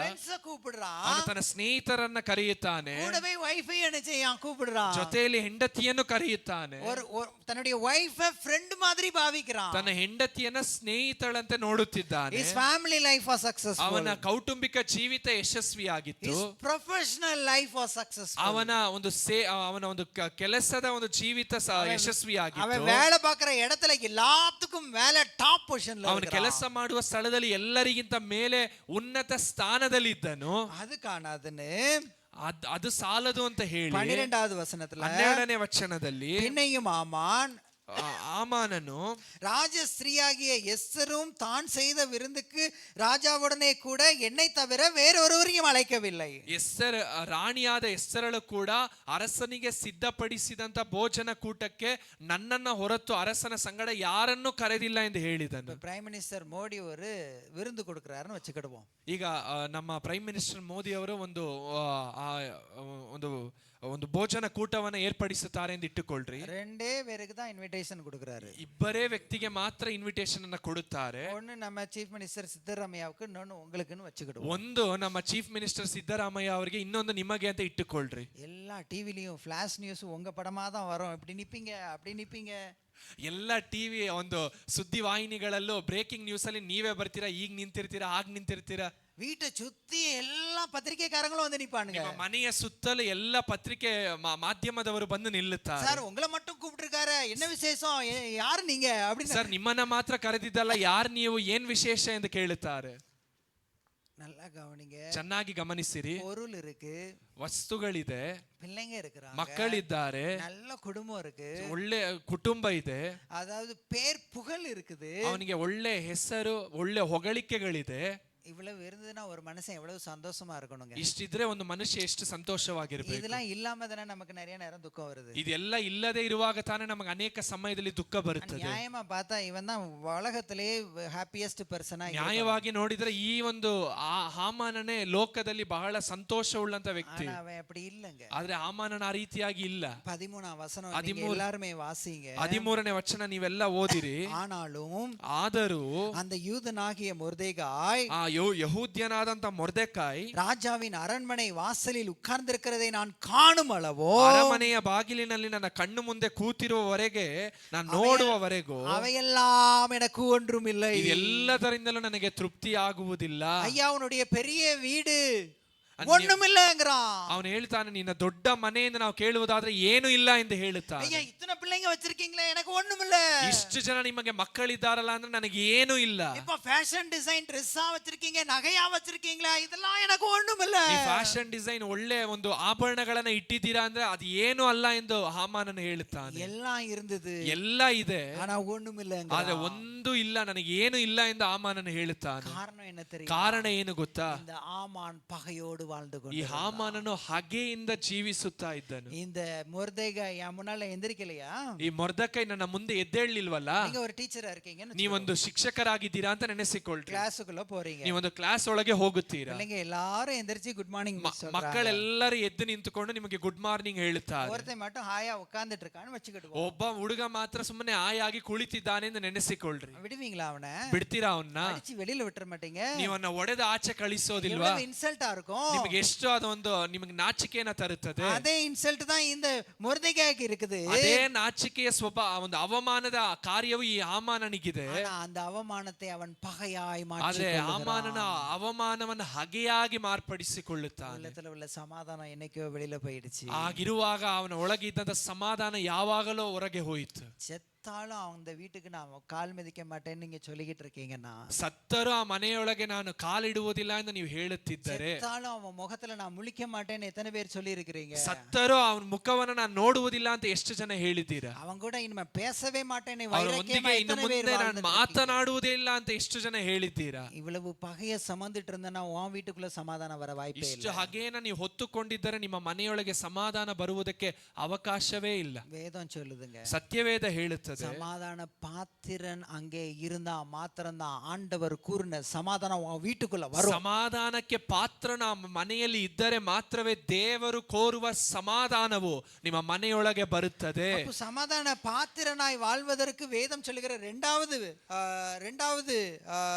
ಅವನು ತನ್ನ ಸ್ನೇಹಿತರನ್ನ ಕರೆಯುತ್ತಾನೆ, கூடவே வைஃபை என்ன செய்யான் கூப்பிடுறான், ಜೊತೆಯಲ್ಲಿ ಹೆಂಡತಿಯನ್ನು ಕರೆಯುತ್ತಾನೆ, ತನ್னுடைய ವೈಫை ಫ್ರೆಂಡ್ மாதிரி ಭಾವಿக்கிறான், ತನ್ನ ಹೆಂಡತಿಯನ್ನ ಸ್ನೇಹಿತಳಂತೆ ನೋಡುತ್ತಿದ್ದಾನೆ. his family life was successful. ಅವನ ಕೌಟುಂಬಿಕ ಜೀವಿತ ಯಶಸ್ವಿಯಾಗಿತ್ತು. his professional life was successful. ಅವನ ಒಂದು ಕೆಲಸದ ಒಂದು ಜೀವಿತ ಯಶಸ್ವಿಯಾಗಿತ್ತು. ಅವನು வேலை பார்க்குற இடத்துல எல்லாத்துக்கும் மேல ಟಾಪ್ ಪೊಸಿಷನ್ல ಅವನು ಕೆಲಸ ಮಾಡುವ ಸ್ಥಳದಲ್ಲಿ ಎಲ್ಲರಿಗಿಂತ ಮೇಲೆ ಉನ್ನತ ಸ್ಥಾನದಲ್ಲಿ ಇದ್ದನು. ಅದು ಕಾಣಾದನೆ ಅದು ಸಾಲದು ಅಂತ ಹೇಳಿ 12வது ವಚನದಲ್ಲಿ 12ನೇ ವಚನದಲ್ಲಿ பின்னையும் ஆமானனு ராஜஸ்திரீயாகிய எஸ்தரும் தான் செய்த விருந்துக்கு ராஜாவுடனே கூட என்னை தவிர வேறொருவரையும் அழைக்கவில்லை. ಎಸ್ತರ್ ರಾಣಿಯಾದ ಎಸ್ತರಳು ಕೂಡ ಅರಸನಿಗೆ ಸಿದ್ಧಪಡಿಸಿದಂತ ಭೋಜನ ಕೂಟಕ್ಕೆ ನನ್ನನ್ನ ಹೊರತು ಅರಸನ ಸಂಗಡ ಯಾರನ್ನು ಕರೆದಿಲ್ಲ ಎಂದು ಹೇಳಿದನು. ಪ್ರೈಮ್ ಮಿನಿಸ್ಟರ್ ಮೋದಿ ಅವರು ವಿருந்து கொடுக்கறாருன்னு வச்சுக்கிடுவோம். ಈಗ ನಮ್ಮ ಪ್ರೈಮ್ ಮಿನಿಸ್ಟರ್ ಮೋದಿ ಅವರು ಒಂದು ಭೋಜನ ಕೂಟವನ್ನು ಏರ್ಪಡಿಸುತ್ತಾರೆ ಎಂದು ಇಟ್ಟುಕೊಳ್ಳ್ರಿ. ரெண்டே பேருக்கு தான் இன்விடேஷன் கொடுக்கறாரு. ಇಬ್ಬರೇ ವ್ಯಕ್ತಿಗೆ ಮಾತ್ರ ಇನ್ವಿಟೇಷನ್ ಅನ್ನು ಕೊಡುತ್ತಾರೆ. ஒன்னு நம்ம ಚೀಫ್ ಮಿನಿಸ್ಟರ್ ಸಿದ್ದರಾಮಯ್ಯಕ್ಕೆ, ಇನ್ನೊಂದು ಉங்களுக்குன்னு வச்சுக்கிடுவோம். ಒಂದು ನಮ್ಮ ಚೀಫ್ ಮಿನಿಸ್ಟರ್ ಸಿದ್ದರಾಮಯ್ಯ ಅವರಿಗೆ, ಇನ್ನೊಂದು ನಿಮಗೆ ಅಂತ ಇಟ್ಟುಕೊಳ್ಳ್ರಿ. எல்லா டிவிலயும் ಫ್ಲಾಶ್ ನ್ಯೂಸ್ உங்க படமா தான் வரும், இப்படி நிப்பீங்க அப்படி நிப்பீங்க. ಎಲ್ಲ ಟಿವಿ ಒಂದು ಸುದ್ದಿ ವಾಹಿನಿಗಳಲ್ಲೂ ಬ್ರೇಕಿಂಗ್ ನ್ಯೂಸ್ ಅಲ್ಲಿ ನೀವೇ ಬರ್ತೀರಾ, ಈಗ ನಿಂತಿರ್ತೀರಾ, ಆಗ ನಿಂತಿರ್ತೀರಾ. வீட்டை சுத்தி எல்லா பத்திரிகைக்காரங்களும் வந்து நிப்பானுங்க. ಮನೆಯ ಸುತ್ತಲೂ ಎಲ್ಲ ಪತ್ರಿಕೆ ಮಾಧ್ಯಮದವರು ಬಂದು ನಿಲ್ಲುತ್ತಾರೆ. ಸರ್ ಉங்களை மட்டும் கூப்பிட்டிருக்காரு, என்ன விசேஷம், யாரு நீங்க அப்படி. ಸರ್ ನಿಮ್ಮನ್ನ ಮಾತ್ರ ಕರೆದಿದ್ದಲ್ಲ, ಯಾರು ನೀವು, ಏನ್ ವಿಶೇಷ ಎಂದು ಕೇಳುತ್ತಾರೆ. நல்லா கவனிங்க, ಚೆನ್ನಾಗಿ ಗಮನಿಸಿರಿ. பொருள் இருக்கு, ವಸ್ತುಗಳಿದೆ, பிள்ளைங்க இருக்கிறாங்க, ಮಕ್ಕಳಿದ್ದಾರೆ, நல்ல குடும்பம் இருக்கு, ಒಳ್ಳೆ ಕುಟುಂಬ ಇದೆ, அதாவது பேர் புகழ் இருக்குது, ಅವನಿಗೆ ಒಳ್ಳೆ ಹೆಸರು, ಒಳ್ಳೆ ಹೊಗಳಿಕೆಗಳಿದೆ. இவ்வளவு இருந்ததுன்னா ஒரு மனுஷன் எவ்வளவு சந்தோஷமா இருக்கணுங்க. ಇಷ್ಟಿದ್ರೆ ಒಂದು ಮನುಷ್ಯ ಎಷ್ಟು ಸಂತೋಷವಾಗಿರಬೇಕು. இதெல்லாம் இல்லாம தானே நமக்கு நிறைய நேரம் துக்கம் வருது. ಇದೆಲ್ಲ ಇಲ್ಲದೆ ಇರುವಾಗ ತಾನೇ ನಮಗೆ ಅನೇಕ ಸಮಯದಲ್ಲಿ ದುಃಖ ಬರುತ್ತದೆ. ನ್ಯಾಯமா பார்த்தா இவன் தான் உலகத்திலே ಹ್ಯಾಪಿಯೆಸ್ಟ್ ಪರ್ಸನ್. ನ್ಯಾಯವಾಗಿ ನೋಡಿದ್ರೆ ಈ ಒಂದು ಹಾಮಾನನೇ ಲೋಕದಲ್ಲಿ ಬಹಳ ಸಂತೋಷವುಳ್ಳಂತ ವ್ಯಕ್ತಿ. அவன் அப்படி இல்லங்க. ಆದ್ರೆ ಹಾಮಾನನ ಆ ರೀತಿಯಾಗಿ ಇಲ್ಲ. 13ನೇ ವಚನ நீங்க எல்லாரும் வாசிங்க. 13ನೇ ವಚನ ನೀವೆಲ್ಲ ಓದಿರಿ. ಆದರೂ அந்த யூதனாகிய ಮೊರ್ದೆಕಾಯ್, ಯಹೂದ್ಯನಾದಂತ ಮೊರ್ದೆಕಾಯ್ ರಾಜಾವಿನ ಅರಣ್ಮನೆ ವಾಸಲಿல் ಉட்கார்ந்திருக்கிறதை நான் ಕಾಣುம் அளவೋ, ಅರಮನೆಯ ಬಾಗಿಲಿನಲ್ಲಿ ನನ್ನ ಕಣ್ಣು ಮುಂದೆ ಕೂತಿರುವವರೆಗೆ, ನಾನು ನೋಡುವವರೆಗೂ, ಅವೆல்லாம் எனக்கு ஒன்றும் இல்லை, ಎಲ್ಲದರಿಂದಲೂ ನನಗೆ ತೃಪ್ತಿ ಆಗುವುದಿಲ್ಲ. ஐயா உன்னுடைய பெரிய வீடு ஒண்ணுமில்லங்கறான். ಅವನು ಹೇಳ್ತಾನೆ, ನಿನ್ನ ದೊಡ್ಡ ಮನೆಯಿಂದ ನಾವು ಕೇಳುವುದಾದ್ರೆ ಏನು ಇಲ್ಲ ಎಂದು ಹೇಳುತ್ತಾನೆ. ஐயா இத்தனை பிள்ளைங்க வச்சிருக்கீங்களே, எனக்கு ஒண்ணுமில்ல. ಇಷ್ಟು ಜನ ನಿಮಗೆ ಮಕ್ಕಳಿದ್ದಾರಲ್ಲ ಅಂದ್ರೆ ನನಗೆ ಏನು ಇಲ್ಲ. இப்ப ಫ್ಯಾಷನ್ ಡಿಸೈನ್ ಡ್ರೆಸ್ஸா வச்சிருக்கீங்க, நகையா வச்சிருக்கீங்களா, இதெல்லாம் எனக்கு ஒண்ணுமில்ல. ಈ ಫ್ಯಾಷನ್ ಡಿಸೈನ್ ಒಳ್ಳೆ ಒಂದು ಆಭರಣಗಳನ್ನ ಇಟ್ಟಿದ್ದೀರಾ ಅಂದ್ರೆ ಅದು ಏನು ಅಲ್ಲ ಎಂದು ಹಾಮಾನನು ಹೇಳುತ್ತಾನೆ. எல்லாம் இருந்தது, ಎಲ್ಲ ಇದೆ, ஆனா ஒண்ணுமில்லங்க. ಆದ್ರೆ ಒಂದು ಇಲ್ಲ, ನನಗೆ ಏನು ಇಲ್ಲ ಎಂದು ಹಾಮಾನನು ಹೇಳುತ್ತಾನೆ. ಕಾರಣ என்ன தெரியுமா? ಕಾರಣ ಏನು ಗೊತ್ತಾ? இந்த ಆಮಾನ್ ಪಗೆಯೋಡು வாழ்ந்து ಈ ಹಾಮಾನನು ಹಗೆಯಿಂದ ಜೀವಿಸುತ್ತಾ ಇದ್ದನು. இந்த ಮೊರ್ದೆಕಾಯ್ ಮುನ್ನಾல ಎந்திರಿಕலையா? ಈ ಮೊರ್ದೆಕಾಯ್ ನನ್ನ ಮುಂದೆ ಎದ್ದೇಳಲಿಲ್ವಲ್ಲ. நீங்க ஒரு ಟೀಚರ್ இருக்கீங்க, ನೀವೊಂದು ಶಿಕ್ಷಕರಾಗಿದ್ದೀರಾ ಅಂತ ನೆನೆಸಿಕೊಳ್ಳಿ. ಕ್ಲಾಸ್க்குள்ள போறீங்க, ನೀವೊಂದು ಕ್ಲಾಸ್ ಒಳಗೆ ಹೋಗುತ್ತೀರಾ. பிள்ளைங்க எல்லாரும் எந்திரிச்சு குட் மார்னிங் சொல்றாங்க. ಮಕ್ಕಳೆಲ್ಲರೂ ಎದ್ದು ನಿಂತುಕೊಂಡು ನಿಮಗೆ ಗುಡ್ ಮಾರ್ನಿಂಗ್ ಹೇಳುತ್ತಾರೆ. ஒருத்தன் மட்டும் ಹಾಯಾ உட்கார்ந்துட்டு இருக்கான்னு வச்சுக்கிடுவோம். ಒಬ್ಬ ಹುಡುಗ ಮಾತ್ರ ಸುಮ್ಮನೆ ಆಯಾಗಿ ಕುಳಿತಿದ್ದಾನೆ ಎಂದು ನೆನೆಸಿಕೊಳ್ಳ್ರಿ. விடுவீங்களா அவனை? ಬಿಡ್ತೀರಾ ಅವನ್ನ? ಅಡಿಸಿ வெளியில விட்டுற ಮಾಟீங்க. ನೀವನ್ನ ಒಡೆದ ಆಚೆ ಕಳಿಸೋದಿಲ್ವಾ? ಇನ್ಸಲ್ಟ್ இருக்கும். ನಿಮಗೆ ಎಷ್ಟು ಅದೊಂದು ನಿಮಗೆ ನಾಚಿಕೆಯನ್ನ ತರುತ್ತದೆ. ಅದೇ ಇನ್ಸಲ್ಟ್ தான் இந்த ಮೊರ್ದೆಕಾಯ್க்கு இருக்குது. ಅದೇ ನಾಚಿಕೆಯ ಸ್ವಭಾವ, ಒಂದು ಅವಮಾನದ ಕಾರ್ಯವು ಈ ಹಾಮಾನನಿಗಿದೆ. அந்த அவமானத்தை அவன் பகையாய் மாற்றி, ಆದ್ರೆ ಹಾಮಾನನ ಅವಮಾನವನ್ನು ಹಗೆಯಾಗಿ ಮಾರ್ಪಡಿಸಿಕೊಳ್ಳುತ್ತಾನೆ. உள்ளத்துல உள்ள சமாதானம் என்னைக்கோ வெளியில போயிடுச்சு. ಆಗಿರುವಾಗ ಅವನ ಒಳಗೆ ಇದ್ದಂತ ಸಮಾಧಾನ ಯಾವಾಗಲೋ ಹೊರಗೆ ಹೋಯಿತು. செத்தாலும் அந்த வீட்டுக்கு நான் கால் மிதிக்க மாட்டேன்னு நீங்க சொல்லிக்கிட்டு இருக்கீங்கன்னா, ಸತ್ತರೂ ಆ ಮನೆಯೊಳಗೆ ನಾನು ಕಾಲಿಡುವುದಿಲ್ಲ ಎಂದು ನೀವು ಹೇಳುತ್ತಿದ್ದರೆ, செத்தாலும் அவன் முகத்துல நான் முழிக்க மாட்டேன்னு எத்தனை பேர் சொல்லி இருக்கிறீங்க? ಸತ್ತರೂ ಅವನ ಮುಖವನ್ನು ನಾನು ನೋಡುವುದಿಲ್ಲ ಅಂತ ಎಷ್ಟು ಜನ ಹೇಳಿದ್ದೀರಾ? அவன் கூட இனிமே பேசவே மாட்டேன்னு ಅವರೊಂದಿಗೆ ಇನ್ನು ಮುಂದೆ ನಾನು ಮಾತನಾಡುವುದೇ ಇಲ್ಲ ಅಂತ ಎಷ್ಟು ಜನ ಹೇಳಿದ್ದೀರಾ? இவ்வளவு பகைய சுமந்துட்டு இருந்தனா உன் வீட்டுக்குள்ள சமாதானம் வர வாய்ப்பே ಇಷ್ಟು ಇಲ್ಲ. ಹಾಗೇನ ನೀವು ಹೊತ್ತುಕೊಂಡಿದ್ದರೆ ನಿಮ್ಮ ಮನೆಯೊಳಗೆ ಸಮಾಧಾನ ಬರುವುದಕ್ಕೆ ಅವಕಾಶವೇ ಇಲ್ಲ. வேதம் சொல்லுதுங்க, ಸತ್ಯವೇದ ಹೇಳುತ್ತದೆ, சமாதான பாத்திரன் அங்கே இருந்தா மாத்திரம்தான் ஆண்டவர் கூறின சமாதானம் உன் வீட்டுக்குள்ள வரும். ಸಮಾಧಾನಕ್ಕೆ ಪಾತ್ರನ ಮನೆಯಲ್ಲಿ ಇದ್ದರೆ ಮಾತ್ರವೇ ದೇವರು ಕೋರುವ ಸಮಾಧಾನವು ನಿಮ್ಮ ಮನೆಯೊಳಗೆ ಬರುತ್ತದೆ. அப்ப சமாதான பாத்திரனாய் வாழ்வதற்கு வேதம் சொல்லுகிற இரண்டாவது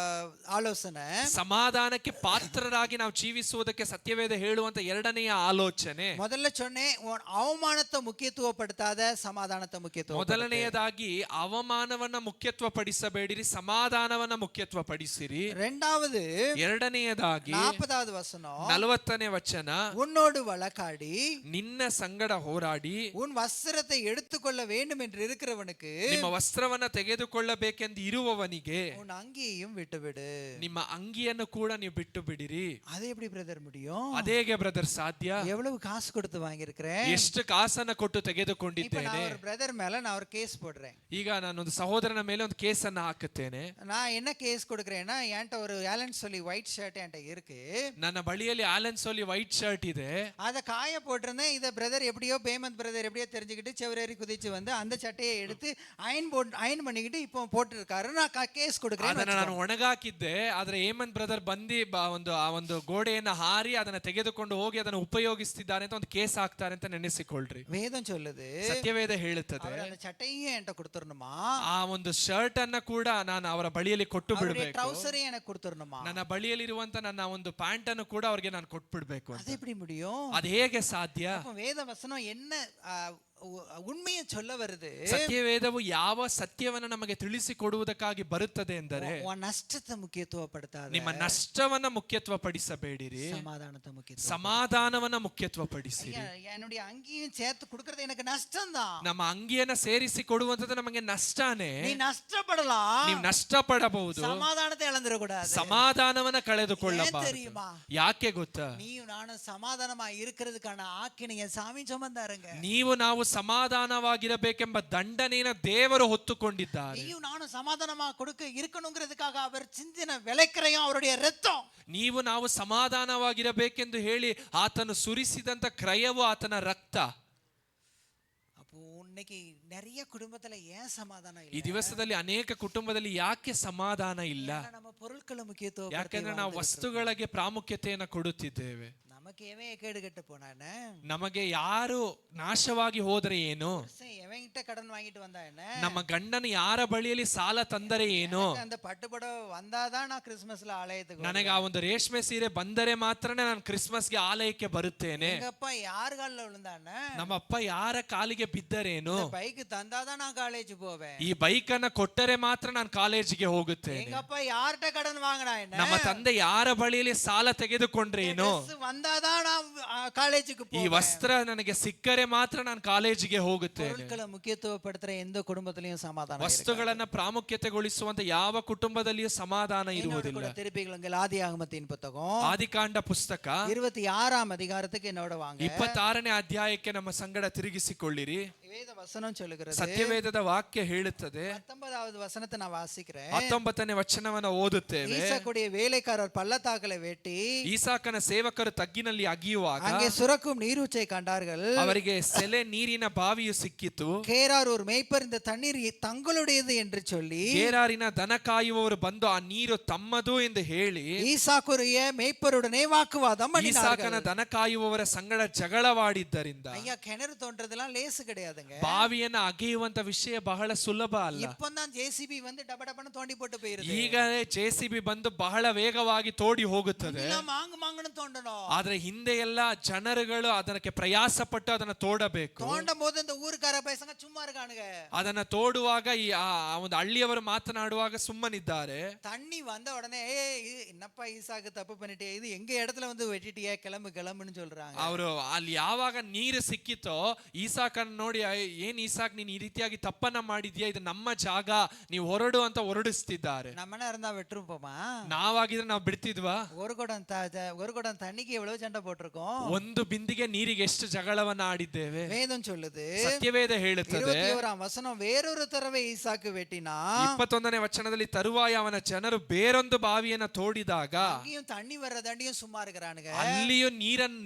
ஆலோசனை, ಸಮಾಧಾನಕ್ಕೆ ಪಾತ್ರರಾಗಿ ನಾವು ಜೀವಿಸುವುದಕ್ಕೆ ಸತ್ಯವೇದ ಹೇಳುವಂತ ಎರಡನೆಯ ಆಲೋಚನೆ. முதல்ல சொன்னேன், உன் அவமானத்தை முக்கியத்துவப்படுத்தாத, சமாதானத்தை முக்கியத்துவம். ಮೊದಲನೆಯದಾಗಿ ಅವಮಾನವನ್ನ ಮುಖ್ಯತ್ವ ಪಡಿಸಬೇಡಿರಿ, ಸಮಾಧಾನವನ್ನ ಮುಖ್ಯತ್ವ ಪಡಿಸಿರಿ. ಎರಡನೆಯದಾಗಿ 40வது வசனம், 40ನೇ ವಚನ, உன்னோடு வழக்காடி ನಿನ್ನ ಸಂಗಡ ಹೋರಾಡಿ உன் வஸ்திரத்தை எடுத்துக்கொள்ள வேண்டும் என்று இருக்கிறவனுக்கு ನಿಮ್ಮ ವಸ್ತ್ರವನ್ನ ತೆಗೆದುಕೊಳ್ಳಬೇಕೆಂದು ಇರುವವನಿಗೆ உன் அங்கியையும் விட்டுவிடு. ನಿಮ್ಮ ಅಂಗಿಯನ್ನು ಕೂಡ ನೀವು ಬಿಟ್ಟು ಬಿಡಿರಿ. அது எப்படி பிரதர் முடியும்? ಅದೇಗೆ ಬ್ರದರ್ ಸಾಧ್ಯ? எவ்வளவு காசு கொடுத்து வாங்கியிருக்கிறேன், ಎಷ್ಟು ಕಾಸನ್ನ ಕೊಟ್ಟು இப்ப ತೆಗೆದುಕೊಂಡಿದ್ದೇನೆ. நான் ஒரு பிரதர் மேல நான் ஒரு கேஸ் போடுறேன். ಈಗ ನಾನೊಂದು ಸಹೋದರನ ಮೇಲೆ ಒಂದು ಕೇಸನ್ನ ಹಾಕುತ್ತೇನೆ. நான் என்ன கேஸ் கொடுக்கிறேன்னா, என்கிட்ட ஒரு ஆலன் சொல்லி ஒயிட் ஷர்ட் என்கிட்ட இருக்கு, ನನ್ನ ಬಳಿಯಲ್ಲಿ ಆಲನ್ ಸೋಲಿ ವೈಟ್ ಶರ್ಟ್ ಇದೆ. அதை காய போட்டிருந்தேன். இதை பிரதர் எப்படியோ பேமந்த் பிரதர் எப்படியோ தெரிஞ்சுக்கிட்டு செவரேறி குதிச்சு வந்து அந்த சட்டையை எடுத்து அயன் பண்ணிக்கிட்டு இப்போ போட்டுருக்காரு. நான் கேஸ் கொடுக்குறேன். ಅದನ್ನ ನಾನು ಒಣಗಾಕಿದ್ದೆ, ಆದ್ರೆ ಹೇಮಂತ್ ಬ್ರದರ್ ಬಂದು ಆ ಒಂದು ಗೋಡೆಯನ್ನ ಹಾರಿ ಅದನ್ನ ತೆಗೆದುಕೊಂಡು ಹೋಗಿ ಅದನ್ನ ಉಪಯೋಗಿಸ್ತಿದ್ದಾರೆ ಅಂತ ಒಂದು ಕೇಸ್ ಹಾಕ್ತಾರೆ ಅಂತ ನೆನೆಸಿಕೊಳ್ಳ್ರಿ. வேதம் சொல்லுது, ಸತ್ಯವೇದ ಹೇಳುತ್ತದೆ, அந்த சட்டையும் என்கிட்ட கொடுத்துடணுமா, ಆ ಒಂದು ಶರ್ಟ್ ಅನ್ನ ಕೂಡ ನಾನು ಅವರ ಬಳಿಯಲ್ಲಿ ಕೊಟ್ಟು ಬಿಡಬೇಕು, ட்ரவுசரையும் எனக்கு கொடுத்துடணுமா, ನನ್ನ ಬಳಿಯಲ್ಲಿರುವಂತ ನನ್ನ ಒಂದು ಪ್ಯಾಂಟ್ ಅನ್ನು ಕೂಡ ಅವರಿಗೆ ನಾನು ಕೊಟ್ಬಿಡ್ಬೇಕು. அது எப்படி முடியும்? ಅದು ಹೇಗೆ ಸಾಧ್ಯ? வேத வசனம் என்ன ಉಣ್ಮೆಯ சொல்ல வருது? ಸತ್ಯವೇದವು ಯಾವ ಸತ್ಯವನ್ನು ನಮಗೆ ತಿಳಿಸಿಕೊಡುವುದಕ್ಕಾಗಿ ಬರುತ್ತದೆ ಎಂದರೆ, ನಷ್ಟத்தை ಮುಖ್ಯತ್ವಪಡ್ತಾದೆ, ನಿಮ್ಮ ನಷ್ಟವನ್ನ ಮುಖ್ಯತ್ವ ಪಡಿಸಬೇಡಿರಿ, சமாதானத்தை முக்கியத்துவம். ಸಮಾಧಾನವನ್ನ ಮುಖ್ಯತ್ವ ಪಡಿಸಿರಿ. என்னுடைய அங்கியும் சேர்த்து கொடுக்கிறது எனக்கு நஷ்டம் தான். ನಮ್ಮ ಅಂಗಿಯನ್ನ ಸೇರಿಸಿ ಕೊಡುವಂತದ್ದು ನಮಗೆ ನಷ್ಟನೇ. நீ நஷ்டப்படலாம், ನೀವು ನಷ್ಟ ಪಡಬಹುದು, சமாதானத்தை இழந்துடக்கூடாது. ಸಮಾಧಾನವನ್ನ ಕಳೆದುಕೊಳ್ಳಬಾರದು. தெரியுமா? ಯಾಕೆ ಗೊತ್ತಾ? நீயும் நானும் சமாதானமா இருக்கிறதுக்கான ஆக்கினைய சாமி சுமந்தாருங்க. ನೀವು ನಾವು ಸಮಾಧಾನವಾಗಿರಬೇಕೆಂಬ ದಂಡನೆಯನ್ನು ದೇವರು ಹೊತ್ತುಕೊಂಡಿದ್ದಾರೆ. நீயும் நானும் சமாதானமா இருக்கணுங்கிறதுக்காக அவர் சிந்தின விலைக்கிரயம் அவருடைய ரத்தம். ನೀವು ನಾವು ಸಮಾಧಾನವಾಗಿರಬೇಕೆಂದು ಹೇಳಿ ಆತನು ಸುರಿಸಿದಂತ ಕ್ರಯವು ಆತನ ರಕ್ತ. அப்போ இன்னைக்கு நிறைய குடும்பத்துல ஏன் சமாதானம் ಈ ಇಲ್ಲ? ದಿವಸದಲ್ಲಿ ಅನೇಕ ಕುಟುಂಬದಲ್ಲಿ ಯಾಕೆ ಸಮಾಧಾನ ಇಲ್ಲ? நம்ம பொருட்களை முக்கியத்துவம், ಯಾಕಂದ್ರೆ ನಾವು ವಸ್ತುಗಳಿಗೆ ಪ್ರಾಮುಖ್ಯತೆಯನ್ನು ಕೊಡುತ್ತಿದ್ದೇವೆ. நமக்கு எவன் கேடு கெட்டு போனானே, ನಮಗೆ ಯಾರು ನಾಶವಾಗಿ ಹೋದರೆ ಏನು, எவன்கிட்ட கடன் வாங்கிட்டு வந்தா என்ன, ನಮ್ಮ ಗಂಡನ ಯಾರ ಬಳಿಯಲ್ಲಿ ಸಾಲ ತಂದರೆ ಏನು, அந்த பட்டுப்படம் வந்தாதான் நான் கிறிஸ்மஸ்ல ஆலயத்துக்கு ನನಗೆ ಆ ಒಂದು ರೇಷ್ಮೆ ಸೀರೆ ಬಂದರೆ ಮಾತ್ರನೇ ನಾನು ಕ್ರಿಸ್ಮಸ್ಗೆ ಆಲಯಕ್ಕೆ ಬರುತ್ತೇನೆ. எங்க அப்பா யார் காலில் விழுந்தானே, ನಮ್ಮಪ್ಪ ಯಾರ ಕಾಲಿಗೆ ಬಿದ್ದರೇನು, பைக் தந்தாதான் நான் காலேஜ் போவேன், ಈ ಬೈಕ್ ಅನ್ನ ಕೊಟ್ಟರೆ ಮಾತ್ರ ನಾನು ಕಾಲೇಜಿಗೆ ಹೋಗುತ್ತೇನೆ. எங்க அப்பா யார்கிட்ட கடன் வாங்கினா என்ன, ನಮ್ಮ ತಂದೆ ಯಾರ ಬಳಿಯಲ್ಲಿ ಸಾಲ ತೆಗೆದುಕೊಂಡ್ರೆ ಏನು, வந்தாதான் நான் காலேஜுக்கு ಈ போவேன். ವಸ್ತ್ರ ನನಗೆ ಸಿಕ್ಕರೆ ಮಾತ್ರ ನಾನು ಕಾಲೇಜಿಗೆ ಹೋಗುತ್ತೇನೆ. பொருட்களை முக்கியத்துவப்படுத்துற எந்த குடும்பத்திலையும் சமாதானம் ವಸ್ತುಗಳನ್ನ ಪ್ರಾಮುಖ್ಯತೆಗೊಳಿಸುವಂತ ಯಾವ ಕುಟುಂಬದಲ್ಲಿಯೂ ಸಮಾಧಾನ ಇರುವುದಿಲ್ಲ. திருப்பிகளுங்கள் ஆதியாகமத்தின் புத்தகம் ಆದಿಕಾಂಡ ಪುಸ್ತಕ 26ஆம் அதிகாரத்துக்கு என்னோட வாங்க. 26ನೇ ಅಧ್ಯಾಯಕ್ಕೆ ನಮ್ಮ ಸಂಗಡ ತಿರುಗಿಸಿಕೊಳ್ಳಿರಿ. வேத வசனம் சொல்லுகிறது, ಸತ್ಯವೇದದ ವಾಕ್ಯ ಹೇಳುತ್ತದೆ. 19வது வசனத்தை நான் வாசிக்கிறேன். 19ನೇ ವಚನವನ್ನ ಓದುತ್ತೇವೆ. ஈசாக்குடைய வேலைக்காரர் பள்ளத்தாக்களை வெட்டி ಈಸಾಕನ ಸೇವಕರು ತಗ್ಗಿನಲ್ಲಿ ಅಗಿಯುವಾಗ அங்கே சுரக்கும் நீரூற்றை கண்டார்கள். ಅವರಿಗೆ ಸೆಲೆ ನೀರಿನ ಬಾವಿಯು ಸಿಕ್ಕಿತು. கேரார் ஒரு மேய்ப்பர் இந்த தண்ணீர் தங்களுடையது என்று சொல்லி ಗೇರಾರಿನ ದನ ಕಾಯುವವರು ಬಂದು ಆ ನೀರು ತಮ್ಮದು ಎಂದು ಹೇಳಿ ஈசாக்குடைய மேய்ப்பருடனே வாக்குவாதம் ಈಸಾಕನ பண்ணினார்கள். ದನ ಕಾಯುವವರ ಸಂಗಡ ಜಗಳವಾಡಿದ್ದರಿಂದ, ஐயா, கிணறு தோன்றதெல்லாம் லேசு கிடையாதுங்க. ಬಾವಿಯನ್ನ ಅಗೆಯುವಂತ ವಿಷಯ ಬಹಳ ಸುಲಭ ಅಲ್ಲ. இப்பதான் ஜேசிபி வந்து டபடபன்னு தோண்டி போட்டு போயிருது. ಈಗ JCB ಬಂದು ಬಹಳ ವೇಗವಾಗಿ ತೋಡಿ ಹೋಗುತ್ತದೆ. மாங்கு மாங்குன்னு வாங்கணும் தோண்டணும். ಆದ್ರೆ ಹಿಂದೆ ಎಲ್ಲ ಜನರುಗಳು ಅದಕ್ಕೆ ಪ್ರಯಾಸ ಪಟ್ಟು ಅದನ್ನ ತೋಡಬೇಕು. தோண்டும் போது இந்த ஊருக்கார பசங்க சும்மா இருக்கானுங்க. ಅದನ್ನ ತೋಡುವಾಗ ಈ ಆ ಒಂದು ಹಳ್ಳಿಯವರು ಮಾತನಾಡುವಾಗ ಸುಮ್ಮನಿದ್ದಾರೆ. தண்ணி வந்த உடனே என்னப்பா ஈசாக்கு தப்பு பண்ணிட்டே, இது எங்க இடத்துல வந்து வெட்டிட்டியா, கிளம்புன்னு சொல்றாங்க. ಅವರು ಅಲ್ಲಿ ಯಾವಾಗ ನೀರು ಸಿಕ್ಕಿತೋ ಈಸಾಕನ್ನ ನೋಡಿ, ಏನ್ ಈಸಾಕ್ ನೀನ್ ಈ ರೀತಿಯಾಗಿ ತಪ್ಪನ್ನ ಮಾಡಿದ್ಯಾ, ಇದು ನಮ್ಮ ಜಾಗ, ನೀವು ಹೊರಡು ಅಂತ ಹೊರಡಿಸ್ತಿದ್ದಾರೆ. நம்மனா இருந்தா விட்டுருப்போமா? ನಾವಾಗಿದ್ರೆ ನಾವು ಬಿಡ್ತಿದ್ವಾ? ஒரு குடம் தண்ணிக்கு எவ்வளவு சண்டை போட்டிருக்கோம். ಒಂದು ಬಿಂದಿಗೆ ನೀರಿಗೆ ಎಷ್ಟು ಜಗಳವನ್ನ ಆಡಿದ್ದೇವೆ. வேதம் சொல்லுது, ಸತ್ಯವೇದ ಹೇಳುತ್ತದೆ 21 ವಚನ, வேறொரு தடவை ஈசாக்கு வெட்டினா 21ನೇ ವಚನದಲ್ಲಿ ತರುವಾಯ ಅವನ ಜನರು ಬೇರೊಂದು ಬಾವಿಯನ್ನ ತೋಡಿದಾಗ அங்கேயும் தண்ணி வர்ற தண்டியும் சும்மா இருக்கிறானுங்க. ಅಲ್ಲಿಯೂ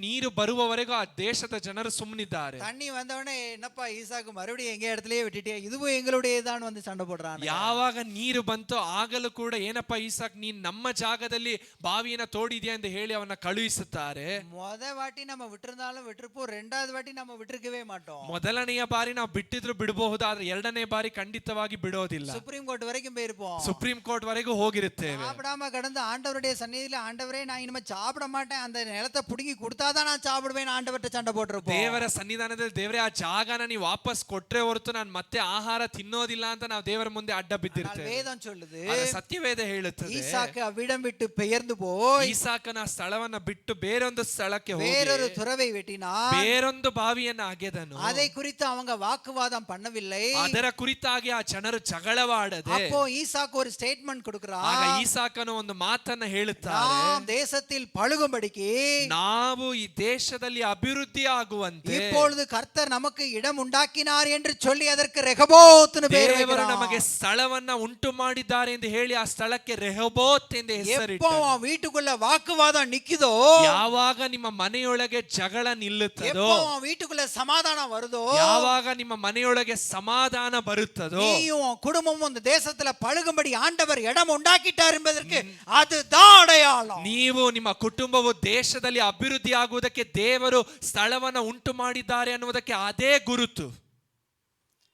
ನೀರು ಬರುವವರೆಗೂ ಆ ದೇಶದ ಜನರು ಸುಮ್ಮನಿದ್ದಾರೆ. தண்ணி வந்தவனே என்னப்பா ஈசாக்கு மறுபடியும் எங்க இடத்துலயே விட்டுட்டே, இதுவும் எங்களுடையதான் வந்து சண்டை போடுறாங்க. ಯಾವಾಗ ನೀರು ಬಂತೋ ಆಗಲೂ ಕೂಡ ಏನಪ್ಪಾ ಈಸಾಕ್ ನೀನ್ ನಮ್ಮ ಜಾಗದಲ್ಲಿ ಬಾವಿಯನ್ನ ತೋಡಿದ್ಯಾ ಎಂದು ಹೇಳಿ ಅವನ್ನ ಕಳುಹಿಸುತ್ತಾರೆ. முத வாட்டி நம்ம விட்டிருந்தாலும் விட்டுருப்போம், ரெண்டாவது வாட்டி நம்ம விட்டுருக்கவே மாட்டோம். ಮೊದಲನೆಯ ಬಾರಿ ನಾವು ಬಿಟ್ಟಿದ್ರು ಬಿಡಬಹುದು, ಆದ್ರೆ ಎರಡನೇ ಬಾರಿ ಖಂಡಿತವಾಗಿ ಬಿಡೋದಿಲ್ಲ. சுப்ரீம் கோர்ட் வரைக்கும் போயிருப்போம். ಸುಪ್ರೀಂ ಕೋರ್ಟ್ ವರೆಗೂ ಹೋಗಿರುತ್ತೇವೆ. சாப்பிடாம கடந்து ஆண்டவருடைய சந்நிதியில, ஆண்டவரே நான் இனிமே சாப்பிட மாட்டேன், அந்த நிலத்தை புடுங்கி கொடுத்தாதான் நான் சாப்பிடுவேன் ஆண்டவர்கிட்ட சண்டை போட்டிருப்போம். ದೇವರ ಸನ್ನಿಧಾನದಲ್ಲಿ ದೇವರೇ ಆ ಜಾಗನ ನೀವು ವಾಪಸ್ ಕೊಟ್ರೆ ಹೊರತು ನಾನು ಮತ್ತೆ ಆಹಾರ ತಿನ್ನೋದಿಲ್ಲ ಅಂತ ನಾವು ದೇವರ ಮುಂದೆ ಅಡ್ಡ ಬಿದ್ದಿರ್ತೇವೆ. வேதம் சொல்லுது, ಸತ್ಯವೇದ ಹೇಳುತ್ತದೆ, ஈசாக்கு அவ்விடம் விட்டு பெயர்ந்து போய் ಈಸಾಕನ ಸ್ಥಳವನ್ನ ಬಿಟ್ಟು ಬೇರೊಂದು ಸ್ಥಳಕ್ಕೆ ಹೋಗಿ வேறொரு துறவை வெட்டினான். ಬೇರೊಂದು ಬಾವಿಯನ್ನ ಅಗೆದನು. அதை குறித்து அவங்க வாக்குவாதம் பண்ணவில்லை. ಅದರ ಕುರಿತಾಗಿ ಆ ಜನರು ಜಗಳವಾಡದೆ அப்போ ஈசாக்கு ஒரு ஸ்டேட்மெண்ட் கொடுக்கிறான். ಆಗ ಈಸಾಕನು ಒಂದು ಮಾತನ್ನ ಹೇಳುತ್ತಾರೆ, நாம் தேசத்தில் பழுகும்படிக்கு ನಾವು ಈ ದೇಶದಲ್ಲಿ ಅಭಿವೃದ್ಧಿ ಆಗುವಂತೆ இப்பொழுது கர்த்தர் நமக்கு இடம் உண்டாக்கினார் என்று சொல்லி அதற்கு ரெகோபோத்னு பேர் ದೇವರು வைக்கிறான். ನಮಗೆ ಸ್ಥಳವನ್ನ ಉಂಟು ಮಾಡಿದ್ದಾರೆ ಎಂದು ಹೇಳಿ ಆ ಸ್ಥಳಕ್ಕೆ ರೆಹೋಬೋತ್ ಎಂದು எப்போ ಹೆಸರಿಟ್ಟನು. வீட்டுக்குள்ள வாக்குவாதம் நிக்குதோ, ಯಾವಾಗ ನಿಮ್ಮ ಮನೆಯೊಳಗೆ ಜಗಳ ನಿಲ್ಲುತ್ತದೋ, எப்போ வீட்டுக்குள்ள சமாதானம் வருதோ, ಯಾವಾಗ ನಿಮ್ಮ ಮನೆಯೊಳಗೆ ಸಮಾಧಾನ ಬರುತ್ತದೋ, நீயும் குடும்பமும் இந்த தேசத்துல பழுகும்படி ஆண்டவர் இடம் உண்டாக்கிட்டார் என்பதற்கு அதுதான் அடையாளம். ನೀವು ನಿಮ್ಮ ಕುಟುಂಬವು ದೇಶದಲ್ಲಿ ಅಭಿವೃದ್ಧಿ ಆಗುವುದಕ್ಕೆ ದೇವರು ಸ್ಥಳವನ್ನ ಉಂಟು ಮಾಡಿದ್ದಾರೆ ಅನ್ನುವುದಕ್ಕೆ ಅದೇ ಗುರುತು.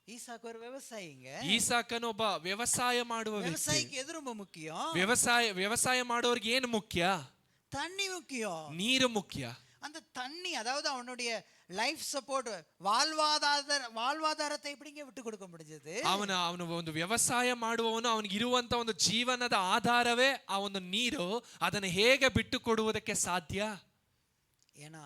ஈசாக்கு ஒரு விவசாயிங்க. ಈಸಾಕನು ಒಬ್ಬ ವ್ಯವಸಾಯ ಮಾಡುವ ವ್ಯಕ್ತಿ. விவசாயிக்கு எது ரொம்ப முக்கியம்? ವ್ಯವಸಾಯ ಮಾಡೋರಿಗೆ ಏನು ಮುಖ್ಯ? தண்ணி முக்கியம். ನೀರು ಮುಖ್ಯ. அந்த தண்ணி, அதாவது அவனுடைய லைஃப் சப்போர்ட், வாழ்வாதாரத்தை எப்படிங்க விட்டு கொடுக்க முடிஞ்சது? ಅವನು ಒಂದು ವ್ಯವಸಾಯ ಮಾಡುವವನು, ಅವನಿಗೆ ಇರುವಂತ ಒಂದು ಜೀವನದ ಆಧಾರವೇ ಆ ಒಂದು ನೀರು. ಅದನ್ನು ಹೇಗೆ ಬಿಟ್ಟು ಕೊಡುವುದಕ್ಕೆ ಸಾಧ್ಯ? ஏன்னா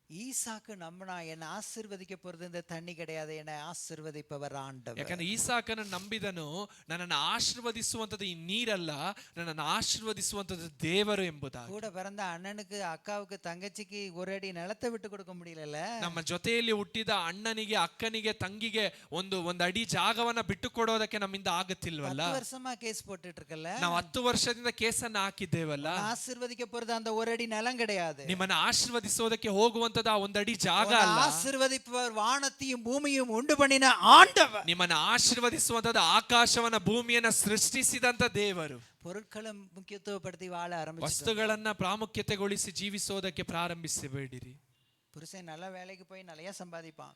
ஈசாக்கு நம்பினா என்னை ஆசீர்வதிக்க போறது இந்த தண்ணி கிடையாது, என்னை ஆசீர்வதிப்பவர் ஆண்டவர். ಯಾಕಂದ್ರೆ ಈಸಾಕನ ನಂಬಿದನು, ನನ್ನನ್ನು ಆಶೀರ್ವದಿಸುವಂತದ್ದು ಈ ನೀರಲ್ಲ, ನನ್ನನ್ನು ಆಶೀರ್ವದಿಸುವಂತದ್ದು ದೇವರು ಎಂಬುದಾಗಿ. கூட பிறந்த அண்ணனுக்கு, அக்காவுக்கு, தங்கச்சிக்கு ஒரு அடி நிலத்தை விட்டு கொடுக்க முடியல. ನಮ್ಮ ಜೊತೆಯಲ್ಲಿ ಹುಟ್ಟಿದ ಅಣ್ಣನಿಗೆ, ಅಕ್ಕನಿಗೆ, ತಂಗಿಗೆ ಒಂದು ಅಡಿ ಜಾಗವನ್ನ ಬಿಟ್ಟು ಕೊಡೋದಕ್ಕೆ ನಮ್ಮಿಂದ ಆಗುತ್ತಿಲ್ವಲ್ಲ. 10 வருஷமா கேஸ் போட்டுட்டு இருக்கಲ್ಲ. ನಾವು 10 ವರ್ಷದಿಂದ ಕೇಸನ್ನ ಹಾಕಿದ್ದೇವಲ್ಲ. ஆசீர்வதிக்க போறது அந்த ஒரு அடி நிலம் கிடையாது. ನಿಮ್ಮನ್ನ ಆಶೀರ್ವದಿಸೋದಕ್ಕೆ ಹೋಗುವಂತ ಒಂದು ಅಡಿ ಜಾಗ ಅಲ್ಲ. ஆசீர்வதிப்பவர் வானத்தையும் பூமியும் ಉಂಟು பண்ணின ஆண்டவர். ನಿಮ್ಮನ್ನ ಆಶೀರ್ವದಿಸುವಂತದ್ದು ಆಕಾಶವನ್ನ ಭೂಮಿಯನ್ನ ಸೃಷ್ಟಿಸಿದಂತ ದೇವರು. பொருட்களை முக்கியத்துவப்படுத்தி வாழ ஆரம்பிச்சு, ವಸ್ತುಗಳನ್ನ ಪ್ರಾಮುಖ್ಯತೆಗೊಳಿಸಿ ಜೀವಿಸೋದಕ್ಕೆ ಪ್ರಾರಂಭಿಸಬೇಡಿರಿ. புருஷன் நல்ல வேலைக்கு போய் நிறைய சம்பாதிப்பான்.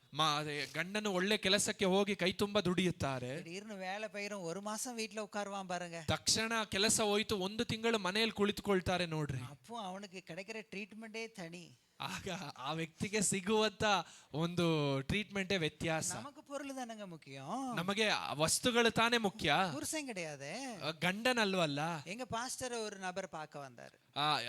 ಗಂಡನು ಒಳ್ಳೆ ಕೆಲಸಕ್ಕೆ ಹೋಗಿ ಕೈ ತುಂಬಾ ದುಡಿಯುತ್ತಾರೆ. திடீர்னு வேலை பயிரும், ஒரு மாசம் வீட்டுல உட்காருவான் பாருங்க. ತಕ್ಷಣ ಕೆಲಸ ಹೋಯ್ತು, 1 ತಿಂಗಳು ಮನೆಯಲ್ಲಿ ಕುಳಿತುಕೊಳ್ತಾರೆ ನೋಡ್ರಿ. அப்போ அவனுக்கு கிடைக்கிற ட்ரீட்மெண்டே தனி. ಆಗ ಆ ವ್ಯಕ್ತಿಗೆ ಸಿಗುವಂತ ಒಂದು ಟ್ರೀಟ್ಮೆಂಟೇ ವ್ಯತ್ಯಾಸ. நமக்கு பொருள் தானங்க முக்கியம், ನಮಗೆ ವಸ್ತುಗಳು ತಾನೇ ಮುಖ್ಯ, புருஷன் கிடையாது, ಗಂಡನಲ್ವಲ್ಲ. எங்க பாஸ்டர் ஒரு நபர் பார்க்க வந்தாரு.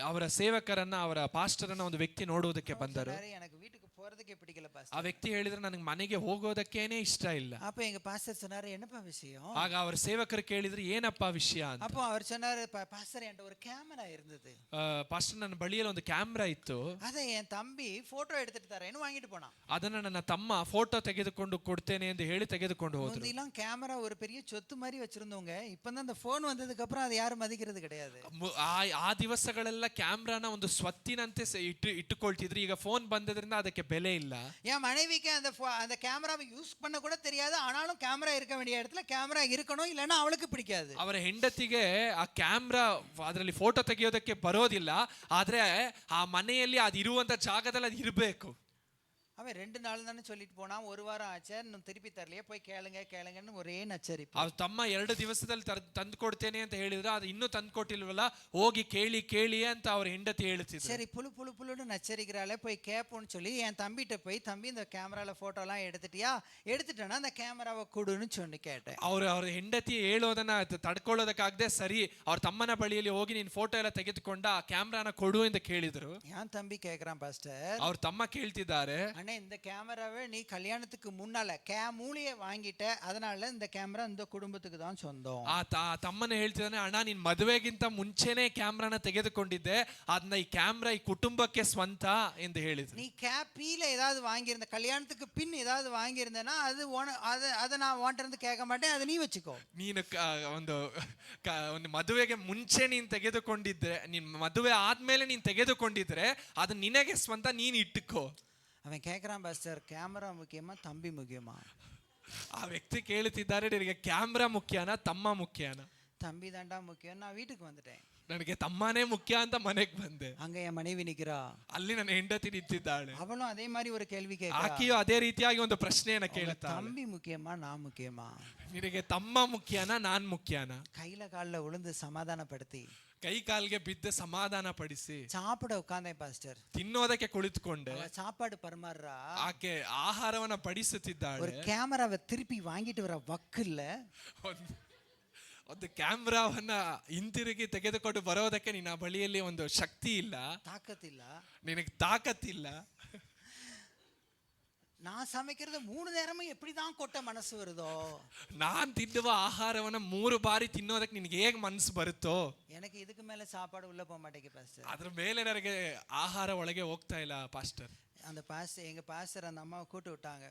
ಅವರ ಸೇವಕರನ್ನ, ಅವರ ಪಾಸ್ಟರನ್ನ ಒಂದು ವ್ಯಕ್ತಿ ನೋಡುವುದಕ್ಕೆ ಬಂದರು. எனக்கு வீட்டுக்கு போறதுக்கே பிடிக்கல ಆ பாஸ்டர். ವ್ಯಕ್ತಿ ಹೇಳಿದ್ರೆ ನನಗೆ ಮನೆಗೆ ಹೋಗೋದಕ್ಕೇನೆ ಇಷ್ಟ ಇಲ್ಲ. அப்ப எங்க பாஸ்டர் சொன்னாரு, என்னப்பா விஷயம்? ಆಗ ಅವರ ಸೇವಕರು ಕೇಳಿದ್ರು, ಏನಪ್ಪಾ ವಿಷಯ ಅಂತ. அப்போ அவர் சொன்னாரு, பாஸ்டர் என்கிட்ட ஒரு கேமரா இருந்தது. ಪಾಸ್ಟರ್ ನನ್ನ ಬಳಿಯಲ್ಲಿ ಒಂದು ಕ್ಯಾಮ್ರಾ ಇತ್ತು. அதை என் தம்பி போட்டோ எடுத்துட்டு தரேன்னு வாங்கிட்டு போனான். ಅದನ್ನ ನನ್ನ ತಮ್ಮ ಫೋಟೋ ತೆಗೆದುಕೊಂಡು ಕೊಡ್ತೇನೆ ಎಂದು ಹೇಳಿ ತೆಗೆದುಕೊಂಡು ಹೋದ್ರು. முந்திலாம் கேமரா ஒரு பெரிய சொத்து மாதிரி வச்சிருந்தவங்க, இப்பதான் அந்த போன் வந்ததுக்கு அப்புறம் அது யாரும் மதிக்கிறது கிடையாது. ಆ ದಿವಸಗಳೆಲ್ಲ ಕ್ಯಾಮ್ರಾನ ಒಂದು ಸ್ವತ್ತಿನಂತೆ ಇಟ್ಟುಕೊಳ್ತಿದ್ರು. ಈಗ ಫೋನ್ ಬಂದದ್ರಿಂದ ಅದಕ್ಕೆ ಬೆಲೆ ಇಲ್ಲ. என் மனைவிக்கு அந்த கேமராவை யூஸ் பண்ண கூட தெரியாது, ஆனாலும் கேமரா இருக்க வேண்டிய இடத்துல கேமரா இருக்கணும், இல்லைன்னா அவளுக்கு பிடிக்காது. ಅವರ ಹೆಂಡತಿಗೆ ಆ ಕ್ಯಾಮ್ರಾ, ಅದರಲ್ಲಿ ಫೋಟೋ ತೆಗೆಯೋದಕ್ಕೆ ಬರೋದಿಲ್ಲ, ಆದ್ರೆ ಆ ಮನೆಯಲ್ಲಿ ಅದು ಇರುವಂತ ಜಾಗದಲ್ಲಿ ಅದು ಇರಬೇಕು. அவன் 2 நாள் தானே சொல்லிட்டு போனான், ஒரு வாரம் ஆச்சு, இன்னும் திருப்பி தரலையே, போய் கேளுங்க கேளுங்கன்னு ஒரே ನಚ್ಚರಿப்பு. ಅವ್ರ ತಮ್ಮ 2 ದಿವಸದಲ್ಲಿ ತಂದು ಕೊಡ್ತೇನೆ ಅಂತ ಹೇಳಿದ್ರು, ಅದು ಇನ್ನೂ ತಂದು ಕೊಟ್ಟಿಲ್ವಲ್ಲ, ಹೋಗಿ ಕೇಳಿ ಕೇಳಿಯೇ ಅಂತ ಅವ್ರ ಹೆಂಡತಿ ಹೇಳ್ತಿದ್ರು. சரி புழு புழு புழுன்னு நச்சரிக்கிறாளே, போய் கேட்போன்னு சொல்லி என் தம்பிகிட்ட போய், தம்பி இந்த கேமரால போட்டோலாம் எடுத்துட்டியா, எடுத்துட்டேன்னா அந்த கேமராவை கொடுன்னு சொல்லி கேட்டேன். ಅವ್ರ ಹೆಂಡತಿ ಹೇಳೋದನ್ನ ತಡ್ಕೊಳ್ಳೋದಕ್ಕಾಗದೆ ಸರಿ ಅವ್ರ ತಮ್ಮನ ಬಳಿಯಲ್ಲಿ ಹೋಗಿ ನೀನ್ ಫೋಟೋ ಎಲ್ಲ ತೆಗೆದುಕೊಂಡ ಆ ಕ್ಯಾಮ್ರಾನ ಕೊಡು ಅಂತ ಕೇಳಿದ್ರು. என் தம்பி கேட்குறான், பாஸ்டர் ಅವ್ರ ತಮ್ಮ ಕೇಳ್ತಿದ್ದಾರೆ, அண்ணே இந்த கேமராவை நீ கல்யாணத்துக்கு முன்னால மூளையை வாங்கிட்ட, அதனால இந்த கேமரா இந்த குடும்பத்துக்கு தான் சொந்தம். ಆ ತಮ್ಮನ ಹೇಳ್ತಿದ್ದಾನೆ, ಅಣ್ಣ ನೀನ್ ಮದುವೆಗಿಂತ ಮುಂಚೆನೆ ಕ್ಯಾಮ್ರಾನ ತೆಗೆದುಕೊಂಡಿದ್ದೆ, ಅದನ್ನ ಈ ಕ್ಯಾಮ್ರಾ ಈ ಕುಟುಂಬಕ್ಕೆ ಸ್ವಂತ ಎಂದು ಹೇಳಿದ್ರು. நீ பீல ஏதாவது வாங்கியிருந்த, கல்யாணத்துக்கு பின் ஏதாவது வாங்கியிருந்தேன்னா அதை நான் வாண்டிருந்து கேட்க மாட்டேன், அதை நீ வச்சுக்கோ. ನೀನು ಒಂದು ಮದುವೆಗೆ ಮುಂಚೆ ನೀನ್ ತೆಗೆದುಕೊಂಡಿದ್ರೆ, ನೀನ್ ಮದುವೆ ಆದ್ಮೇಲೆ ನೀನ್ ತೆಗೆದುಕೊಂಡಿದ್ರೆ ಅದು ನಿನಗೆ ಸ್ವಂತ, ನೀನ್ ಇಟ್ಟುಕೋ. அவன் கேட்குறான், பாஸ்டர் கேமரா முக்கியமா தம்பி முக்கியமா? ಆ ವ್ಯಕ್ತಿ ಕೇಳುತ್ತಿದ್ದಾರೆ, ನಿನಗೆ ಕ್ಯಾಮ್ರಾ ಮುಖ್ಯನಾ ತಮ್ಮ ಮುಖ್ಯನಾ? தம்பி தாண்டா முக்கியம். நான் வீட்டுக்கு வந்துட்டேன், ನನಗೆ ತಮ್ಮನೇ ಮುಖ್ಯ ಅಂತ ಮನೆಗೆ ಬಂದೆ. அங்க என் மனைவி நிக்கிறா, ಅಲ್ಲಿ ನನ್ನ ಹೆಂಡತಿ ನಿಂತಿದ್ದಾಳೆ. அவளும் அதே மாதிரி ஒரு கேள்வி கேட்கிறா, ಆಕೆಯು ಅದೇ ರೀತಿಯಾಗಿ ಒಂದು ಪ್ರಶ್ನೆಯನ್ನ ಕೇಳುತ್ತಾಳೆ, தம்பி முக்கியமா நான் முக்கியமா? ನಿನಗೆ ತಮ್ಮ ಮುಖ್ಯನಾ ನಾನ್ ಮುಖ್ಯನಾ? கையில காலில் விழுந்து சமாதானப்படுத்தி ಕೈ ಕಾಲ್ಗೆ ಬಿದ್ದು ಸಮಾಧಾನ ಪಡಿಸಿ சாப்பிட உட்காந்தேன் பாஸ்டர். ತಿನ್ನೋದಕ್ಕೆ ಕುಳಿತುಕೊಂಡೆ. சாப்பாடு பரிமாறுறா, ಆಕೆ ಆಹಾರವನ್ನ ಪಡಿಸುತ್ತಿದ್ದಾಳೆ. ஒரு கேமராவை திருப்பி வாங்கிட்டு வர வக்கு இல்ல, ಒಂದು ಕ್ಯಾಮ್ರಾವನ್ನ ಹಿಂತಿರುಗಿ ತೆಗೆದುಕೊಂಡು ಬರೋದಕ್ಕೆ ನಿನ್ನ ಬಳಿಯಲ್ಲಿ ಒಂದು ಶಕ್ತಿ ಇಲ್ಲ, தாக்கத்தில்ல, ನಿನಗೆ ತಾಕತ್ತಿಲ್ಲ. நான் சமைக்கிறது 3 நேரமும் எப்படிதான் கொட்ட மனசு வருதோ, ನಾನ್ ತಿನ್ನುವ ಆಹಾರವನ್ನ 3 ಬಾರಿ ತಿನ್ನೋದಕ್ಕೆ ನಿನಗೆ ಹೇಗೆ ಮನಸ್ಸು ಬರುತ್ತೋ, எனக்கு இதுக்கு மேல சாப்பாடு உள்ள போக மாட்டேங்குது பாஸ்டர். ಅದ್ರ ಮೇಲೆ ನನಗೆ ಆಹಾರ ಒಳಗೆ ಹೋಗ್ತಾ ಇಲ್ಲ ಪಾಸ್ಟರ್. அந்த பாஸ்டர், எங்க பாஸ்டர் அந்த அம்மாவை கூட்டு விட்டாங்க.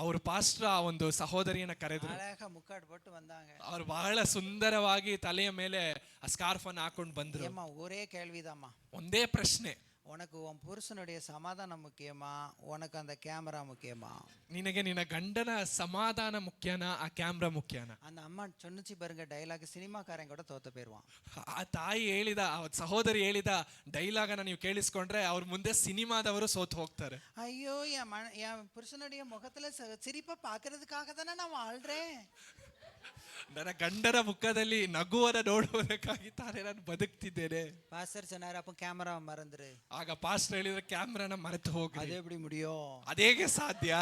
ಅವ್ರ ಪಾಸ್ಟರ್ ಆ ಒಂದು ಸಹೋದರಿಯನ್ನ ಕರೆದ್ರು. அழகா முக்காடு போட்டு வந்தாங்க. ಅವ್ರು ಬಹಳ ಸುಂದರವಾಗಿ ತಲೆಯ ಮೇಲೆ ಆ ಸ್ಕಾರ್ಫ್ ಅನ್ನು ಹಾಕೊಂಡು ಬಂದ್ರು. ஏம்மா ஒரே கேள்விதாம்மா, ಒಂದೇ ಪ್ರಶ್ನೆ, உனக்கு உன் புருஷனுடைய சமாதானம் முக்கியமா, உனக்கு அந்த கேமரா முக்கியமா? ನಿನಗೆ ನಿನ್ನ ಗಂಡನ ಸಮಾಧಾನ ಮುಖ್ಯನಾ ಆ ಕ್ಯಾಮ್ರಾ ಮುಖ್ಯನಾ? அந்த அம்மா சொன்னிச்சு பாருங்க டைலாக், சினிமாக்காரன் கூட தோத்து போயிருவான். ಆ ತಾಯಿ ಹೇಳಿದ, ಆ ಸಹೋದರಿ ಹೇಳಿದ ಡೈಲಾಗನ್ನ ನೀವು ಕೇಳಿಸ್ಕೊಂಡ್ರೆ ಅವ್ರ ಮುಂದೆ ಸಿನಿಮಾದವರು ಸೋತು ಹೋಗ್ತಾರೆ. ஐயோ என் புருஷனுடைய முகத்துல சிரிப்பை பாக்குறதுக்காக தானே நான் வாழ்றேன், ನನ್ನ ಗಂಡನ ಮುಖದಲ್ಲಿ ನಗುವನ್ನ ನೋಡುವುದಕ್ಕಾಗಿ ತಾನೇ ನಾನು ಬದುಕ್ತಿದ್ದೇನೆ. பாஸ்டர் சொன்னாரு, அப்ப கேமராவை மறந்துரு. ಆಗ ಪಾಸ್ಟರ್ ಹೇಳಿದ್ರೆ ಕ್ಯಾಮ್ರಾನ ಮರೆತು ಹೋಗಿ. அது எப்படி முடியும்? ಅದೇಗೆ ಸಾಧ್ಯ?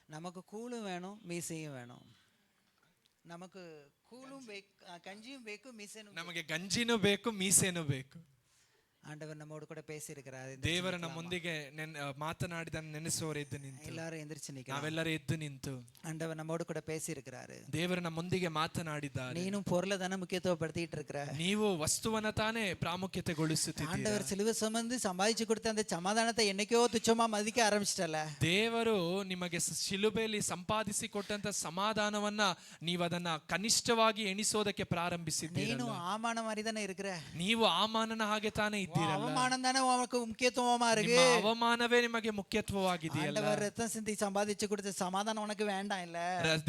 நமக்கு கூழும் வேணும் மீசையும் வேணும், நமக்கு கூழும் கஞ்சியும் ಬೇಕು மீசையும். ನಮಗೆ ಗಂಜಿನೂ ಬೇಕು ಮೀಸೆನೂ ಬೇಕು. ஆண்டவர் நம்மோடு கூட பேசி இருக்கிறாரு. ದೇವರ ನಮ್ಮೊಂದಿಗೆ ಮಾತನಾಡಿದ ನೆನೆಸುವವರು ಎದ್ದು ನಿಂತು, எல்லாரும் எந்திரிச்சு நிக்கலாம். ನಾವೆಲ್ಲರೂ ಎದ್ದು ನಿಂತು ஆண்டவர் நம்மோடு கூட பேசி இருக்கிறாரு. ದೇವರು ನಮ್ಮೊಂದಿಗೆ ಮಾತನಾಡಿದ್ದಾರೆ. நீனும் பொருளை தானே முக்கியத்துவப்படுத்திட்டு இருக்கிற, ನೀವು ವಸ್ತುವನ್ನ ತಾನೇ ಪ್ರಾಮುಖ್ಯತೆಗೊಳಿಸುತ್ತೀರಿ. ஆண்டவர் சிலுவை சுமந்து சம்பாதிச்சு கொடுத்த அந்த சமாதானத்தை என்னைக்கோ துச்சமா மதிக்க ஆரம்பிச்சிட்டல. ದೇವರು ನಿಮಗೆ ಶಿಲುಬೆಯಲ್ಲಿ ಸಂಪಾದಿಸಿ ಕೊಟ್ಟಂತ ಸಮಾಧಾನವನ್ನ ನೀವು ಅದನ್ನ ಕನಿಷ್ಠವಾಗಿ ಎಣಿಸೋದಕ್ಕೆ ಪ್ರಾರಂಭಿಸಿದ್ದೀರಿ. நீனும் ஆமான மாதிரி தானே இருக்கிற, ನೀವು ಆಮಾನನ ಹಾಗೆ ತಾನೇ அவமானம் தானே உனக்கு முக்கியத்துவமா இருக்கு. ಅವಮಾನವೇ ನಿಮಗೆ ಮುಖ್ಯತ್ವವಾಗಿದೆಯಲ್ಲ. ஆண்டவர் ரத்தம் சிந்தி சம்பாதிச்சு கொடுத்த சமாதானம் உனக்கு வேண்டாம் இல்ல,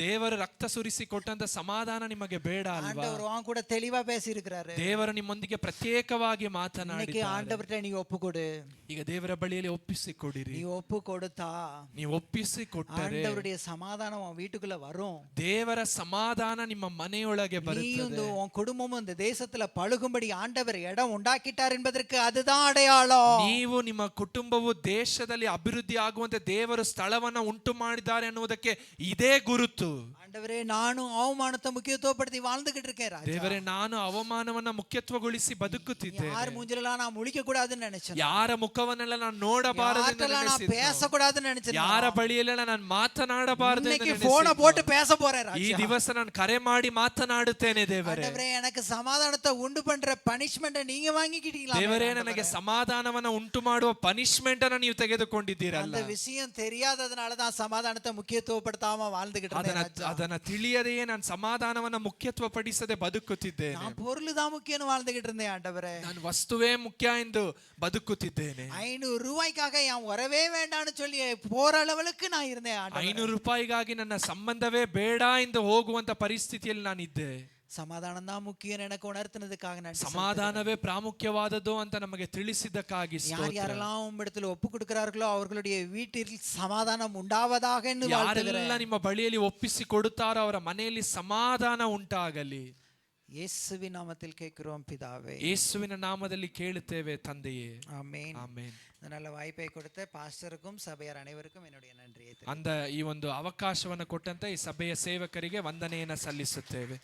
ದೇವರು ರಕ್ತ ಸುರಿಸಿ ಕೊಟ್ಟಂತ ಸಮಾಧಾನ ನಿಮಗೆ ಬೇಡ ಅಲ್ವಾ? ஆண்டவர் உன் கூட தெளிவா பேசி இருக்கிறாரு. ದೇವರು ನಿಮ್ಮೊಂದಿಗೆ ಪ್ರತ್ಯೇಕವಾಗಿ ಮಾತನಾಡಿ, ஆண்டவர்கிட்ட நீ ஒப்பு கொடு. ಈಗ ದೇವರ ಬಳಿಯಲ್ಲಿ ಒಪ್ಪಿಸಿಕೊಡಿರಿ. நீ ஒப்பு கொடுத்தா ನೀವು ಒಪ್ಪಿಸಿಕೊಟ್ಟರೆ ஆண்டவருடைய சமாதானம் உன் வீட்டுக்குள்ள வரும். ದೇವರ ಸಮಾಧಾನ ನಿಮ್ಮ ಮನೆಯೊಳಗೆ ಬರುತ್ತದೆ. உன் குடும்பமும் இந்த தேசத்துல பழுகும்படி ஆண்டவர் இடம் உண்டாக்கிட்டார் என்பதற்கு அதுதான் அடையாளம். ನೀವು ನಿಮ್ಮ ಕುಟುಂಬವು ದೇಶದಲ್ಲಿ ಅಭಿವೃದ್ಧಿ ಆಗುವಂತೆ ದೇವರು ಸ್ಥಳವನ್ನ ಉಂಟು ಮಾಡಿದ್ದಾರೆ ಅನ್ನುವುದಕ್ಕೆ ಇದೇ ಗುರುತು. ஆண்டவரே, நானும் அவமானத்தை முக்கியத்துவப்படுத்தி வாழ்ந்துகிட்டு இருக்கேன் ராஜா. ದೇವರೇ, ನಾನು ಅವಮಾನವನ್ನ ಮುಖ್ಯತ್ವಗೊಳಿಸಿ ಬದುಕುತ್ತಿದ್ದೇನೆ. யார் மூஞ்சிலலாம் நான் முழிக்க கூடாதுன்னு நினைச்சேன், ಯಾರ ಮುಖವನ್ನೆಲ್ಲ ನಾನು ನೋಡಬಾರದು, நான் பேசக்கூடாதுன்னு நினைச்சேன், ಯಾರ ಬಳಿಯೆಲ್ಲ ನಾನು ಮಾತನಾಡಬಾರದು. இன்னைக்கு போனை போட்டு பேச போறேன் ராஜா. ಈ ದಿವಸ ನಾನು ಕರೆ ಮಾಡಿ ಮಾತನಾಡುತ್ತೇನೆ. ದೇವರೇ, ஆண்டவரே, எனக்கு சமாதானத்தை உண்டு பண்ற பனிஷ்மென்ட் நீங்க வாங்கிக்கிட்டீங்களா? ದೇವರೇ, ನನಗೆ ಸಮಾಧಾನವನ್ನ ಉಂಟು ಮಾಡುವ ಪನಿಷ್ಮೆಂಟ್ ಅನ್ನ ನೀವು ತೆಗೆದುಕೊಂಡಿದ್ದೀರಲ್ಲ. அந்த விஷயம் தெரியாததுனால தான் சமாதானத்தை முக்கியத்துவப்படுத்தாம வாழ்ந்துகிட்டு இருக்கேன். ಅದನ್ನ ತಿಳಿಯದೆಯೇ ನಾನು ಸಮಾಧಾನವನ್ನ ಮುಖ್ಯತ್ವ ಪಡಿಸದೆ ಬದುಕುತ್ತಿದ್ದೇನೆ. நான் பொருள் தான் முக்கியம் வாழ்ந்துகிட்டு இருந்தேன் ஆண்டவரே. ನಾನು ವಸ್ತುವೇ ಮುಖ್ಯ ಎಂದು ಬದುಕುತ್ತಿದ್ದೇನೆ. 500 ரூபாய்க்காக என் உறவே வேண்டாம்னு சொல்லி போற அளவுக்கு நான் இருந்தேன் ஆண்டவரே. 500 ರೂಪಾಯಿಗಾಗಿ ನನ್ನ ಸಂಬಂಧವೇ ಬೇಡ ಎಂದು ಹೋಗುವಂತ ಪರಿಸ್ಥಿತಿಯಲ್ಲಿ ನಾನಿದ್ದೆ. சமாதானம் தான் முக்கியம் எனக்கு உணர்த்தினதுக்காக நன்றி செலுத்துகிறேன். ಸಮಾಧಾನವೇ ಪ್ರಾಮುಖ್ಯವಾದದ್ದು ಅಂತ ನಮಗೆ ತಿಳಿಸಿದ್ದಕ್ಕಾಗಿ யார் ಸ್ತೋತ್ರ. யாரெல்லாம் உம்மிடத்தில் ஒப்பு கொடுக்கிறார்களோ அவர்களுடைய வீட்டில் சமாதானம் உண்டாவதாக என்று வாழ்த்துகிறேன். ಯಾರೆಲ್ಲ ನಿಮ್ಮ ಬಳಿಯಲ್ಲಿ ಒಪ್ಪಿಸಿ ಕೊಡುತ್ತಾರೋ ಅವರ ಮನೆಯಲ್ಲಿ ಸಮಾಧಾನ ಉಂಟಾಗಲಿ. இயேசுவின் நாமத்தில் கேட்கிறோம் பிதாவே. ಯೇಸುವಿನ ನಾಮದಲ್ಲಿ ಕೇಳುತ್ತೇವೆ ತಂದೆಯೇ. ஆமென். ಆಮೆನ್. இந்த நல்ல வாய்ப்பை கொடுத்த பாஸ்டருக்கும் சபையார் அனைவருக்கும் என்னுடைய நன்றியை ಅಂದ ಈ ಒಂದು ಅವಕಾಶವನ್ನು ಕೊಟ್ಟಂತ ಈ ಸಭೆಯ ಸೇವಕರಿಗೆ ವಂದನೆಯನ್ನು ಸಲ್ಲಿಸುತ್ತೇವೆ.